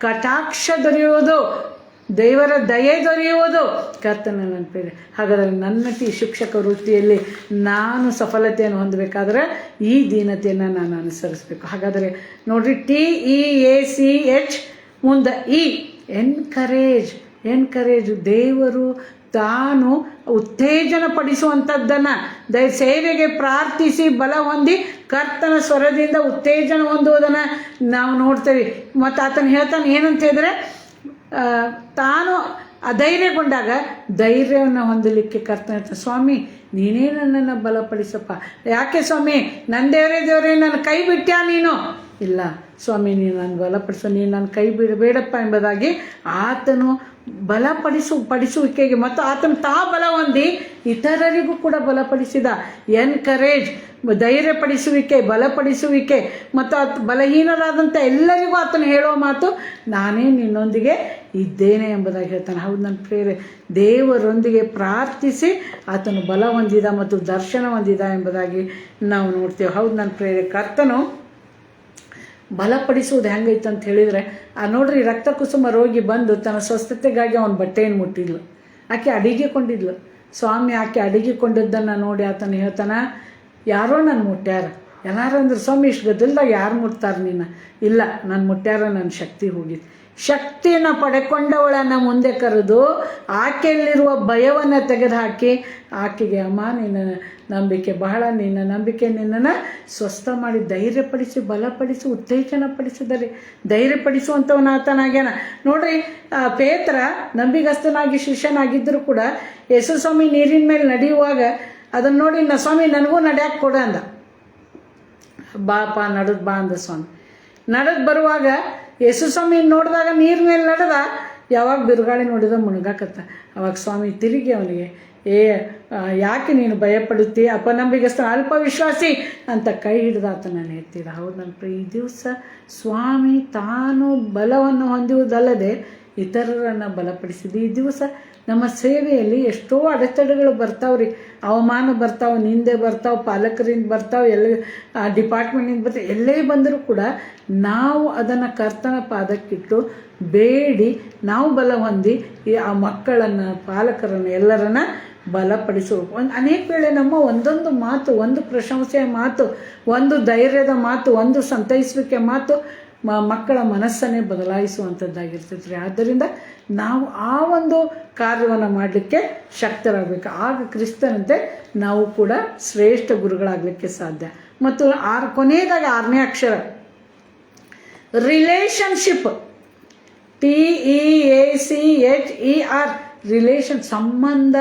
ಕಟಾಕ್ಷ ದೊರೆಯುವುದು, ದೇವರ ದಯೆ ದೊರೆಯುವುದು ಕರ್ತನ ನೆನಪಿದೆ. ಹಾಗಾದರೆ ನನ್ನ ಶಿಕ್ಷಕ ವೃತ್ತಿಯಲ್ಲಿ ನಾನು ಸಫಲತೆಯನ್ನು ಹೊಂದಬೇಕಾದ್ರೆ ಈ ದೀನತೆಯನ್ನು ನಾನು ಅನುಸರಿಸಬೇಕು. ಹಾಗಾದರೆ ನೋಡ್ರಿ, TEACH ಮುಂದೆ ಎನ್ಕರೇಜ್. ದೇವರು ತಾನು ಉತ್ತೇಜನ ಪಡಿಸುವಂಥದ್ದನ್ನು ಸೇವೆಗೆ ಪ್ರಾರ್ಥಿಸಿ ಬಲ ಹೊಂದಿ ಕರ್ತನ ಸ್ವರದಿಂದ ಉತ್ತೇಜನ ಹೊಂದುವುದನ್ನು ನಾವು ನೋಡ್ತೇವೆ. ಮತ್ತು ಆತನು ಹೇಳ್ತಾನೆ ಏನಂತ ಹೇಳಿದ್ರೆ, ತಾನು ಅಧೈರ್ಯಗೊಂಡಾಗ ಧೈರ್ಯವನ್ನು ಹೊಂದಲಿಕ್ಕೆ ಕರ್ತನ ಹೇಳ್ತಾನೆ, ಸ್ವಾಮಿ ನೀನೇ ನನ್ನನ್ನು ಬಲಪಡಿಸಪ್ಪ. ಯಾಕೆ ಸ್ವಾಮಿ, ನನ್ನ ದೇವರೇ ನನ್ನ ಕೈ ಬಿಟ್ಟ್ಯಾ ನೀನು? ಇಲ್ಲ ಸ್ವಾಮಿ, ನೀನು ನನ್ನ ಬಲಪಡಿಸೋ, ನೀನು ನನ್ನ ಕೈ ಬಿಡಬೇಡಪ್ಪ ಎಂಬುದಾಗಿ ಆತನು ಪಡಿಸುವಿಕೆಗೆ ಮತ್ತು ಆತನು ಬಲ ಹೊಂದಿ ಇತರರಿಗೂ ಕೂಡ ಬಲಪಡಿಸಿದ. ಎನ್ಕರೇಜ್, ಧೈರ್ಯಪಡಿಸುವಿಕೆ, ಬಲಪಡಿಸುವಿಕೆ ಮತ್ತು ಬಲಹೀನರಾದಂಥ ಎಲ್ಲರಿಗೂ ಆತನು ಹೇಳೋ ಮಾತು, ನಾನೇ ನಿನ್ನೊಂದಿಗೆ ಇದ್ದೇನೆ ಎಂಬುದಾಗಿ ಹೇಳ್ತಾನೆ. ಹೌದು ನನ್ನ ಪ್ರಿಯರೇ, ದೇವರೊಂದಿಗೆ ಪ್ರಾರ್ಥಿಸಿ ಆತನು ಬಲ ಹೊಂದಿದ ಮತ್ತು ದರ್ಶನ ಹೊಂದಿದ ಎಂಬುದಾಗಿ ನಾವು ನೋಡ್ತೇವೆ. ಹೌದು ನನ್ನ ಪ್ರಿಯರೇ, ಕರ್ತನು ಬಲಪಡಿಸುವುದು ಹೆಂಗೈತೆ ಅಂತ ಹೇಳಿದರೆ, ನೋಡ್ರಿ, ರಕ್ತ ಕುಸುಮ ರೋಗಿ ಬಂದು ತನ್ನ ಸ್ವಸ್ಥತೆಗಾಗಿ ಅವನ ಬಟ್ಟೆಯನ್ನು ಮುಟ್ಟಿದ್ಲು. ಆಕೆ ಅಡಿಗೆಕೊಂಡಿದ್ಲು. ಸ್ವಾಮಿ ಆಕೆ ಅಡಿಗೆಕೊಂಡಿದ್ದನ್ನು ನೋಡಿ ಆತನು ಹೇಳ್ತಾನ, ಯಾರೋ ನಾನು ಮುಟ್ಟ್ಯಾರ. ಏನಾರು ಅಂದ್ರೆ ಸ್ವಾಮಿ ಇಷ್ಟು ಗದ್ದಲ್ದಾಗ ಯಾರು ಮುಟ್ತಾರೆ ನಿನ್ನ? ಇಲ್ಲ, ನಾನು ಮುಟ್ಟ್ಯಾರ, ನನ್ನ ಶಕ್ತಿ ಹೋಗಿತ್ತು. ಶಕ್ತಿಯನ್ನು ಪಡೆಕೊಂಡವಳನ್ನು ಮುಂದೆ ಕರೆದು ಆಕೆಯಲ್ಲಿರುವ ಭಯವನ್ನು ತೆಗೆದುಹಾಕಿ ಆಕೆಗೆ, ಅಮ್ಮ ನಿನ್ನ ನಂಬಿಕೆ ಬಹಳ, ನಿನ್ನ ನಂಬಿಕೆ ನಿನ್ನನ್ನು ಸ್ವಸ್ಥ ಮಾಡಿ ಧೈರ್ಯಪಡಿಸಿ ಬಲಪಡಿಸಿ ಉತ್ತೇಜನ ಪಡಿಸಿದರೆ ಧೈರ್ಯಪಡಿಸುವಂಥವನ ಆತನಾಗ್ಯಾನ. ನೋಡ್ರಿ, ಪೇತ್ರ ನಂಬಿಗಸ್ತನಾಗಿ ಶಿಷ್ಯನಾಗಿದ್ದರೂ ಕೂಡ ಯೇಸು ಸ್ವಾಮಿ ನೀರಿನ ಮೇಲೆ ನಡೆಯುವಾಗ ಅದನ್ನು ನೋಡಿ, ಸ್ವಾಮಿ ನನಗೂ ನಡೆಯಕ್ಕೆ ಕೊಡ ಅಂದ. ಬಾಪ ನಡೆದು ಬಾ ಅಂದ ಸ್ವಾಮಿ. ನಡೆದು ಬರುವಾಗ ಯೇಸು ಸ್ವಾಮಿ ನೋಡಿದಾಗ ನೀರ್ ಮೇಲೆ ನಡೆದ, ಯಾವಾಗ ಬಿರುಗಾಳಿ ನೋಡಿದ ಮುಳುಗಾಕತ್ತ. ಅವಾಗ ಸ್ವಾಮಿ ತಿರುಗಿ ಅವನಿಗೆ, ಯಾಕೆ ನೀನು ಭಯಪಡುತ್ತೀ, ಅಪನಂಬಿಗಸ್ತ ಅಲ್ಪ ವಿಶ್ವಾಸಿ ಅಂತ ಕೈ ಹಿಡಿದ ಆತನನ್ನು ಎತ್ತಿದ. ಹೌದು ನನ್ನ ಪ್ರಿಯ, ಈ ದಿವಸ ಸ್ವಾಮಿ ತಾನು ಬಲವನ್ನು ಹೊಂದುವುದಲ್ಲದೆ ಇತರರನ್ನು ಬಲಪಡಿಸಿದ. ಈ ದಿವಸ ನಮ್ಮ ಸೇವೆಯಲ್ಲಿ ಎಷ್ಟೋ ಅಡೆತಡೆಗಳು ಬರ್ತಾವ್ರಿ, ಅವಮಾನ ಬರ್ತಾವೆ, ನಿಂದೆ ಬರ್ತಾವೆ, ಪಾಲಕರಿಂದ ಬರ್ತಾವೆ, ಎಲ್ಲ ಡಿಪಾರ್ಟ್ಮೆಂಟಿಂದ ಬರ್ತಾವೆ. ಎಲ್ಲೇ ಬಂದರೂ ಕೂಡ ನಾವು ಅದನ್ನು ಕರ್ತನ ಪಾದಕ್ಕಿಟ್ಟು ಬೇಡಿ ನಾವು ಬಲ ಹೊಂದಿ ಆ ಮಕ್ಕಳನ್ನು, ಪಾಲಕರನ್ನು, ಎಲ್ಲರನ್ನ ಬಲಪಡಿಸಬೇಕು. ಅನೇಕ ವೇಳೆ ನಮ್ಮ ಒಂದೊಂದು ಮಾತು, ಒಂದು ಪ್ರಶಂಸೆಯ ಮಾತು, ಒಂದು ಧೈರ್ಯದ ಮಾತು, ಒಂದು ಸಂತೈಸುವಿಕೆ ಮಾತು ಮಕ್ಕಳ ಮನಸ್ಸನ್ನೇ ಬದಲಾಯಿಸುವಂಥದ್ದಾಗಿರ್ತೈತೆ ರೀ. ಆದ್ದರಿಂದ ನಾವು ಆ ಒಂದು ಕಾರ್ಯವನ್ನು ಮಾಡಲಿಕ್ಕೆ ಶಕ್ತರಾಗಬೇಕು. ಆಗ ಕ್ರಿಸ್ತನಂತೆ ನಾವು ಕೂಡ ಶ್ರೇಷ್ಠ ಗುರುಗಳಾಗಲಿಕ್ಕೆ ಸಾಧ್ಯ. ಮತ್ತು ಕೊನೆಯದಾಗಿ 6ನೇ ಅಕ್ಷರ ರಿಲೇಷನ್ಶಿಪ್, TEACHER, ರಿಲೇಷನ್, ಸಂಬಂಧ.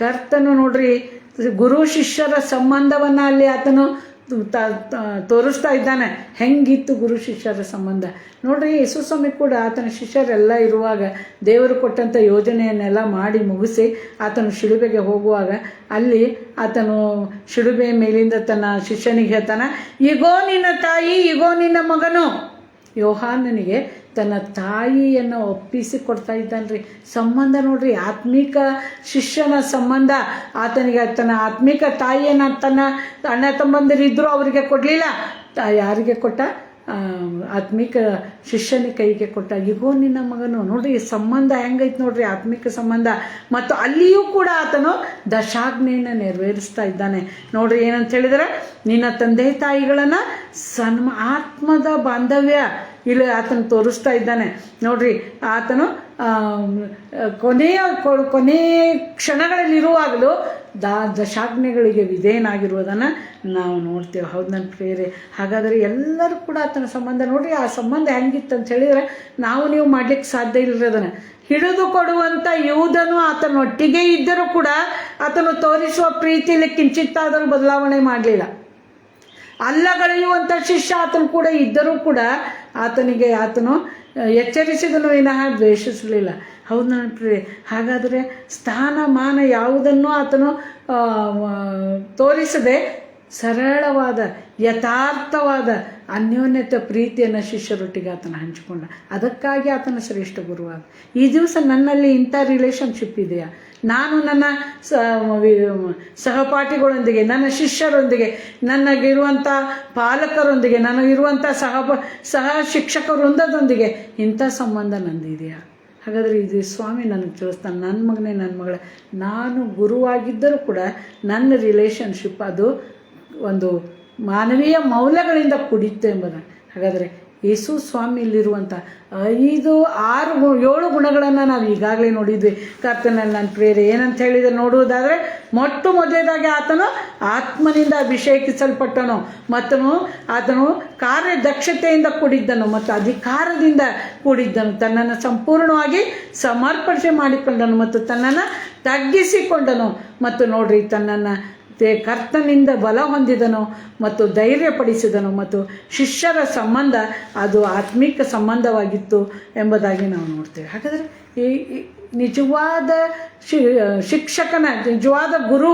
ಕರ್ತನು ನೋಡ್ರಿ ಗುರು ಶಿಷ್ಯರ ಸಂಬಂಧವನ್ನು ಅಲ್ಲಿ ಆತನು ತೋರಿಸ್ತಾ ಇದ್ದಾನೆ. ಹೆಂಗಿತ್ತು ಗುರು ಶಿಷ್ಯರ ಸಂಬಂಧ ನೋಡ್ರಿ. ಯೇಸು ಸ್ವಾಮಿ ಕೂಡ ಆತನ ಶಿಷ್ಯರೆಲ್ಲ ಇರುವಾಗ ದೇವರು ಕೊಟ್ಟಂಥ ಯೋಜನೆಯನ್ನೆಲ್ಲ ಮಾಡಿ ಮುಗಿಸಿ ಆತನು ಶಿಲುಬೆಗೆ ಹೋಗುವಾಗ ಅಲ್ಲಿ ಆತನು ಶಿಲುಬೆಯ ಮೇಲಿಂದ ತನ್ನ ಶಿಷ್ಯನಿಗೆ ಹೇಳ್ತಾನೆ, ಈಗೋ ನಿನ್ನ ತಾಯಿ, ಈಗೋ ನಿನ್ನ ಮಗನು. ಯೋಹಾನನಿಗೆ ತನ್ನ ತಾಯಿಯನ್ನು ಒಪ್ಪಿಸಿ ಕೊಡ್ತಾ ಇದ್ದಾನ್ರಿ. ಸಂಬಂಧ ನೋಡ್ರಿ, ಆತ್ಮಿಕ ಶಿಷ್ಯನ ಸಂಬಂಧ. ಆತನಿಗೆ ತನ್ನ ಆತ್ಮಿಕ ತಾಯಿಯನ್ನು ತನ್ನ ಅಣ್ಣ ತಮ್ಮಂದಿರಿದ್ದರೂ ಅವರಿಗೆ ಕೊಡಲಿಲ್ಲ. ಯಾರಿಗೆ ಕೊಟ್ಟ? ಆತ್ಮಿಕ ಶಿಷ್ಯನ ಕೈಗೆ ಕೊಟ್ಟ. ಈಗೋ ನಿನ್ನ ಮಗನು. ನೋಡ್ರಿ ಸಂಬಂಧ ಹೆಂಗೈತೆ ನೋಡ್ರಿ, ಆತ್ಮಿಕ ಸಂಬಂಧ. ಮತ್ತು ಅಲ್ಲಿಯೂ ಕೂಡ ಆತನು ದಶಾಜ್ಞೆಯನ್ನು ನೆರವೇರಿಸ್ತಾ ಇದ್ದಾನೆ. ನೋಡ್ರಿ ಏನಂತ ಹೇಳಿದರೆ, ನಿನ್ನ ತಂದೆ ತಾಯಿಗಳನ್ನು ಆತ್ಮದ ಬಾಂಧವ್ಯ ಇಲ್ಲಿ ಆತನು ತೋರಿಸ್ತಾ ಇದ್ದಾನೆ. ನೋಡ್ರಿ, ಆತನು ಕೊನೆಯ ಕ್ಷಣಗಳಲ್ಲಿರುವಾಗಲೂ ದಶಾಜ್ಞೆಗಳಿಗೆ ವಿಧೇಯನಾಗಿರುವುದನ್ನು ನಾವು ನೋಡ್ತೇವೆ. ಹೌದು ನನ್ನ ಪ್ರಿಯರೇ, ಹಾಗಾದರೆ ಎಲ್ಲರೂ ಕೂಡ ಆತನ ಸಂಬಂಧ ನೋಡ್ರಿ. ಆ ಸಂಬಂಧ ಹೆಂಗಿತ್ತು ಅಂತ ಹೇಳಿದರೆ ನೀವು ಮಾಡ್ಲಿಕ್ಕೆ ಸಾಧ್ಯ ಇಲ್ಲದನ್ನು ಹಿಡಿದು ಕೊಡುವಂಥ ಯೂದನು ಆತನೊಟ್ಟಿಗೆ ಇದ್ದರೂ ಕೂಡ ಆತನು ತೋರಿಸುವ ಪ್ರೀತಿಯಲ್ಲಿ ಕಿಂಚಿತ್ತಾದರೂ ಬದಲಾವಣೆ ಮಾಡಲಿಲ್ಲ. ಅಲ್ಲಗಳೆಯುವಂಥ ಶಿಷ್ಯ ಆತನು ಕೂಡ ಇದ್ದರೂ ಕೂಡ ಆತನು ಎಚ್ಚರಿಸಿದನು ವಿನಃ ದ್ವೇಷಿಸಲಿಲ್ಲ. ಹೌದು ನನ್ನ ಪ್ರಿಯರೇ, ಹಾಗಾದರೆ ಸ್ಥಾನಮಾನ ಯಾವುದನ್ನು ಆತನು ತೋರಿಸದೆ ಸರಳವಾದ ಯಥಾರ್ಥವಾದ ಅನ್ಯೋನ್ಯತೆ ಪ್ರೀತಿಯನ್ನು ಶಿಷ್ಯರೊಟ್ಟಿಗೆ ಆತನ ಹಂಚಿಕೊಂಡ. ಅದಕ್ಕಾಗಿ ಆತನ ಶ್ರೇಷ್ಠ ಗುರುವಾದ. ಈ ದಿವಸ ನನ್ನಲ್ಲಿ ಇಂಥ ರಿಲೇಷನ್ಶಿಪ್ ಇದೆಯಾ? ನಾನು ನನ್ನ ಸಹಪಾಠಿಗಳೊಂದಿಗೆ, ನನ್ನ ಶಿಷ್ಯರೊಂದಿಗೆ, ನನಗಿರುವಂಥ ಪಾಲಕರೊಂದಿಗೆ, ನನಗಿರುವಂಥ ಸಹ ಶಿಕ್ಷಕ ವೃಂದದೊಂದಿಗೆ ಇಂಥ ಸಂಬಂಧ ನಂದಿದೆಯಾ? ಹಾಗಾದರೆ ಇದು ಸ್ವಾಮಿ ನನಗೆ ತಿಳಿಸ್ತಾನೆ, ನನ್ನ ಮಗನೇ, ನನ್ನ ಮಗಳೇ, ನಾನು ಗುರುವಾಗಿದ್ದರೂ ಕೂಡ ನನ್ನ ರಿಲೇಷನ್ಶಿಪ್ ಅದು ಒಂದು ಮಾನವೀಯ ಮೌಲ್ಯಗಳಿಂದ ಕೂಡಿತ್ತು ಎಂಬುದನ್ನು. ಹಾಗಾದರೆ ಯೇಸು ಸ್ವಾಮಿಯಲ್ಲಿರುವಂಥ 5, 6, 7 ಗುಣಗಳನ್ನು ನಾವು ಈಗಾಗಲೇ ನೋಡಿದ್ವಿ. ಕರ್ತನಲ್ಲಿ ನನ್ನ ಪ್ರೇರೆ ಏನಂತ ಹೇಳಿದರೆ ನೋಡುವುದಾದರೆ, ಮೊದಲೇದಾಗಿ ಆತನು ಆತ್ಮನಿಂದ ಅಭಿಷೇಕಿಸಲ್ಪಟ್ಟನು ಮತ್ತು ಆತನು ಕಾರ್ಯದಕ್ಷತೆಯಿಂದ ಕೂಡಿದ್ದನು ಮತ್ತು ಅಧಿಕಾರದಿಂದ ಕೂಡಿದ್ದನು. ತನ್ನನ್ನು ಸಂಪೂರ್ಣವಾಗಿ ಸಮರ್ಪಣೆ ಮಾಡಿಕೊಂಡನು ಮತ್ತು ತನ್ನನ್ನು ತಗ್ಗಿಸಿಕೊಂಡನು ಮತ್ತು ನೋಡ್ರಿ, ತನ್ನನ್ನು ಕರ್ತನಿಂದ ಬಲ ಹೊಂದಿದನು ಮತ್ತು ಧೈರ್ಯಪಡಿಸಿದನು ಮತ್ತು ಶಿಷ್ಯರ ಸಂಬಂಧ ಅದು ಆತ್ಮಿಕ ಸಂಬಂಧವಾಗಿತ್ತು ಎಂಬುದಾಗಿ ನಾವು ನೋಡ್ತೇವೆ. ಹಾಗಾದರೆ ನಿಜವಾದ ಶಿಕ್ಷಕನ, ನಿಜವಾದ ಗುರು,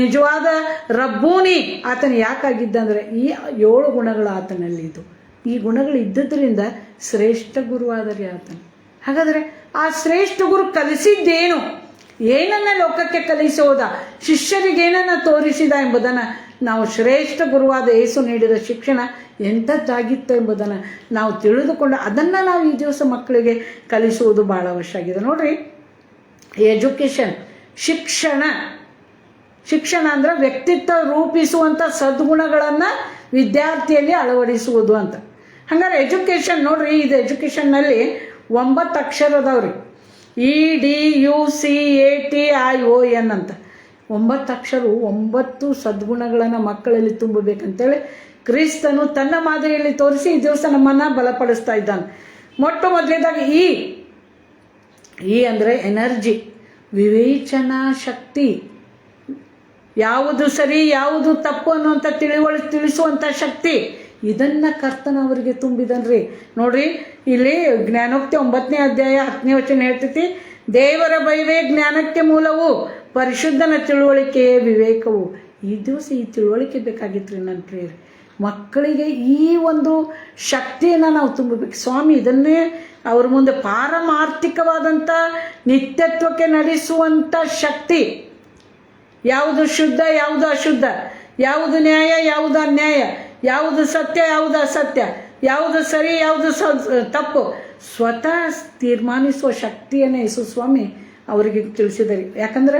ನಿಜವಾದ ರಬ್ಬೂನಿ ಆತನ ಯಾಕಾಗಿದ್ದಂದರೆ ಈ 7 ಗುಣಗಳು ಆತನಲ್ಲಿ ಇದು. ಈ ಗುಣಗಳು ಇದ್ದದ್ರಿಂದ ಶ್ರೇಷ್ಠ ಗುರುವಾದರೆ ಆತನು. ಹಾಗಾದರೆ ಆ ಶ್ರೇಷ್ಠ ಗುರು ಕಲಿಸಿದ್ದೇನು, ಏನನ್ನ ಲೋಕಕ್ಕೆ ಕಲಿಸೋದ, ಶಿಷ್ಯರಿಗೆ ಏನನ್ನ ತೋರಿಸಿದ ಎಂಬುದನ್ನು ನಾವು ಶ್ರೇಷ್ಠ ಗುರುವಾದ ಯೇಸು ನೀಡಿದ ಶಿಕ್ಷಣ ಎಂಥದ್ದಾಗಿತ್ತು ಎಂಬುದನ್ನು ನಾವು ತಿಳಿದುಕೊಂಡು ಅದನ್ನು ನಾವು ಈ ದಿವಸ ಮಕ್ಕಳಿಗೆ ಕಲಿಸುವುದು ಭಾಳ ಅವಶ್ಯ ಆಗಿದೆ. ನೋಡ್ರಿ, ಎಜುಕೇಷನ್, ಶಿಕ್ಷಣ ಅಂದರೆ ವ್ಯಕ್ತಿತ್ವ ರೂಪಿಸುವಂಥ ಸದ್ಗುಣಗಳನ್ನು ವಿದ್ಯಾರ್ಥಿಯಲ್ಲಿ ಅಳವಡಿಸುವುದು ಅಂತ. ಹಂಗಾರೆ ಎಜುಕೇಷನ್ ನೋಡ್ರಿ, ಇದು ಎಜುಕೇಷನ್ನಲ್ಲಿ 9 ಅಕ್ಷರದವ್ರಿ. EDUCATION ಅಂತ 9 ಅಕ್ಷರ, 9 ಸದ್ಗುಣಗಳನ್ನು ಮಕ್ಕಳಲ್ಲಿ ತುಂಬಬೇಕಂತೇಳಿ ಕ್ರಿಸ್ತನು ತನ್ನ ಮಾದರಿಯಲ್ಲಿ ತೋರಿಸಿ ಈ ದಿವಸ ನಮ್ಮನ್ನು ಬಲಪಡಿಸ್ತಾ ಇದ್ದಾನೆ. ಮೊದಲೇದಾಗಿ ಈ ಅಂದರೆ ಎನರ್ಜಿ, ವಿವೇಚನಾ ಶಕ್ತಿ, ಯಾವುದು ಸರಿ ಯಾವುದು ತಪ್ಪು ಅನ್ನುವಂಥ ತಿಳಿಸುವಂಥ ಶಕ್ತಿ, ಇದನ್ನು ಕರ್ತನ ಅವರಿಗೆ ತುಂಬಿದನ್ರಿ. ನೋಡ್ರಿ, ಇಲ್ಲಿ ಜ್ಞಾನೋಕ್ತಿ 9ನೇ ಅಧ್ಯಾಯ 10ನೇ ವಚನ ಹೇಳ್ತೈತಿ, ದೇವರ ಭಯವೇ ಜ್ಞಾನಕ್ಕೆ ಮೂಲವು, ಪರಿಶುದ್ಧನ ತಿಳುವಳಿಕೆಯೇ ವಿವೇಕವು. ಈ ದಿವಸ ಈ ತಿಳುವಳಿಕೆ ಬೇಕಾಗಿತ್ತು ರೀ ನನ್ನ ಪ್ರಿಯರೇ. ಮಕ್ಕಳಿಗೆ ಈ ಒಂದು ಶಕ್ತಿಯನ್ನು ನಾವು ತುಂಬಬೇಕು. ಸ್ವಾಮಿ ಇದನ್ನೇ ಅವ್ರ ಮುಂದೆ ಪಾರಮಾರ್ಥಿಕವಾದಂಥ ನಿತ್ಯತ್ವಕ್ಕೆ ನಡೆಸುವಂಥ ಶಕ್ತಿ, ಯಾವುದು ಶುದ್ಧ ಯಾವುದು ಅಶುದ್ಧ, ಯಾವುದು ನ್ಯಾಯ ಯಾವುದು ಅನ್ಯಾಯ, ಯಾವುದು ಸತ್ಯ ಯಾವುದು ಅಸತ್ಯ, ಯಾವುದು ಸರಿ ಯಾವುದು ತಪ್ಪು, ಸ್ವತಃ ತೀರ್ಮಾನಿಸುವ ಶಕ್ತಿಯನ್ನು ಯೇಸು ಸ್ವಾಮಿ ಅವರಿಗೆ ತಿಳಿಸಿದ್ದಾರೆ. ಯಾಕಂದರೆ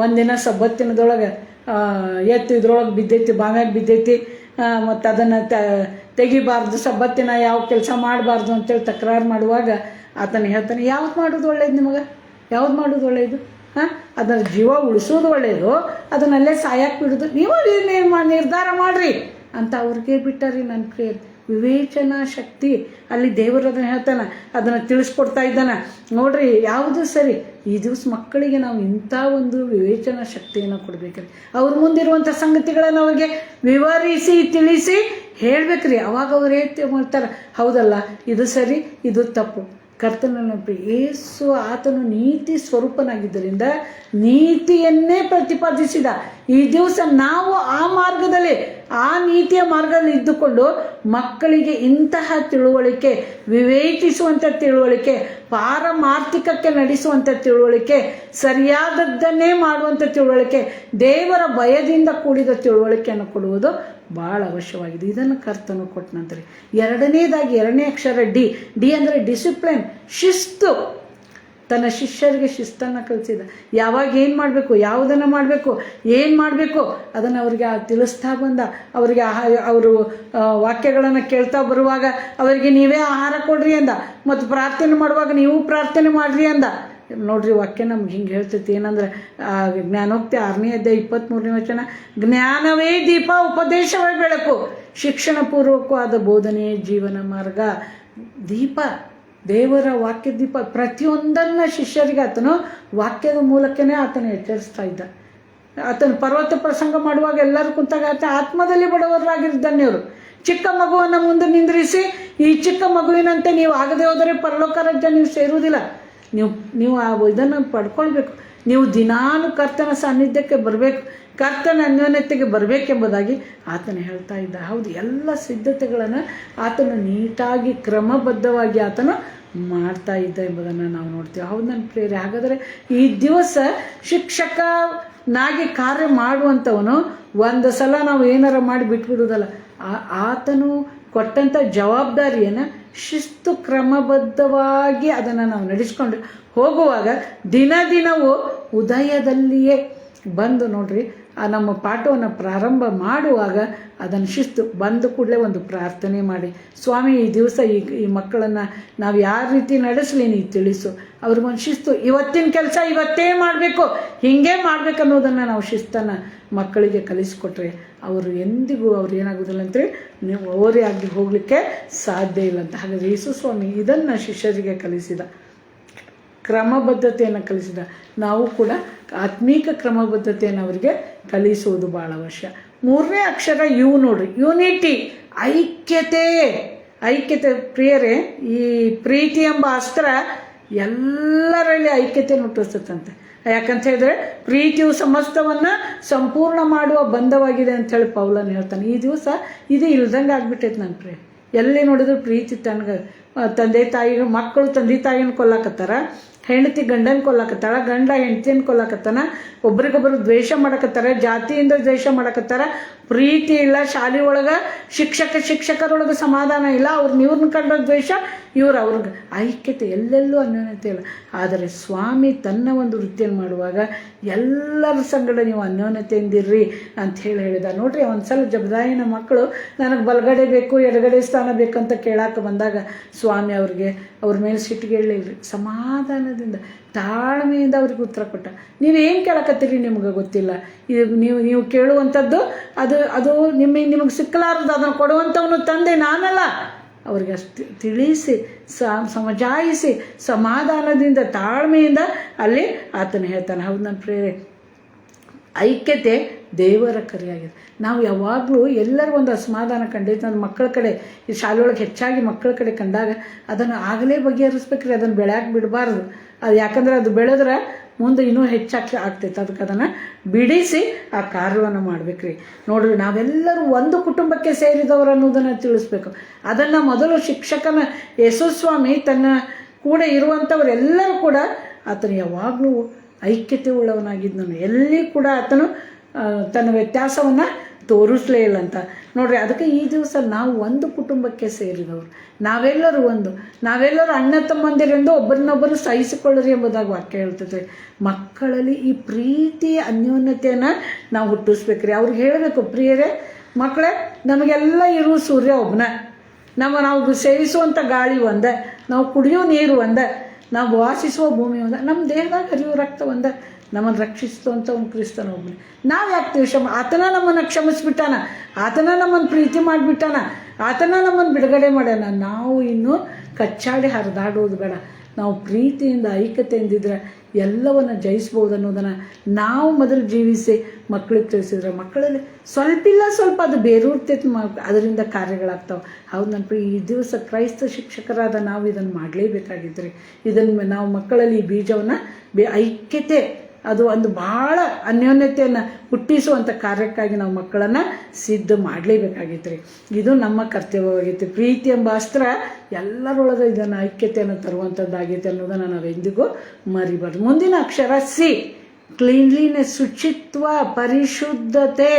ಒಂದಿನ ಸಬ್ಬತ್ತಿನದೊಳಗೆ ಎತ್ತು ಇದ್ರೊಳಗೆ ಬಿದ್ದೈತಿ, ಬಾವ್ಯಾಗ ಬಿದ್ದೈತಿ, ಮತ್ತು ಅದನ್ನು ತೆಗಿಬಾರ್ದು, ಸಬ್ಬತ್ತಿನ ಯಾವ ಕೆಲಸ ಮಾಡಬಾರ್ದು ಅಂತೇಳಿ ತಕರಾರು ಮಾಡುವಾಗ ಆತನ ಹೇಳ್ತಾನೆ, ಯಾವ್ದು ಮಾಡೋದು ಒಳ್ಳೇದು ನಿಮಗೆ, ಯಾವ್ದು ಮಾಡೋದು ಒಳ್ಳೆಯದು, ಅದರ ಜೀವ ಉಳಿಸೋದು ಒಳ್ಳೆಯದು, ಅದನ್ನಲ್ಲೇ ಸಾಯಕ್ಕೆ ಬಿಡೋದು ನೀವು ನಿರ್ಧಾರ ಮಾಡಿರಿ ಅಂತ ಅವ್ರಿಗೆ ಬಿಟ್ಟಾರಿ. ನನ್ನ ಪ್ರಿಯರು, ವಿವೇಚನಾ ಶಕ್ತಿ ಅಲ್ಲಿ ದೇವರು ಅದನ್ನು ಹೇಳ್ತಾನೆ, ಅದನ್ನು ತಿಳಿಸ್ಕೊಡ್ತಾ ಇದ್ದಾನೆ. ನೋಡ್ರಿ, ಯಾವುದು ಸರಿ. ಈ ದಿವಸ ಮಕ್ಕಳಿಗೆ ನಾವು ಇಂಥ ಒಂದು ವಿವೇಚನಾ ಶಕ್ತಿಯನ್ನು ಕೊಡ್ಬೇಕ್ರಿ. ಅವ್ರ ಮುಂದಿರುವಂಥ ಸಂಗತಿಗಳನ್ನು ಅವ್ರಿಗೆ ವಿವರಿಸಿ ತಿಳಿಸಿ ಹೇಳ್ಬೇಕ್ರಿ. ಅವಾಗ ಅವ್ರು ಏನು ಮಾಡ್ತಾರೆ, ಹೌದಲ್ಲ ಇದು ಸರಿ ಇದು ತಪ್ಪು. ಕರ್ತನನ್ನು ಯೇಸು ಆತನು ನೀತಿ ಸ್ವರೂಪನಾಗಿದ್ದರಿಂದ ನೀತಿಯನ್ನೇ ಪ್ರತಿಪಾದಿಸಿದ. ಈ ದಿವಸ ನಾವು ಆ ಮಾರ್ಗದಲ್ಲಿ, ಆ ನೀತಿಯ ಮಾರ್ಗದಲ್ಲಿ ಇದ್ದುಕೊಂಡು ಮಕ್ಕಳಿಗೆ ಇಂತಹ ತಿಳುವಳಿಕೆ, ವಿವೇಚಿಸುವಂಥ ತಿಳುವಳಿಕೆ, ಪಾರಮಾರ್ಥಿಕಕ್ಕೆ ನಡೆಸುವಂಥ ತಿಳುವಳಿಕೆ, ಸರಿಯಾದದ್ದನ್ನೇ ಮಾಡುವಂಥ ತಿಳುವಳಿಕೆ, ದೇವರ ಭಯದಿಂದ ಕೂಡಿದ ತಿಳುವಳಿಕೆಯನ್ನು ಕೊಡುವುದು ಭಾಳ ಅವಶ್ಯವಾಗಿದೆ. ಇದನ್ನು ಕರ್ತನು ಕೊಟ್ಟ ನಂತರ ಎರಡನೇ ಅಕ್ಷರ ಡಿ ಅಂದರೆ ಡಿಸಿಪ್ಲಿನ್, ಶಿಸ್ತು. ತನ್ನ ಶಿಷ್ಯರಿಗೆ ಶಿಸ್ತನ್ನು ಕಲಿಸಿದ. ಯಾವಾಗ ಏನು ಮಾಡಬೇಕು, ಯಾವುದನ್ನು ಮಾಡಬೇಕು, ಏನು ಮಾಡಬೇಕು ಅದನ್ನು ಅವರಿಗೆ ತಿಳಿಸ್ತಾ ಬಂದ. ಅವರಿಗೆ ಅವರು ವಾಕ್ಯಗಳನ್ನು ಕೇಳ್ತಾ ಬರುವಾಗ ಅವರಿಗೆ ನೀವೇ ಆಹಾರ ಕೊಡ್ರಿ ಅಂದ, ಮತ್ತು ಪ್ರಾರ್ಥನೆ ಮಾಡುವಾಗ ನೀವು ಪ್ರಾರ್ಥನೆ ಮಾಡಿರಿ ಅಂದ. ನೋಡ್ರಿ, ವಾಕ್ಯ ನಮ್ಗೆ ಹಿಂಗೆ ಹೇಳ್ತೈತಿ. ಏನಂದ್ರೆ ಜ್ಞಾನೋಕ್ತಿ 6ನೇ ಅಧ್ಯಾಯ 23ನೇ ವಚನ, ಜ್ಞಾನವೇ ದೀಪ ಉಪದೇಶವೇ ಬೆಳಕು, ಶಿಕ್ಷಣ ಪೂರ್ವಕವಾದ ಬೋಧನೆಯೇ ಜೀವನ ಮಾರ್ಗ. ದೀಪ, ದೇವರ ವಾಕ್ಯ ದೀಪ. ಪ್ರತಿಯೊಂದನ್ನು ಶಿಷ್ಯರಿಗೆ ಆತನು ವಾಕ್ಯದ ಮೂಲಕನೇ ಆತನು ಎಚ್ಚರಿಸ್ತಾ ಇದ್ದ. ಆತನು ಪರ್ವತ ಪ್ರಸಂಗ ಮಾಡುವಾಗ ಎಲ್ಲರೂ ಕುಂತಾಗ ಆತ ಆತ್ಮದಲ್ಲಿ ಬಡವರಾಗಿರ್ಧನ್ಯವರು. ಚಿಕ್ಕ ಮಗುವನ್ನು ಮುಂದೆ ನಿಂದ್ರಿಸಿ, ಈ ಚಿಕ್ಕ ಮಗುವಿನಂತೆ ನೀವು ಆಗದೆ ಹೋದರೆ ಪರಲೋಕ ರಾಜ್ಯ ನೀವು ಸೇರುವುದಿಲ್ಲ, ನೀವು ಆ ಇದನ್ನು ಪಡ್ಕೊಳ್ಬೇಕು, ನೀವು ದಿನಾನು ಕರ್ತನ ಸಾನ್ನಿಧ್ಯಕ್ಕೆ ಬರಬೇಕು, ಕರ್ತನ ಅನ್ಯೋನ್ಯತೆಗೆ ಬರಬೇಕೆಂಬುದಾಗಿ ಆತನು ಹೇಳ್ತಾ ಇದ್ದ. ಹೌದು, ಎಲ್ಲ ಸಿದ್ಧತೆಗಳನ್ನು ಆತನು ನೀಟಾಗಿ ಕ್ರಮಬದ್ಧವಾಗಿ ಆತನು ಮಾಡ್ತಾ ಇದ್ದ ಎಂಬುದನ್ನು ನಾವು ನೋಡ್ತೀವಿ. ಹೌದು ನನ್ನ ಪ್ರಿಯರೇ, ಹಾಗಾದರೆ ಈ ದಿವಸ ಶಿಕ್ಷಕನಾಗಿ ಕಾರ್ಯ ಮಾಡುವಂಥವನು ಒಂದು ಸಲ ನಾವು ಏನಾರ ಮಾಡಿ ಬಿಟ್ಬಿಡೋದಲ್ಲ, ಆತನು ಕೊಟ್ಟಂಥ ಜವಾಬ್ದಾರಿಯನ್ನು ಶಿಸ್ತು ಕ್ರಮಬದ್ಧವಾಗಿ ಅದನ್ನು ನಾವು ನಡೆಸ್ಕೊಂಡು ಹೋಗುವಾಗ ದಿನವೂ ಉದಯದಲ್ಲಿಯೇ ಬಂದು ನೋಡ್ರಿ, ನಮ್ಮ ಪಾಠವನ್ನು ಪ್ರಾರಂಭ ಮಾಡುವಾಗ ಅದನ್ನು ಶಿಸ್ತು ಬಂದ ಕೂಡಲೇ ಒಂದು ಪ್ರಾರ್ಥನೆ ಮಾಡಿ, ಸ್ವಾಮಿ ಈ ದಿವಸ ಈ ಮಕ್ಕಳನ್ನು ನಾವು ಯಾವ ರೀತಿ ನಡೆಸಲಿ ನೀವು ತಿಳಿಸು, ಅವ್ರಿಗೊಂದು ಶಿಸ್ತು, ಇವತ್ತಿನ ಕೆಲಸ ಇವತ್ತೇ ಮಾಡಬೇಕು, ಹೀಗೆ ಮಾಡ್ಬೇಕು ಅನ್ನೋದನ್ನು ನಾವು ಶಿಸ್ತನ್ನು ಮಕ್ಕಳಿಗೆ ಕಲಿಸ್ಕೊಟ್ರೆ ಅವರು ಎಂದಿಗೂ ಅವ್ರು ಏನಾಗೋದಿಲ್ಲ ಅಂತೇಳಿ ನೀವು ಅವರೇ ಆಗಿ ಹೋಗಲಿಕ್ಕೆ ಸಾಧ್ಯ ಇಲ್ಲ ಅಂತ. ಹಾಗಾದರೆ ಯೇಸು ಸ್ವಾಮಿ ಇದನ್ನು ಶಿಷ್ಯರಿಗೆ ಕಲಿಸಿದ, ಕ್ರಮಬದ್ಧತೆಯನ್ನು ಕಲಿಸಿದ. ನಾವು ಕೂಡ ಆತ್ಮೀಕ ಕ್ರಮಬದ್ಧತೆಯನ್ನು ಅವರಿಗೆ ಕಲಿಸುವುದು ಭಾಳ ಅವಶ್ಯ. 3ನೇ ಅಕ್ಷರ ಯು ನೋಡ್ರಿ, ಯುನಿಟಿ, ಐಕ್ಯತೆ. ಪ್ರಿಯರೇ, ಈ ಪ್ರೀತಿ ಎಂಬ ಅಸ್ತ್ರ ಎಲ್ಲರಲ್ಲಿ ಐಕ್ಯತೆಯನ್ನು ಹುಟ್ಟಿಸ್ತಂತೆ. ಯಾಕಂತ ಹೇಳಿದ್ರೆ ಪ್ರೀತಿಯು ಸಮಸ್ತವನ್ನು ಸಂಪೂರ್ಣ ಮಾಡುವ ಬಂಧವಾಗಿದೆ ಅಂಥೇಳಿ ಪೌಲನ್ ಹೇಳ್ತಾನೆ. ಈ ದಿವಸ ಇದು ಇಲ್ದಂಗೆ ಆಗ್ಬಿಟ್ಟೈತೆ ನನ್ನ ಪ್ರಿಯ. ಎಲ್ಲಿ ನೋಡಿದ್ರು ಪ್ರೀತಿ ತಂದೆ ತಾಯಿ, ಮಕ್ಕಳು ತಂದೆ ತಾಯಿನ ಕೊಲ್ಲಾಕತ್ತಾರ, ಹೆಂಡತಿ ಗಂಡನ ಕೊಲ್ಲಾಕತ್ತಾಳ, ಗಂಡ ಹೆಂಡತಿಯನ್ನು ಕೊಲ್ಲಾಕತ್ತಾನ, ಒಬ್ರಿಗೊಬ್ಬರು ದ್ವೇಷ ಮಾಡಕತ್ತಾರ, ಜಾತಿಯಿಂದ ದ್ವೇಷ ಮಾಡಕತ್ತಾರ, ಪ್ರೀತಿ ಇಲ್ಲ. ಶಾಲೆ ಒಳಗೆ ಶಿಕ್ಷಕರೊಳಗೆ ಸಮಾಧಾನ ಇಲ್ಲ, ಇವ್ರನ್ನ ಕಂಡ ದ್ವೇಷ, ಅವ್ರಿಗೆ ಐಕ್ಯತೆ, ಎಲ್ಲೆಲ್ಲೂ ಅನ್ಯೋನ್ಯತೆ ಇಲ್ಲ. ಆದರೆ ಸ್ವಾಮಿ ತನ್ನ ಒಂದು ವೃತ್ತಿಯನ್ನು ಮಾಡುವಾಗ ಎಲ್ಲರ ಸಂಗಡ ನೀವು ಅನ್ಯೋನ್ಯತೆಯಿಂದಿರ್ರಿ ಅಂತ ಹೇಳಿದ. ನೋಡ್ರಿ, ಒಂದ್ಸಲ ಜಬದಾಯಿನ ಮಕ್ಕಳು ನನಗೆ ಬಲಗಡೆ ಬೇಕು ಎಡಗಡೆ ಸ್ಥಾನ ಬೇಕಂತ ಕೇಳಾಕ ಬಂದಾಗ ಸ್ವಾಮಿ ಅವ್ರ ಮೇಲೆ ಸಿಟ್ಟಿಗೆಳ್ಳಿಲ್ರಿ, ಸಮಾಧಾನದಿಂದ ತಾಳ್ಮೆಯಿಂದ ಅವ್ರಿಗೆ ಉತ್ತರ ಕೊಟ್ಟ. ನೀವೇನು ಕೇಳಕತ್ತೀರಿ ನಿಮ್ಗೆ ಗೊತ್ತಿಲ್ಲ, ನೀವು ಕೇಳುವಂಥದ್ದು ಅದು ನಿಮಗೆ ಸಿಕ್ಕಲಾರದು, ಅದನ್ನು ಕೊಡುವಂಥವನು ತಂದೆ ನಾನಲ್ಲ. ಅವ್ರಿಗೆ ಅಷ್ಟು ತಿಳಿಸಿ ಸಮಜಾಯಿಸಿ ಸಮಾಧಾನದಿಂದ ತಾಳ್ಮೆಯಿಂದ ಅಲ್ಲಿ ಆತನು ಹೇಳ್ತಾನೆ. ಹೌದು ನನ್ನ ಪ್ರೇರೆ, ಐಕ್ಯತೆ ದೇವರ ಕರೆಯಾಗಿದೆ. ನಾವು ಯಾವಾಗಲೂ ಎಲ್ಲರೂ ಒಂದು ಅಸಮಾಧಾನ ಕಂಡೈತೆ ನನ್ನ ಮಕ್ಕಳ ಕಡೆ, ಈ ಶಾಲೆಯೊಳಗೆ ಹೆಚ್ಚಾಗಿ ಮಕ್ಕಳ ಕಡೆ ಕಂಡಾಗ ಅದನ್ನು ಆಗಲೇ ಬಗೆಹರಿಸ್ಬೇಕ್ರಿ, ಅದನ್ನು ಬೆಳೆಯಕ್ಕೆ ಬಿಡಬಾರ್ದು. ಅದು ಯಾಕಂದ್ರೆ ಅದು ಬೆಳೆದ್ರೆ ಮುಂದೆ ಇನ್ನೂ ಹೆಚ್ಚಾಗಿ ಆಗ್ತೈತೆ. ಅದಕ್ಕೆ ಅದನ್ನು ಬಿಡಿಸಿ ಆ ಕಾರ್ಯವನ್ನು ಮಾಡ್ಬೇಕ್ರಿ. ನೋಡ್ರಿ, ನಾವೆಲ್ಲರೂ ಒಂದು ಕುಟುಂಬಕ್ಕೆ ಸೇರಿದವರು ಅನ್ನೋದನ್ನು ತಿಳಿಸ್ಬೇಕು. ಅದನ್ನು ಮೊದಲು ಶಿಕ್ಷಕನ ಯೇಸುಸ್ವಾಮಿ ತನ್ನ ಕೂಡ ಇರುವಂಥವರೆಲ್ಲರೂ ಕೂಡ ಆತನು ಯಾವಾಗಲೂ ಐಕ್ಯತೆ ಉಳ್ಳವನಾಗಿದ್ದನು. ಎಲ್ಲಿ ಕೂಡ ಆತನು ತನ್ನ ವ್ಯತ್ಯಾಸವನ್ನು ತೋರಿಸ್ಲೇ ಇಲ್ಲ ಅಂತ ನೋಡ್ರಿ. ಅದಕ್ಕೆ ಈ ದಿವಸ ನಾವು ಒಂದು ಕುಟುಂಬಕ್ಕೆ ಸೇರಿದವರು, ನಾವೆಲ್ಲರೂ ಅಣ್ಣ ತಮ್ಮಂದಿರೆಂದು ಒಬ್ಬರನ್ನೊಬ್ಬರು ಸಹಿಸಿಕೊಳ್ಳ್ರಿ ಎಂಬುದಾಗಿ ವಾಕ್ಯ ಹೇಳ್ತೈತೆ. ಮಕ್ಕಳಲ್ಲಿ ಈ ಪ್ರೀತಿ ಅನ್ಯೋನ್ಯತೆಯನ್ನು ನಾವು ಹುಟ್ಟಿಸ್ಬೇಕ್ರಿ. ಅವ್ರಿಗೆ ಹೇಳಬೇಕು, ಪ್ರಿಯರೇ ಮಕ್ಕಳೇ, ನಮಗೆಲ್ಲ ಇರುವ ಸೂರ್ಯ ಒಬ್ಬನ, ನಾವು ಸೇವಿಸುವಂಥ ಗಾಳಿ ಒಂದೇ, ನಾವು ಕುಡಿಯೋ ನೀರು ಒಂದೇ, ನಾವು ವಾಸಿಸುವ ಭೂಮಿ ಒಂದೇ, ನಮ್ಮ ದೇಹದಾಗ ಹರಿಯುವ ರಕ್ತ ಒಂದೇ, ನಮ್ಮನ್ನು ರಕ್ಷಿಸುವಂಥ ಒಂದು ಕ್ರಿಸ್ತನ ಒಬ್ಬನೇ. ನಾವು ಯಾಕೆ ಆತನ ನಮ್ಮನ್ನು ಕ್ಷಮಿಸ್ಬಿಟ್ಟಾನ, ಆತನ ನಮ್ಮನ್ನು ಪ್ರೀತಿ ಮಾಡಿಬಿಟ್ಟಾನ, ಆತನ ನಮ್ಮನ್ನು ಬಿಡುಗಡೆ ಮಾಡ್ಯಾನ. ನಾವು ಇನ್ನೂ ಕಚ್ಚಾಡಿ ಹರಿದಾಡೋದು ಬೇಡ. ನಾವು ಪ್ರೀತಿಯಿಂದ ಐಕ್ಯತೆಯಿಂದಿದ್ರೆ ಎಲ್ಲವನ್ನು ಜಯಿಸ್ಬೋದು ಅನ್ನೋದನ್ನು ನಾವು ಮೊದಲು ಜೀವಿಸಿ ಮಕ್ಕಳಿಗೆ ತಿಳಿಸಿದ್ರೆ ಮಕ್ಕಳಲ್ಲಿ ಸ್ವಲ್ಪ ಅದು ಬೇರೂರ್ತೈತೆ, ಅದರಿಂದ ಕಾರ್ಯಗಳಾಗ್ತಾವೆ. ಹೌದು ನನ್ನ ಈ ದಿವಸ ಕ್ರೈಸ್ತ ಶಿಕ್ಷಕರಾದ ನಾವು ಇದನ್ನು ಮಾಡಲೇಬೇಕಾಗಿದ್ರಿ. ಇದನ್ನು ನಾವು ಮಕ್ಕಳಲ್ಲಿ ಈ ಬೀಜವನ್ನು ಐಕ್ಯತೆ, ಅದು ಒಂದು ಭಾಳ ಅನ್ಯೋನ್ಯತೆಯನ್ನು ಹುಟ್ಟಿಸುವಂಥ ಕಾರ್ಯಕ್ಕಾಗಿ ನಾವು ಮಕ್ಕಳನ್ನು ಸಿದ್ಧ ಮಾಡಲೇಬೇಕಾಗಿತ್ತು. ಇದು ನಮ್ಮ ಕರ್ತವ್ಯವಾಗೈತಿ. ಪ್ರೀತಿ ಎಂಬ ಅಸ್ತ್ರ ಎಲ್ಲರೊಳಗೆ ಇದನ್ನು ಐಕ್ಯತೆಯನ್ನು ತರುವಂಥದ್ದಾಗೈತೆ ಅನ್ನೋದನ್ನು ನಾವು ಎಂದಿಗೂ ಮರಿಬಾರ್ದು. ಮುಂದಿನ ಅಕ್ಷರ ಸಿ, ಕ್ಲೀನ್ಲಿನೆಸ್, ಶುಚಿತ್ವ, ಪರಿಶುದ್ಧತೆ.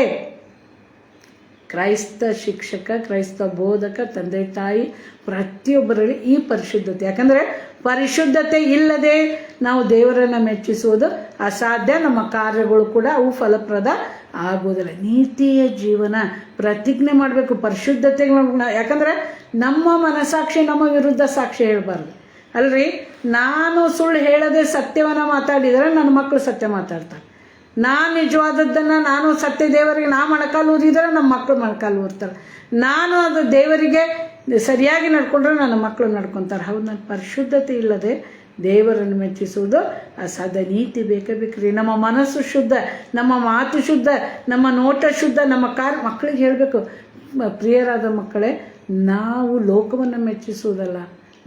ಕ್ರೈಸ್ತ ಶಿಕ್ಷಕ, ಕ್ರೈಸ್ತ ಬೋಧಕ, ತಂದೆ ತಾಯಿ ಪ್ರತಿಯೊಬ್ಬರಲ್ಲಿ ಈ ಪರಿಶುದ್ಧತೆ. ಯಾಕಂದರೆ ಪರಿಶುದ್ಧತೆ ಇಲ್ಲದೆ ನಾವು ದೇವರನ್ನು ಮೆಚ್ಚಿಸುವುದು ಅಸಾಧ್ಯ. ನಮ್ಮ ಕಾರ್ಯಗಳು ಕೂಡ ಅವು ಫಲಪ್ರದ ಆಗೋದಿಲ್ಲ. ನೀತಿಯ ಜೀವನ ಪ್ರತಿಜ್ಞೆ ಮಾಡಬೇಕು ಪರಿಶುದ್ಧತೆಗಳನ್ನ. ಯಾಕಂದರೆ ನಮ್ಮ ಮನಸ್ಸಾಕ್ಷಿ ನಮ್ಮ ವಿರುದ್ಧ ಸಾಕ್ಷಿ ಹೇಳಬಾರ್ದು ಅಲ್ರಿ. ನಾನು ಸುಳ್ಳು ಹೇಳದೆ ಸತ್ಯವನ್ನು ಮಾತಾಡಿದರೆ ನನ್ನ ಮಕ್ಕಳು ಸತ್ಯ ಮಾತಾಡ್ತಾರೆ. ನಾನು ನಿಜವಾದದ್ದನ್ನು, ನಾನು ಸತ್ಯ ದೇವರಿಗೆ ಮೊಣಕಾಲು ಊರಿದರೆ ನಮ್ಮ ಮಕ್ಕಳು ಮೊಣಕಾಲು ಊರ್ತಾರೆ. ನಾನು ಅದು ದೇವರಿಗೆ ಸರಿಯಾಗಿ ನಡ್ಕೊಂಡ್ರೆ ನನ್ನ ಮಕ್ಕಳು ನಡ್ಕೊತಾರೆ. ಹೌದು, ನನ್ನ ಪರಿಶುದ್ಧತೆ ಇಲ್ಲದೆ ದೇವರನ್ನು ಮೆಚ್ಚಿಸುವುದು ಅಸಾಧ್ಯ. ನೀತಿ ಬೇಕೇ. ನಮ್ಮ ಮನಸ್ಸು ಶುದ್ಧ, ನಮ್ಮ ಮಾತು ಶುದ್ಧ, ನಮ್ಮ ನೋಟ ಶುದ್ಧ, ನಮ್ಮ ಮಕ್ಕಳಿಗೆ ಹೇಳಬೇಕು, ಪ್ರಿಯರಾದ ಮಕ್ಕಳೇ, ನಾವು ಲೋಕವನ್ನು ಮೆಚ್ಚಿಸುವುದಲ್ಲ,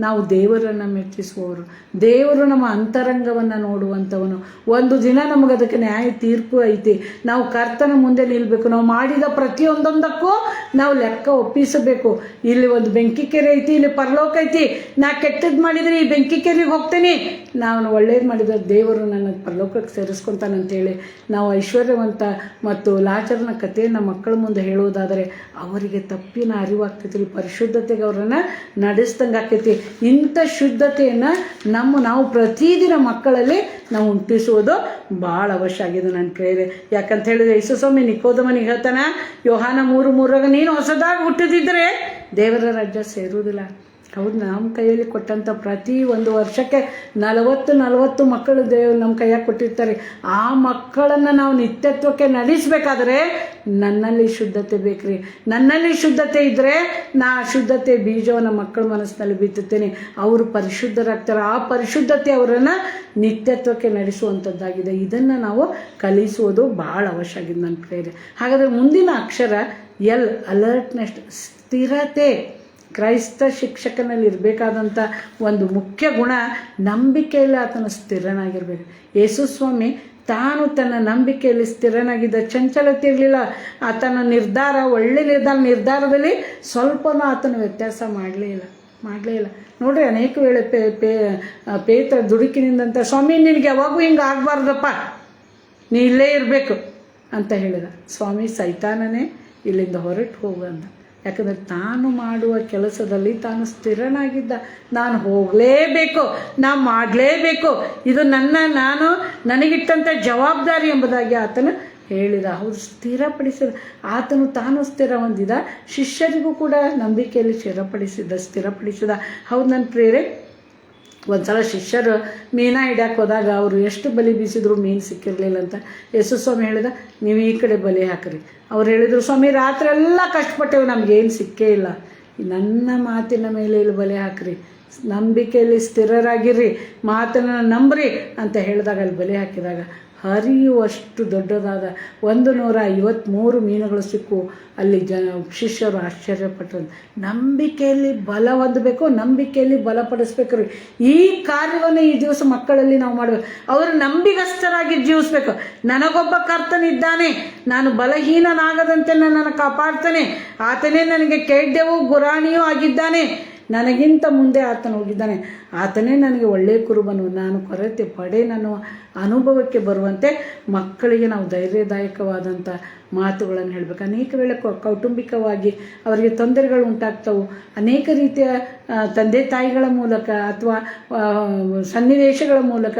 ನಾವು ದೇವರನ್ನು ಮೆಚ್ಚಿಸುವವರು. ದೇವರು ನಮ್ಮ ಅಂತರಂಗವನ್ನು ನೋಡುವಂಥವನು. ಒಂದು ದಿನ ನಮಗೆ ಅದಕ್ಕೆ ನ್ಯಾಯ ತೀರ್ಪು ಐತಿ. ನಾವು ಕರ್ತನ ಮುಂದೆ ನಿಲ್ಲಬೇಕು. ನಾವು ಮಾಡಿದ ಪ್ರತಿಯೊಂದೊಂದಕ್ಕೂ ನಾವು ಲೆಕ್ಕ ಒಪ್ಪಿಸಬೇಕು. ಇಲ್ಲಿ ಒಂದು ಬೆಂಕಿ ಕೆರೆ ಐತಿ, ಇಲ್ಲಿ ಪರಲೋಕ ಐತಿ. ನಾ ಕೆಟ್ಟದ್ದು ಮಾಡಿದರೆ ಈ ಬೆಂಕಿ ಕೆರೆಗೆ ಹೋಗ್ತೇನೆ, ನಾನು ಒಳ್ಳೇದು ಮಾಡಿದರೆ ದೇವರು ನನ್ನ ಪರಲೋಕಕ್ಕೆ ಸೇರಿಸ್ಕೊತಾನಂತೇಳಿ ನಾವು ಐಶ್ವರ್ಯವಂತ ಮತ್ತು ಲಾಜರನ ಕಥೆಯನ್ನು ಮಕ್ಕಳ ಮುಂದೆ ಹೇಳುವುದಾದರೆ ಅವರಿಗೆ ತಪ್ಪಿನ ಅರಿವಾಗ್ತೈತಿ. ಪರಿಶುದ್ಧತೆಗೆ ಅವರನ್ನು ನಡೆಸ್ದಂಗೆ ಆಕೈತಿ. ಇಂಥ ಶುದ್ಧತೆಯನ್ನು ನಾವು ಪ್ರತಿದಿನ ಮಕ್ಕಳಲ್ಲಿ ನಾವು ಉಂಟಿಸುವುದು ಭಾಳ ಅವಶ್ಯ ಆಗಿದೆ ನನ್ನ ಪ್ರೇರೆ. ಯಾಕಂತ ಹೇಳಿದ್ರೆ ಯೇಸುಸ್ವಾಮಿ ನಿಕೋದೇಮನಿಗೆ ಹೇಳ್ತಾನೆ, ಯೋಹಾನ 3:3 ನೀನು ಹೊಸದಾಗಿ ಹುಟ್ಟಿದಿದ್ರೆ ದೇವರ ರಾಜ್ಯ ಸೇರುವುದಿಲ್ಲ. ಹೌದು, ನಮ್ಮ ಕೈಯಲ್ಲಿ ಕೊಟ್ಟಂಥ ಪ್ರತಿ ಒಂದು ವರ್ಷಕ್ಕೆ 40 ಮಕ್ಕಳು ದೇವರು ನಮ್ಮ ಕೈಯಾಗಿ ಕೊಟ್ಟಿರ್ತಾರೆ. ಆ ಮಕ್ಕಳನ್ನು ನಾವು ನಿತ್ಯತ್ವಕ್ಕೆ ನಡೆಸಬೇಕಾದ್ರೆ ನನ್ನಲ್ಲಿ ಶುದ್ಧತೆ ಬೇಕ್ರಿ. ನನ್ನಲ್ಲಿ ಶುದ್ಧತೆ ಇದ್ದರೆ ನಾ ಶುದ್ಧತೆ ಬೀಜವನ್ನು ಮಕ್ಕಳ ಮನಸ್ಸಿನಲ್ಲಿ ಬಿತ್ತುತ್ತೇನೆ. ಅವರು ಪರಿಶುದ್ಧರಾಗ್ತಾರೆ. ಆ ಪರಿಶುದ್ಧತೆ ಅವರನ್ನು ನಿತ್ಯತ್ವಕ್ಕೆ ನಡೆಸುವಂಥದ್ದಾಗಿದೆ. ಇದನ್ನು ನಾವು ಕಲಿಸುವುದು ಭಾಳ ಅವಶ್ಯ ಆಗಿದೆ ನನ್ನ ಪ್ರೇರೆ. ಹಾಗಾದರೆ ಮುಂದಿನ ಅಕ್ಷರ ಎಲ್, ಅಲರ್ಟ್ನೆಸ್, ಸ್ಥಿರತೆ. ಕ್ರೈಸ್ತ ಶಿಕ್ಷಕನಲ್ಲಿ ಇರಬೇಕಾದಂಥ ಒಂದು ಮುಖ್ಯ ಗುಣ ನಂಬಿಕೆಯಲ್ಲಿ ಆತನು ಸ್ಥಿರನಾಗಿರಬೇಕು. ಯೇಸು ಸ್ವಾಮಿ ತಾನು ತನ್ನ ನಂಬಿಕೆಯಲ್ಲಿ ಸ್ಥಿರನಾಗಿದ್ದ, ಚಂಚಲತೆ ಇರಲಿಲ್ಲ. ಆತನ ನಿರ್ಧಾರ ಒಳ್ಳೆ ನಿರ್ಧಾರದಲ್ಲಿ ಸ್ವಲ್ಪನೂ ಆತನು ವ್ಯತ್ಯಾಸ ಮಾಡಲೇ ಇಲ್ಲ. ನೋಡ್ರಿ, ಅನೇಕ ವೇಳೆ ಪೇತ್ರ ದುಡುಕಿನಿಂದಂತ, ಸ್ವಾಮಿ ನಿನಗೆ ಯಾವಾಗೂ ಹಿಂಗೆ ಆಗಬಾರ್ದಪ್ಪ, ನೀ ಇಲ್ಲೇ ಇರಬೇಕು ಅಂತ ಹೇಳಿದ. ಸ್ವಾಮಿ ಸೈತಾನನೇ ಇಲ್ಲಿಂದ ಹೊರಟು ಹೋಗು ಅಂದ. ಯಾಕಂದರೆ ತಾನು ಮಾಡುವ ಕೆಲಸದಲ್ಲಿ ತಾನು ಸ್ಥಿರನಾಗಿದ್ದ. ನಾನು ಹೋಗಲೇಬೇಕು, ನಾನು ಮಾಡಲೇಬೇಕು, ಇದು ನನಗಿಟ್ಟಂಥ ಜವಾಬ್ದಾರಿ ಎಂಬುದಾಗಿ ಆತನು ಹೇಳಿದ. ಹೌದು, ಸ್ಥಿರಪಡಿಸಿದ. ಆತನು ತಾನು ಸ್ಥಿರ ಹೊಂದಿದ, ಶಿಷ್ಯರಿಗೂ ಕೂಡ ನಂಬಿಕೆಯಲ್ಲಿ ಸ್ಥಿರಪಡಿಸಿದ. ಹೌದು ನನ್ನ ಪ್ರಿಯರೇ, ಒಂದು ಸಲ ಶಿಷ್ಯರು ಮೀನಾ ಹಿಡ್ಯಕ್ಕೆ ಹೋದಾಗ ಅವರು ಎಷ್ಟು ಬಲಿ ಬೀಸಿದ್ರು ಮೀನು ಸಿಕ್ಕಿರಲಿಲ್ಲ ಅಂತ ಯೇಸು ಸ್ವಾಮಿ ಹೇಳಿದ, ನೀವು ಈ ಕಡೆ ಬಲಿ ಹಾಕಿರಿ. ಅವ್ರು ಹೇಳಿದರು, ಸ್ವಾಮಿ ರಾತ್ರಿ ಎಲ್ಲ ಕಷ್ಟಪಟ್ಟೆವು, ನಮಗೇನು ಸಿಕ್ಕೇ ಇಲ್ಲ, ನನ್ನ ಮಾತಿನ ಮೇಲೆ ಇಲ್ಲಿ ಬಲಿ ಹಾಕಿರಿ, ನಂಬಿಕೆಯಲ್ಲಿ ಸ್ಥಿರರಾಗಿರ್ರಿ, ಮಾತನ್ನು ನಂಬ್ರಿ ಅಂತ ಹೇಳಿದಾಗ ಅಲ್ಲಿ ಬಲಿ ಹಾಕಿದಾಗ ಹರಿಯುವಷ್ಟು ದೊಡ್ಡದಾದ 153 ಮೀನುಗಳು ಸಿಕ್ಕು. ಅಲ್ಲಿ ಶಿಷ್ಯರು ಆಶ್ಚರ್ಯಪಟ್ಟರು. ನಂಬಿಕೆಯಲ್ಲಿ ಬಲ ಹೊಂದಬೇಕು, ನಂಬಿಕೆಯಲ್ಲಿ ಬಲಪಡಿಸ್ಬೇಕು. ಈ ಕಾರ್ಯವನ್ನು ಈ ದಿವಸ ಮಕ್ಕಳಲ್ಲಿ ನಾವು ಮಾಡಬೇಕು. ಅವರು ನಂಬಿಗಸ್ತರಾಗಿ ಜೀವಿಸ್ಬೇಕು. ನನಗೊಬ್ಬ ಕರ್ತನಿದ್ದಾನೆ, ನಾನು ಬಲಹೀನನಾಗದಂತೆ ನನ್ನನ್ನು ಕಾಪಾಡ್ತಾನೆ, ಆತನೇ ನನಗೆ ಖೇಡ್ಯವೂ ಗುರಾಣಿಯೂ ಆಗಿದ್ದಾನೆ, ನನಗಿಂತ ಮುಂದೆ ಆತನು ಹೋಗಿದ್ದಾನೆ, ಆತನೇ ನನಗೆ ಒಳ್ಳೆಯ ಕುರುಬನು, ನಾನು ಕೊರತೆ ಪಡೆನನ್ನುವ ಅನುಭವಕ್ಕೆ ಬರುವಂತೆ ಮಕ್ಕಳಿಗೆ ನಾವು ಧೈರ್ಯದಾಯಕವಾದಂಥ ಮಾತುಗಳನ್ನು ಹೇಳಬೇಕು. ಅನೇಕ ವೇಳೆ ಕೌಟುಂಬಿಕವಾಗಿ ಅವರಿಗೆ ತೊಂದರೆಗಳು ಉಂಟಾಗ್ತವೆ. ಅನೇಕ ರೀತಿಯ ತಂದೆ ತಾಯಿಗಳ ಮೂಲಕ ಅಥವಾ ಸನ್ನಿವೇಶಗಳ ಮೂಲಕ,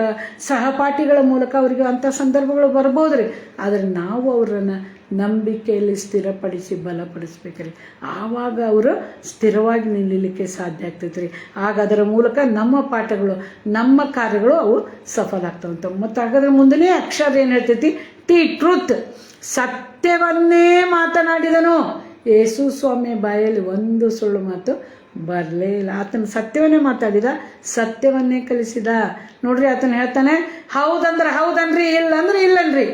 ಸಹಪಾಠಿಗಳ ಮೂಲಕ ಅವರಿಗೆ ಅಂಥ ಸಂದರ್ಭಗಳು ಬರ್ಬೋದು ರೀ. ಆದರೆ ನಾವು ಅವರನ್ನು ನಂಬಿಕೆಯಲ್ಲಿ ಸ್ಥಿರಪಡಿಸಿ ಬಲಪಡಿಸ್ಬೇಕ್ರಿ. ಆವಾಗ ಅವರು ಸ್ಥಿರವಾಗಿ ನಿಲ್ಲಲಿಕ್ಕೆ ಸಾಧ್ಯ ಆಗ್ತೈತೆ ರೀ. ಆಗ ಅದರ ಮೂಲಕ ನಮ್ಮ ಪಾಠಗಳು, ನಮ್ಮ ಕಾರ್ಯಗಳು ಅವು ಸಫಲ ಆಗ್ತಾವಂತ. ಮತ್ತು ಹಾಗಾದ್ರೆ ಮುಂದನೇ ಅಕ್ಷರ ಏನು ಹೇಳ್ತೈತಿ? ಟ್ರೂತ್, ಸತ್ಯವನ್ನೇ ಮಾತನಾಡಿದನು. ಯೇಸು ಸ್ವಾಮಿ ಬಾಯಲ್ಲಿ ಒಂದು ಸುಳ್ಳು ಮಾತು ಬರಲೇ ಇಲ್ಲ. ಆತನ ಸತ್ಯವನ್ನೇ ಮಾತಾಡಿದ, ಸತ್ಯವನ್ನೇ ಕಲಿಸಿದ. ನೋಡ್ರಿ, ಆತನ ಹೇಳ್ತಾನೆ, ಹೌದಂದ್ರೆ ಹೌದನ್ರಿ, ಇಲ್ಲಂದ್ರೆ ಇಲ್ಲನ್ರಿ.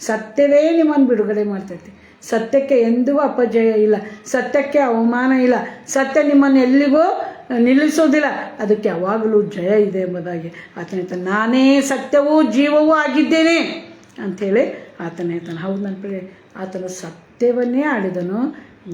ಸತ್ಯವೇ ನಿಮ್ಮನ್ನು ಬಿಡುಗಡೆ ಮಾಡ್ತೈತಿ. ಸತ್ಯಕ್ಕೆ ಎಂದೂ ಅಪಜಯ ಇಲ್ಲ, ಸತ್ಯಕ್ಕೆ ಅವಮಾನ ಇಲ್ಲ, ಸತ್ಯ ನಿಮ್ಮನ್ನು ಎಲ್ಲಿಗೂ ನಿಲ್ಲಿಸೋದಿಲ್ಲ, ಅದಕ್ಕೆ ಯಾವಾಗಲೂ ಜಯ ಇದೆ ಎಂಬುದಾಗಿ ಆತನ ಹೇಳ್ತಾನೆ. ನಾನೇ ಸತ್ಯವೂ ಜೀವವೂ ಆಗಿದ್ದೇನೆ ಅಂಥೇಳಿ ಆತನ ಹೇಳ್ತಾನೆ. ಹೌದು ನನ್ನ ಪ್ರಿಯ, ಆತನು ಸತ್ಯವನ್ನೇ ಆಡಿದನು,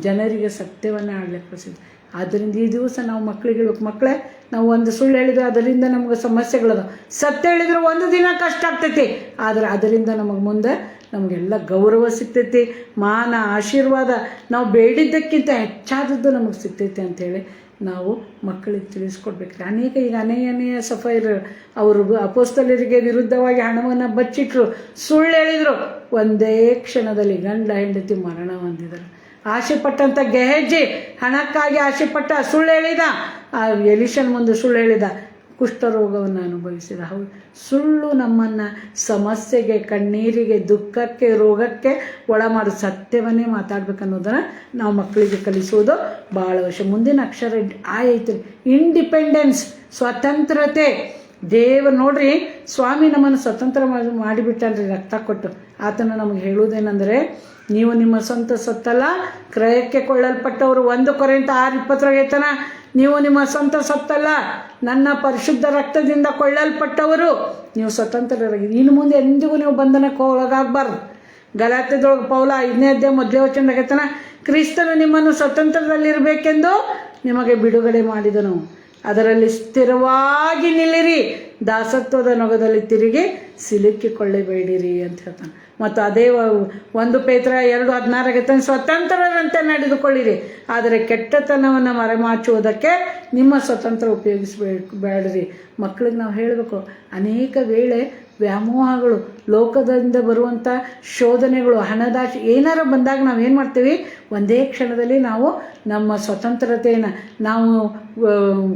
ಜನರಿಗೆ ಸತ್ಯವನ್ನೇ ಆಡಲಿಕ್ಕೆ ಕಳಿಸಿದ. ಆದ್ದರಿಂದ ಈ ದಿವಸ ನಾವು ಮಕ್ಕಳಿಗೆ ಹೇಳ್ಬೇಕು, ಮಕ್ಕಳೇ, ನಾವು ಒಂದು ಸುಳ್ಳು ಹೇಳಿದರೆ ಅದರಿಂದ ನಮಗೆ ಸಮಸ್ಯೆಗಳದ. ಸತ್ಯ ಹೇಳಿದರೆ ಒಂದು ದಿನ ಕಷ್ಟ ಆಗ್ತೈತಿ, ಆದರೆ ಅದರಿಂದ ಮುಂದೆ ನಮಗೆಲ್ಲ ಗೌರವ ಸಿಗ್ತೈತಿ, ಮಾನ, ಆಶೀರ್ವಾದ, ನಾವು ಬೇಡಿದ್ದಕ್ಕಿಂತ ಹೆಚ್ಚಾದದ್ದು ನಮಗೆ ಸಿಗ್ತೈತಿ ಅಂಥೇಳಿ ನಾವು ಮಕ್ಕಳಿಗೆ ತಿಳಿಸ್ಕೊಡ್ಬೇಕ್ರಿ. ಅನೇಕ ಸಫೈರ್ ಅವರು ಅಪೊಸ್ತಲರಿಗೆ ವಿರುದ್ಧವಾಗಿ ಹಣವನ್ನು ಬಚ್ಚಿಟ್ರು, ಸುಳ್ಳು ಹೇಳಿದರು, ಒಂದೇ ಕ್ಷಣದಲ್ಲಿ ಗಂಡ ಹೆಂಡತಿ ಮರಣ ಹೊಂದಿದರು. ಆಸೆ ಪಟ್ಟಂಥ ಗೆಹಜ್ಜಿ ಹಣಕ್ಕಾಗಿ ಆಸೆ ಪಟ್ಟ, ಸುಳ್ಳು ಹೇಳಿದ, ಎಲಿಷನ್ ಮುಂದೆ ಸುಳ್ಳು ಹೇಳಿದ, ಕುಷ್ಠರೋಗವನ್ನು ಅನುಭವಿಸಿದ. ಹೌದು, ಸುಳ್ಳು ನಮ್ಮನ್ನು ಸಮಸ್ಯೆಗೆ, ಕಣ್ಣೀರಿಗೆ, ದುಃಖಕ್ಕೆ, ರೋಗಕ್ಕೆ ಒಳ ಮಾಡಿ ಸತ್ಯವನ್ನೇ ಮಾತಾಡ್ಬೇಕನ್ನೋದನ್ನು ನಾವು ಮಕ್ಕಳಿಗೆ ಕಲಿಸುವುದು ಭಾಳ ಅವಶ್ಯ. ಮುಂದಿನ ಅಕ್ಷರ ಐತ್ರಿ, ಇಂಡಿಪೆಂಡೆನ್ಸ್, ಸ್ವತಂತ್ರತೆ. ದೇವರು ನೋಡ್ರಿ, ಸ್ವಾಮಿ ನಮ್ಮನ್ನು ಸ್ವತಂತ್ರ ಮಾಡಿಬಿಟ್ಟಲ್ರಿ ರಕ್ತ ಕೊಟ್ಟು. ಆತನು ನಮಗೆ ಹೇಳುವುದೇನೆಂದರೆ, ನೀವು ನಿಮ್ಮ ಸ್ವಂತ ಸೊತ್ತಲ್ಲ, ಕ್ರಯಕ್ಕೆ ಕೊಳ್ಳಲ್ಪಟ್ಟವರು. 1 ಕೊರಿಂಥ 6:20 ನೀವು ನಿಮ್ಮ ಸ್ವಂತ ಸೊತ್ತಲ್ಲ, ನನ್ನ ಪರಿಶುದ್ಧ ರಕ್ತದಿಂದ ಕೊಳ್ಳಲ್ಪಟ್ಟವರು, ನೀವು ಸ್ವತಂತ್ರರಾಗಿ. ಇನ್ನು ಮುಂದೆ ಎಂದಿಗೂ ನೀವು ಬಂಧನಕ್ಕೆ ಒಳಗಾಗಬಾರ್ದು. ಗಲಾತ್ಯದೊಳಗೆ ಪೌಲ 5ನೇ ಅಧ್ಯಾಯ 1ನೇ ವಚನ, ಕ್ರಿಸ್ತನು ನಿಮ್ಮನ್ನು ಸ್ವತಂತ್ರದಲ್ಲಿರಬೇಕೆಂದು ನಿಮಗೆ ಬಿಡುಗಡೆ ಮಾಡಿದನು, ಅದರಲ್ಲಿ ಸ್ಥಿರವಾಗಿ ನಿಲ್ಲಿರಿ, ದಾಸತ್ವದ ನೊಗದಲ್ಲಿ ತಿರುಗಿ ಸಿಲುಕಿಕೊಳ್ಳಬೇಡಿರಿ ಅಂತ ಹೇಳ್ತಾನೆ. ಮತ್ತು ಅದೇ 1 ಪೇತ್ರ 2:16 ಸ್ವತಂತ್ರರಂತೆ ನಡೆದುಕೊಳ್ಳಿರಿ, ಆದರೆ ಕೆಟ್ಟತನವನ್ನು ಮರೆಮಾಚುವುದಕ್ಕೆ ನಿಮ್ಮ ಸ್ವತಂತ್ರ ಉಪಯೋಗಿಸಬೇಡ್ರಿ. ಮಕ್ಕಳಿಗೆ ನಾವು ಹೇಳಬೇಕು, ಅನೇಕ ವೇಳೆ ವ್ಯಾಮೋಹಗಳು, ಲೋಕದಿಂದ ಬರುವಂಥ ಶೋಧನೆಗಳು, ಹಣದಾಶೆ ಏನಾರು ಬಂದಾಗ ನಾವು ಏನು ಮಾಡ್ತೀವಿ, ಒಂದೇ ಕ್ಷಣದಲ್ಲಿ ನಾವು ನಮ್ಮ ಸ್ವತಂತ್ರತೆಯನ್ನು, ನಾವು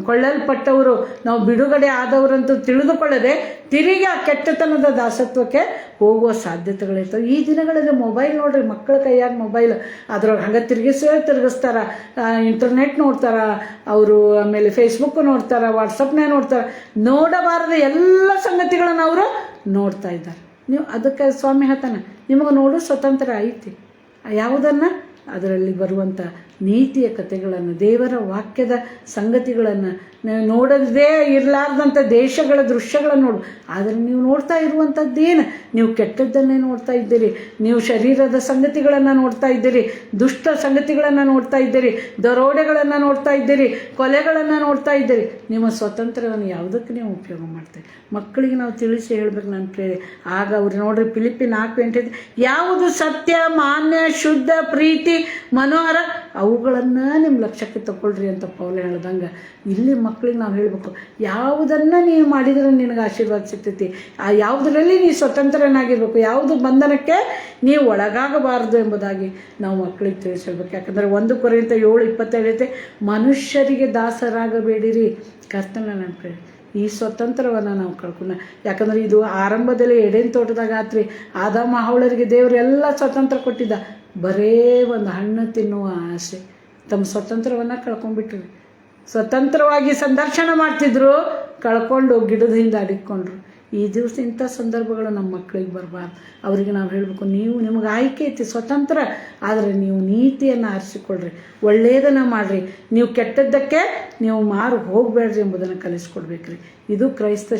ಕೊಳ್ಳಲ್ಪಟ್ಟವರು, ನಾವು ಬಿಡುಗಡೆ ಆದವರಂತೂ ತಿಳಿದುಕೊಳ್ಳದೆ ತಿರುಗಿ ಆ ಕೆಟ್ಟತನದ ದಾಸತ್ವಕ್ಕೆ ಹೋಗುವ ಸಾಧ್ಯತೆಗಳಿರ್ತವೆ. ಈ ದಿನಗಳಲ್ಲಿ ಮೊಬೈಲ್ ನೋಡ್ರಿ, ಮಕ್ಕಳ ಕೈಯಾಗ ಮೊಬೈಲ್, ಅದ್ರೊಳಗೆ ಹಂಗೆ ತಿರುಗಿಸ್ತಾರ, ಇಂಟರ್ನೆಟ್ ನೋಡ್ತಾರ ಅವರು, ಆಮೇಲೆ ಫೇಸ್ಬುಕ್ ನೋಡ್ತಾರ, ವಾಟ್ಸಪ್ನೇ ನೋಡ್ತಾರ, ನೋಡಬಾರದು ಎಲ್ಲ ಸಂಗತಿಗಳನ್ನು ಅವರು ನೋಡ್ತಾ ಇದ್ದಾರೆ. ನೀವು ಅದಕ್ಕೆ ಸ್ವಾಮಿ ಹೇಳ್ತಾನೆ, ನಿಮಗೆ ನೋಡು ಸ್ವತಂತ್ರ ಐತಿ. ಯಾವುದನ್ನು? ಅದರಲ್ಲಿ ಬರುವಂಥ ನೀತಿಯ ಕಥೆಗಳನ್ನು, ದೇವರ ವಾಕ್ಯದ ಸಂಗತಿಗಳನ್ನು, ನೋಡದೇ ಇರಲಾರ್ದಂಥ ದೇಶಗಳ ದೃಶ್ಯಗಳನ್ನು ನೋಡು. ಆದರೆ ನೀವು ನೋಡ್ತಾ ಇರುವಂಥದ್ದೇನು? ನೀವು ಕೆಟ್ಟದ್ದನ್ನೇ ನೋಡ್ತಾ ಇದ್ದೀರಿ. ನೀವು ಶರೀರದ ಸಂಗತಿಗಳನ್ನು ನೋಡ್ತಾ ಇದ್ದೀರಿ, ದುಷ್ಟ ಸಂಗತಿಗಳನ್ನು ನೋಡ್ತಾ ಇದ್ದೀರಿ, ದರೋಡೆಗಳನ್ನು ನೋಡ್ತಾ ಇದ್ದೀರಿ, ಕೊಲೆಗಳನ್ನು ನೋಡ್ತಾ ಇದ್ದೀರಿ. ನಿಮ್ಮ ಸ್ವತಂತ್ರವನ್ನು ಯಾವುದಕ್ಕೆ ನೀವು ಉಪಯೋಗ ಮಾಡ್ತೀರಿ? ಮಕ್ಕಳಿಗೆ ನಾವು ತಿಳಿಸಿ ಹೇಳ್ಬೇಕು ನನ್ನ ಪ್ರೇರೆ. ಆಗ ಅವ್ರು ನೋಡ್ರಿ, ಫಿಲಿಪ್ಪಿ 4:8 ಯಾವುದು ಸತ್ಯ, ಮಾನ್ಯ, ಶುದ್ಧ, ಪ್ರೀತಿ, ಮನೋಹರ ಅವುಗಳನ್ನು ನಿಮ್ಮ ಲಕ್ಷ್ಯಕ್ಕೆ ತಗೊಳ್ರಿ ಅಂತ ಪೌಲ ಹೇಳ್ದಂಗೆ ಇಲ್ಲಿ ಮಕ್ಕಳಿಗೆ ನಾವು ಹೇಳಬೇಕು, ಯಾವುದನ್ನು ನೀವು ಮಾಡಿದರೆ ನಿನಗೆ ಆಶೀರ್ವಾದ ಸಿಗ್ತೈತಿ, ಆ ಯಾವುದರಲ್ಲಿ ನೀವು ಸ್ವತಂತ್ರನಾಗಿರ್ಬೇಕು, ಯಾವುದು ಬಂಧನಕ್ಕೆ ನೀವು ಒಳಗಾಗಬಾರದು ಎಂಬುದಾಗಿ ನಾವು ಮಕ್ಕಳಿಗೆ ತಿಳಿಸಿರ್ಬೇಕು. ಯಾಕಂದರೆ 1 ಕೊರಿಂಥ 7:27 ಮನುಷ್ಯರಿಗೆ ದಾಸರಾಗಬೇಡಿರಿ, ಕರ್ತನ ನೆನಪೇಳಿ. ಈ ಸ್ವತಂತ್ರವನ್ನು ನಾವು ಕಳ್ಕೊಂಡು, ಯಾಕಂದರೆ ಇದು ಆರಂಭದಲ್ಲಿ ಎಡೆನ್ ತೋಟದಾಗ ಆತ್ರಿ, ಆದಾಮ ಹವ್ವಳರಿಗೆ ದೇವರು ಎಲ್ಲ ಸ್ವತಂತ್ರ ಕೊಟ್ಟಿದ್ದ. ಬರೇ ಒಂದು ಹಣ್ಣು ತಿನ್ನುವ ಆಸೆ ತಮ್ಮ ಸ್ವತಂತ್ರವನ್ನು ಕಳ್ಕೊಂಡ್ಬಿಟ್ರು. ಸ್ವತಂತ್ರವಾಗಿ ಸಂದರ್ಶನ ಮಾಡ್ತಿದ್ರು, ಕಳ್ಕೊಂಡು ಗಿಡದ ಹಿಂದೆ ಅಡಿಕೊಂಡ್ರು. ಈ ದಿವಸ ಇಂಥ ಸಂದರ್ಭಗಳು ನಮ್ಮ ಮಕ್ಕಳಿಗೆ ಬರಬಾರ್ದು. ಅವರಿಗೆ ನಾವು ಹೇಳಬೇಕು, ನೀವು ನಿಮಗೆ ಆಯ್ಕೆ ಐತಿ ಸ್ವತಂತ್ರ, ಆದರೆ ನೀವು ನೀತಿಯನ್ನು ಆರಿಸಿಕೊಳ್ರಿ, ಒಳ್ಳೆಯದನ್ನು ಮಾಡಿರಿ, ನೀವು ಕೆಟ್ಟದ್ದಕ್ಕೆ ನೀವು ಮಾರು ಹೋಗಬೇಡ್ರಿ ಎಂಬುದನ್ನು ಕಲಿಸ್ಕೊಡ್ಬೇಕ್ರಿ. ಇದು ಕ್ರೈಸ್ತ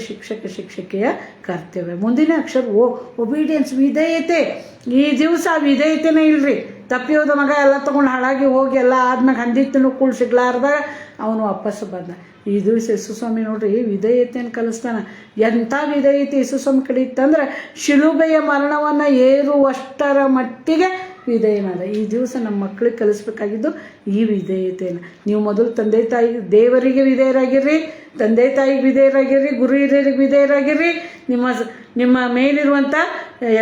ಶಿಕ್ಷಕಿಯ ಕರ್ತವ್ಯ. ಮುಂದಿನ ಅಕ್ಷರ ಒಬೀಡಿಯನ್ಸ್, ವಿಧೇಯತೆ. ಈ ದಿವಸ ವಿಧೇಯತೆನೇ ಇಲ್ರಿ. ತಪ್ಪಿ ಹೋದ ಮಗ ಎಲ್ಲ ತೊಗೊಂಡು ಹಾಳಾಗಿ ಹೋಗಿ ಎಲ್ಲ ಆದ್ಮೇಲೆ ಹಂದಿತ್ತೂ ಕೂಳ್ ಸಿಗ್ಲಾರ್ದಾಗ ಅವನು ವಾಪಸ್ ಬಂದ. ಈ ದಿವಸ ಯೇಸುಸ್ವಾಮಿ ನೋಡ್ರಿ ವಿಧೇಯತೆಯನ್ನು ಕಲಿಸ್ತಾನೆ. ಎಂಥ ವಿಧೇಯತೆ ಯೇಸುಸ್ವಾಮಿ ಕಡೆ ಇತ್ತಂದ್ರೆ ಶಿಲುಬೆಯ ಮರಣವನ್ನು ಏರುವಷ್ಟರ ಮಟ್ಟಿಗೆ ವಿಧೇಯನಾದ. ಈ ದಿವಸ ನಮ್ಮ ಮಕ್ಕಳಿಗೆ ಕಲಿಸ್ಬೇಕಾಗಿದ್ದು ಈ ವಿಧೇಯತೆಯನ್ನು. ನೀವು ಮೊದಲು ತಂದೆ ತಾಯಿ ದೇವರಿಗೆ ವಿಧೇಯರಾಗಿರ್ರಿ, ತಂದೆ ತಾಯಿಗೆ ವಿಧೇಯರಾಗಿರ್ರಿ, ಗುರು ಹಿರಿಯರಿಗೆ ವಿಧೇಯರಾಗಿರ್ರಿ, ನಿಮ್ಮ ಮೇಲಿರುವಂಥ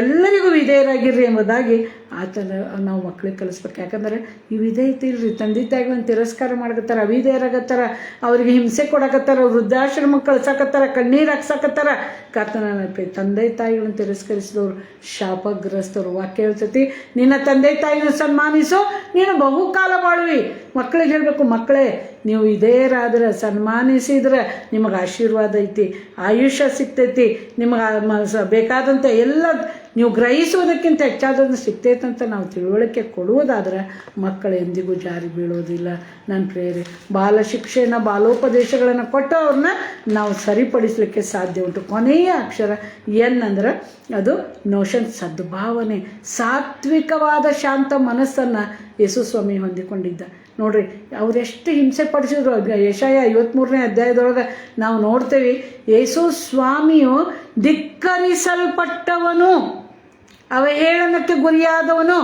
ಎಲ್ಲರಿಗೂ ವಿಧೇಯರಾಗಿರ್ರಿ ಎಂಬುದಾಗಿ ಆತನ ನಾವು ಮಕ್ಕಳಿಗೆ ಕಲಿಸ್ಬೇಕು. ಯಾಕಂದರೆ ಈ ವಿಧೇಯತೆ ಇಲ್ರಿ. ತಂದೆ ತಾಯಿಗಳನ್ನು ತಿರಸ್ಕಾರ ಮಾಡಕತ್ತಾರ, ಅವಿಧೇಯರಾಗತ್ತಾರ, ಅವರಿಗೆ ಹಿಂಸೆ ಕೊಡಕತ್ತಾರ, ವೃದ್ಧಾಶ್ರಮಕ್ಕೆ ಕಳ್ಸಾಕತ್ತಾರ, ಕಣ್ಣೀರು ಹಾಕ್ಸಾಕತ್ತಾರ. ಕರ್ತನ ನೆನಪಿ, ತಂದೆ ತಾಯಿಗಳನ್ನು ತಿರಸ್ಕರಿಸಿದವರು ಶಾಪಗ್ರಸ್ತರು. ವಾಕ್ಯ ಹೇಳ್ತೈತಿ, ನಿನ್ನ ತಂದೆ ತಾಯಿನ ಸನ್ಮಾನಿಸು, ನೀನು ಬಹುಕಾಲ ಬಾಳುವಿ. ಮಕ್ಕಳಿಗೆ ಹೇಳಬೇಕು, ಮಕ್ಕಳೇ ನೀವು ವಿಧೇಯರಾದ್ರೆ, ಸನ್ಮಾನಿಸಿದ್ರೆ ನಿಮಗೆ ಆಶೀರ್ವಾದ ಐತಿ, ಆಯುಷ್ಯ ಸಿಗ್ತೈತಿ, ನಿಮಗೆ ಬೇಕಾದಂಥ ಎಲ್ಲ ನೀವು ಗ್ರಹಿಸೋದಕ್ಕಿಂತ ಹೆಚ್ಚಾದನ್ನು ಸಿಗ್ತೈತಂತ ನಾವು ತಿಳುವಳಿಕೆ ಕೊಡುವುದಾದ್ರೆ ಮಕ್ಕಳು ಎಂದಿಗೂ ಜಾರಿ ಬೀಳೋದಿಲ್ಲ. ನನ್ನ ಪ್ರೇರೆ, ಬಾಲ ಶಿಕ್ಷೆಯನ್ನು, ಬಾಲೋಪದೇಶಗಳನ್ನು ಕೊಟ್ಟು ಅವ್ರನ್ನ ನಾವು ಸರಿಪಡಿಸಲಿಕ್ಕೆ ಸಾಧ್ಯ ಉಂಟು. ಕೊನೆಯ ಅಕ್ಷರ ಎನ್ ಅಂದ್ರೆ ಅದು ನೋಷನ್, ಸದ್ಭಾವನೆ, ಸಾತ್ವಿಕವಾದ ಶಾಂತ ಮನಸ್ಸನ್ನು ಯೇಸುಸ್ವಾಮಿ ಹೊಂದಿಕೊಂಡಿದ್ದ. ನೋಡ್ರಿ, ಅವರೆಷ್ಟು ಹಿಂಸೆ ಪಡಿಸಿದ್ರು. ಯೆಶಾಯ 53ನೇ ಅಧ್ಯಾಯದೊಳಗೆ ನಾವು ನೋಡ್ತೇವೆ, ಯೇಸು ಸ್ವಾಮಿಯು ಧಿಕ್ಕರಿಸಲ್ಪಟ್ಟವನು, ಅವಹೇಳನಕ್ಕೆ ಗುರಿಯಾದವನು,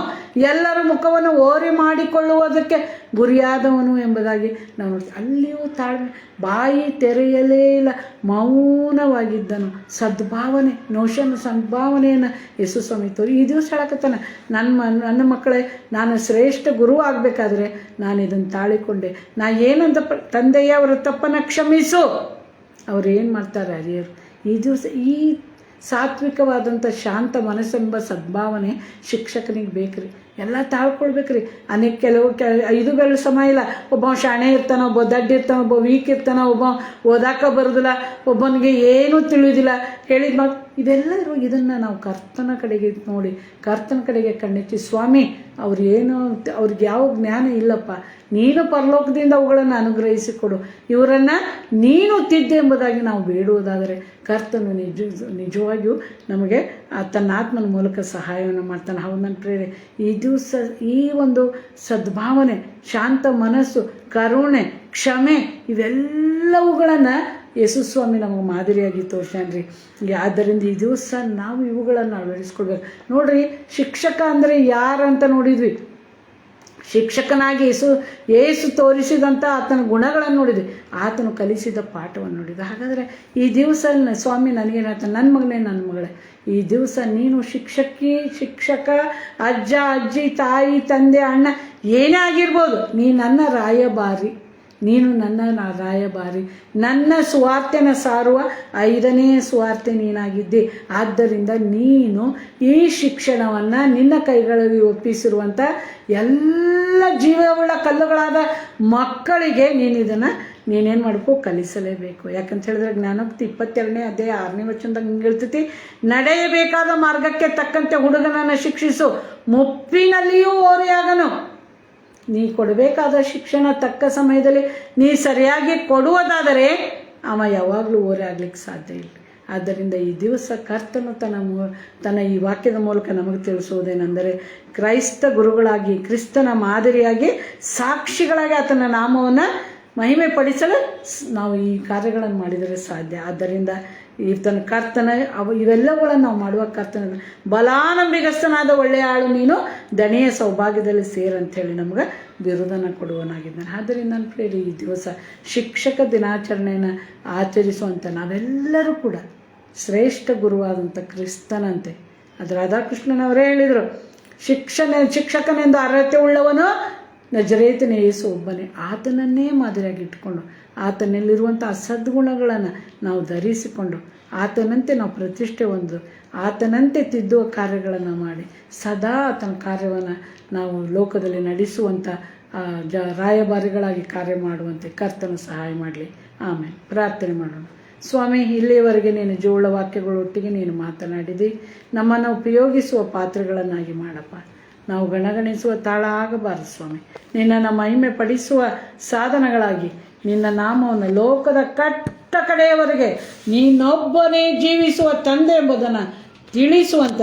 ಎಲ್ಲರ ಮುಖವನ್ನು ಓರೆ ಮಾಡಿಕೊಳ್ಳುವುದಕ್ಕೆ ಗುರಿಯಾದವನು ಎಂಬುದಾಗಿ ನಾವು ನೋಡ್ತೀವಿ. ಅಲ್ಲಿಯೂ ತಾಳ್ಮೆ, ಬಾಯಿ ತೆರೆಯಲೇ ಇಲ್ಲ, ಮೌನವಾಗಿದ್ದನು. ಸದ್ಭಾವನೆ, ನೋಷನ್, ಸದ್ಭಾವನೆಯನ್ನು ಯೇಸುಸ್ವಾಮಿ ತೋರಿ ಈ ದಿವಸ ಹೇಳಕತ್ತಾನೆ, ನನ್ನ ಮಕ್ಕಳೇ, ನಾನು ಶ್ರೇಷ್ಠ ಗುರು ಆಗಬೇಕಾದ್ರೆ ನಾನು ಇದನ್ನು ತಾಳಿಕೊಂಡೆ. ನಾ ಏನಂತ ತಂದೆಯ ಅವರ ತಪ್ಪನ್ನು ಕ್ಷಮಿಸು. ಅವ್ರು ಏನು ಮಾಡ್ತಾರೆ ಹಿರಿಯರು? ಈ ದಿವಸ ಈ ಸಾತ್ವಿಕವಾದಂಥ ಶಾಂತ ಮನಸ್ಸೆಂಬ ಸದ್ಭಾವನೆ ಶಿಕ್ಷಕನಿಗೆ ಬೇಕ್ರಿ. ಎಲ್ಲ ತಾಳ್ಕೊಳ್ಬೇಕ್ರಿ. ಕೆಲವು 5 ಬೆರಳು ಸಮ ಇಲ್ಲ. ಒಬ್ಬ ಶಾಣೆ ಇರ್ತಾನೆ, ಒಬ್ಬ ದಡ್ಡ ಇರ್ತಾನೆ, ಒಬ್ಬ ವೀಕ್ ಇರ್ತಾನೆ, ಒಬ್ಬ ಓದಾಕ ಬರೋದಿಲ್ಲ, ಒಬ್ಬನಿಗೆ ಏನೂ ತಿಳಿಯೋದಿಲ್ಲ. ಹೇಳಿದ ಮಾತು ಇದೆಲ್ಲರೂ ಇದನ್ನು ನಾವು ಕರ್ತನ ಕಡೆಗೆ ನೋಡಿ, ಕರ್ತನ ಕಡೆಗೆ ಕಣ್ಣೆತ್ತಿ, ಸ್ವಾಮಿ ಅವ್ರಿಗೆ ಯಾವ ಜ್ಞಾನ ಇಲ್ಲಪ್ಪ, ನೀನು ಪರಲೋಕದಿಂದ ಅವುಗಳನ್ನು ಅನುಗ್ರಹಿಸಿಕೊಡು, ಇವರನ್ನು ನೀನು ತಿದ್ದೆ ಎಂಬುದಾಗಿ ನಾವು ಬೇಡುವುದಾದರೆ ಕರ್ತನು ನಿಜವಾಗಿಯೂ ನಮಗೆ ತನ್ನ ಆತ್ಮನ ಮೂಲಕ ಸಹಾಯವನ್ನು ಮಾಡ್ತಾನೆ. ಹೌದು ನನ್ನ ಪ್ರೇರೆ, ಈ ದಿವಸ ಈ ಒಂದು ಸದ್ಭಾವನೆ, ಶಾಂತ ಮನಸ್ಸು, ಕರುಣೆ, ಕ್ಷಮೆ ಇವೆಲ್ಲವುಗಳನ್ನು ಯೇಸುಸ್ವಾಮಿ ನಮಗೆ ಮಾದರಿಯಾಗಿ ತೋರ್ಸ್ಯಾನ್ರಿ. ಆದ್ದರಿಂದ ಈ ದಿವಸ ನಾವು ಇವುಗಳನ್ನು ಅಳವಡಿಸ್ಕೊಳ್ಬೇಕು. ನೋಡ್ರಿ, ಶಿಕ್ಷಕ ಅಂದರೆ ಯಾರಂತ ನೋಡಿದ್ವಿ, ಶಿಕ್ಷಕನಾಗಿ ಯೇಸು ತೋರಿಸಿದಂಥ ಆತನ ಗುಣಗಳನ್ನು ನೋಡಿದ್ವಿ, ಆತನು ಕಲಿಸಿದ ಪಾಠವನ್ನು ನೋಡಿದ್ವಿ. ಹಾಗಾದರೆ ಈ ದಿವಸ ಸ್ವಾಮಿ ನನಗೇನಾಗ್ತಾನೆ, ನನ್ನ ಮಗನೇ, ನನ್ನ ಮಗಳೇ, ಈ ದಿವಸ ನೀನು ಶಿಕ್ಷಕ, ಅಜ್ಜ, ಅಜ್ಜಿ, ತಾಯಿ, ತಂದೆ, ಅಣ್ಣ ಏನೇ ಆಗಿರ್ಬೋದು, ನನ್ನ ರಾಯಭಾರಿ, ನೀನು ನನ್ನ ರಾಯಭಾರಿ, ನನ್ನ ಸುವಾರ್ತೆನ ಸಾರುವ 5ನೇ ಸುವಾರ್ತೆ ನೀನಾಗಿದ್ದೆ. ಆದ್ದರಿಂದ ನೀನು ಈ ಶಿಕ್ಷಣವನ್ನು ನಿನ್ನ ಕೈಗಳಲ್ಲಿ ಒಪ್ಪಿಸಿರುವಂಥ ಎಲ್ಲ ಜೀವವುಳ್ಳ ಕಲ್ಲುಗಳಾದ ಮಕ್ಕಳಿಗೆ ನೀನೇನು ಮಾಡಬೇಕು, ಕಲಿಸಲೇಬೇಕು. ಯಾಕಂತ ಹೇಳಿದ್ರೆ ಜ್ಞಾನೋಕ್ತಿ 22ನೇ ಅಧ್ಯಾಯ 6ನೇ ವಚನದಾಗ ಹಿಂಗೆ ಹೇಳ್ತೈತಿ, ನಡೆಯಬೇಕಾದ ಮಾರ್ಗಕ್ಕೆ ತಕ್ಕಂತೆ ಹುಡುಗನನ್ನು ಶಿಕ್ಷಿಸು, ಮುಪ್ಪಿನಲ್ಲಿಯೂ ಓರೆಯಾಗನು. ನೀ ಕೊಡಬೇಕಾದ ಶಿಕ್ಷಣ ತಕ್ಕ ಸಮಯದಲ್ಲಿ ನೀ ಸರಿಯಾಗಿ ಕೊಡುವುದಾದರೆ ಅವ ಯಾವಾಗಲೂ ಓರೆ ಆಗ್ಲಿಕ್ಕೆ ಸಾಧ್ಯ ಇಲ್ಲ. ಆದ್ದರಿಂದ ಈ ದಿವಸ ಕರ್ತನು ತನ್ನ ಈ ವಾಕ್ಯದ ಮೂಲಕ ನಮಗೆ ತಿಳಿಸುವುದೇನೆಂದರೆ, ಕ್ರೈಸ್ತ ಗುರುಗಳಾಗಿ, ಕ್ರಿಸ್ತನ ಮಾದರಿಯಾಗಿ, ಸಾಕ್ಷಿಗಳಾಗಿ ಆತನ ನಾಮವನ್ನು ಮಹಿಮೆ ಪಡಿಸಲು ನಾವು ಈ ಕಾರ್ಯಗಳನ್ನು ಮಾಡಿದರೆ ಸಾಧ್ಯ. ಆದ್ದರಿಂದ ಈತನ ಕರ್ತನ ಇವೆಲ್ಲಗಳನ್ನು ನಾವು ಮಾಡುವ ಕರ್ತನ ಬಲಾನಂಬಿಗಸ್ತನಾದ ಒಳ್ಳೆಯ ಆಳು ನೀನು ದಣಿಯ ಸೌಭಾಗ್ಯದಲ್ಲಿ ಸೇರಂಥೇಳಿ ನಮ್ಗೆ ಬಿರುದನ್ನು ಕೊಡುವನಾಗಿದ್ದಾನೆ. ಆದ್ದರಿಂದ ನನ್ನ ಪ್ರಿಯರೇ, ಈ ದಿವಸ ಶಿಕ್ಷಕ ದಿನಾಚರಣೆಯನ್ನು ಆಚರಿಸುವಂಥ ನಾವೆಲ್ಲರೂ ಕೂಡ ಶ್ರೇಷ್ಠ ಗುರುವಾದಂಥ ಕ್ರಿಸ್ತನಂತೆ, ಅದು ರಾಧಾಕೃಷ್ಣನವರೇ ಹೇಳಿದರು, ಶಿಕ್ಷಕನೆಂದು ಅರ್ಹತೆ ಉಳ್ಳವನು ನಜರೇತಿನ ಯೇಸು ಒಬ್ಬನೇ. ಆತನನ್ನೇ ಮಾದರಿಯಾಗಿ ಇಟ್ಕೊಂಡು ಆತನಲ್ಲಿರುವಂಥ ಸದ್ಗುಣಗಳನ್ನು ನಾವು ಧರಿಸಿಕೊಂಡು ಆತನಂತೆ ನಾವು ಪ್ರತಿಷ್ಠೆ ಹೊಂದು ಆತನಂತೆ ತಿದ್ದುವ ಕಾರ್ಯಗಳನ್ನು ಮಾಡಿ ಸದಾ ಆತನ ಕಾರ್ಯವನ್ನು ನಾವು ಲೋಕದಲ್ಲಿ ನಡೆಸುವಂಥ ರಾಯಭಾರಿಗಳಾಗಿ ಕಾರ್ಯ ಮಾಡುವಂತೆ ಕರ್ತನ ಸಹಾಯ ಮಾಡಲಿ. ಆಮೇಲೆ ಪ್ರಾರ್ಥನೆ ಮಾಡೋಣ. ಸ್ವಾಮಿ, ಇಲ್ಲಿಯವರೆಗೆ ನೀನು ಜೋಳ ವಾಕ್ಯಗಳೊಟ್ಟಿಗೆ ನೀನು ಮಾತನಾಡಿದಿ. ನಮ್ಮನ್ನು ಉಪಯೋಗಿಸುವ ಪಾತ್ರೆಗಳನ್ನಾಗಿ ಮಾಡಪ್ಪ. ನಾವು ಗಣಗಣಿಸುವ ತಾಳ ಆಗಬಾರದು ಸ್ವಾಮಿ. ನಿನ್ನನ್ನು ಮಹಿಮೆ ಪಡಿಸುವ ಸಾಧನಗಳಾಗಿ ನಿನ್ನ ನಾಮವನ್ನು ಲೋಕದ ಕಟ್ಟ ಕಡೆಯವರೆಗೆ ನೀನೊಬ್ಬನೇ ಜೀವಿಸುವ ತಂದೆ ಎಂಬುದನ್ನು ತಿಳಿಸುವಂಥ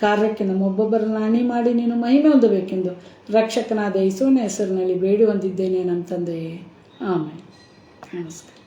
ಕಾರ್ಯಕ್ಕೆ ನಮ್ಮೊಬ್ಬೊಬ್ಬರನ್ನು ಅಣಿ ಮಾಡಿ ನೀನು ಮಹಿಮೆ ಹೊಂದಬೇಕೆಂದು ರಕ್ಷಕನಾದ ಯೇಸುವಿನ ಹೆಸರಿನಲ್ಲಿ ಬೇಡಿ ಹೊಂದಿದ್ದೇನೆ ನಮ್ಮ ತಂದೆಯೇ. ಆಮೇಲೆ ನಮಸ್ಕಾರ.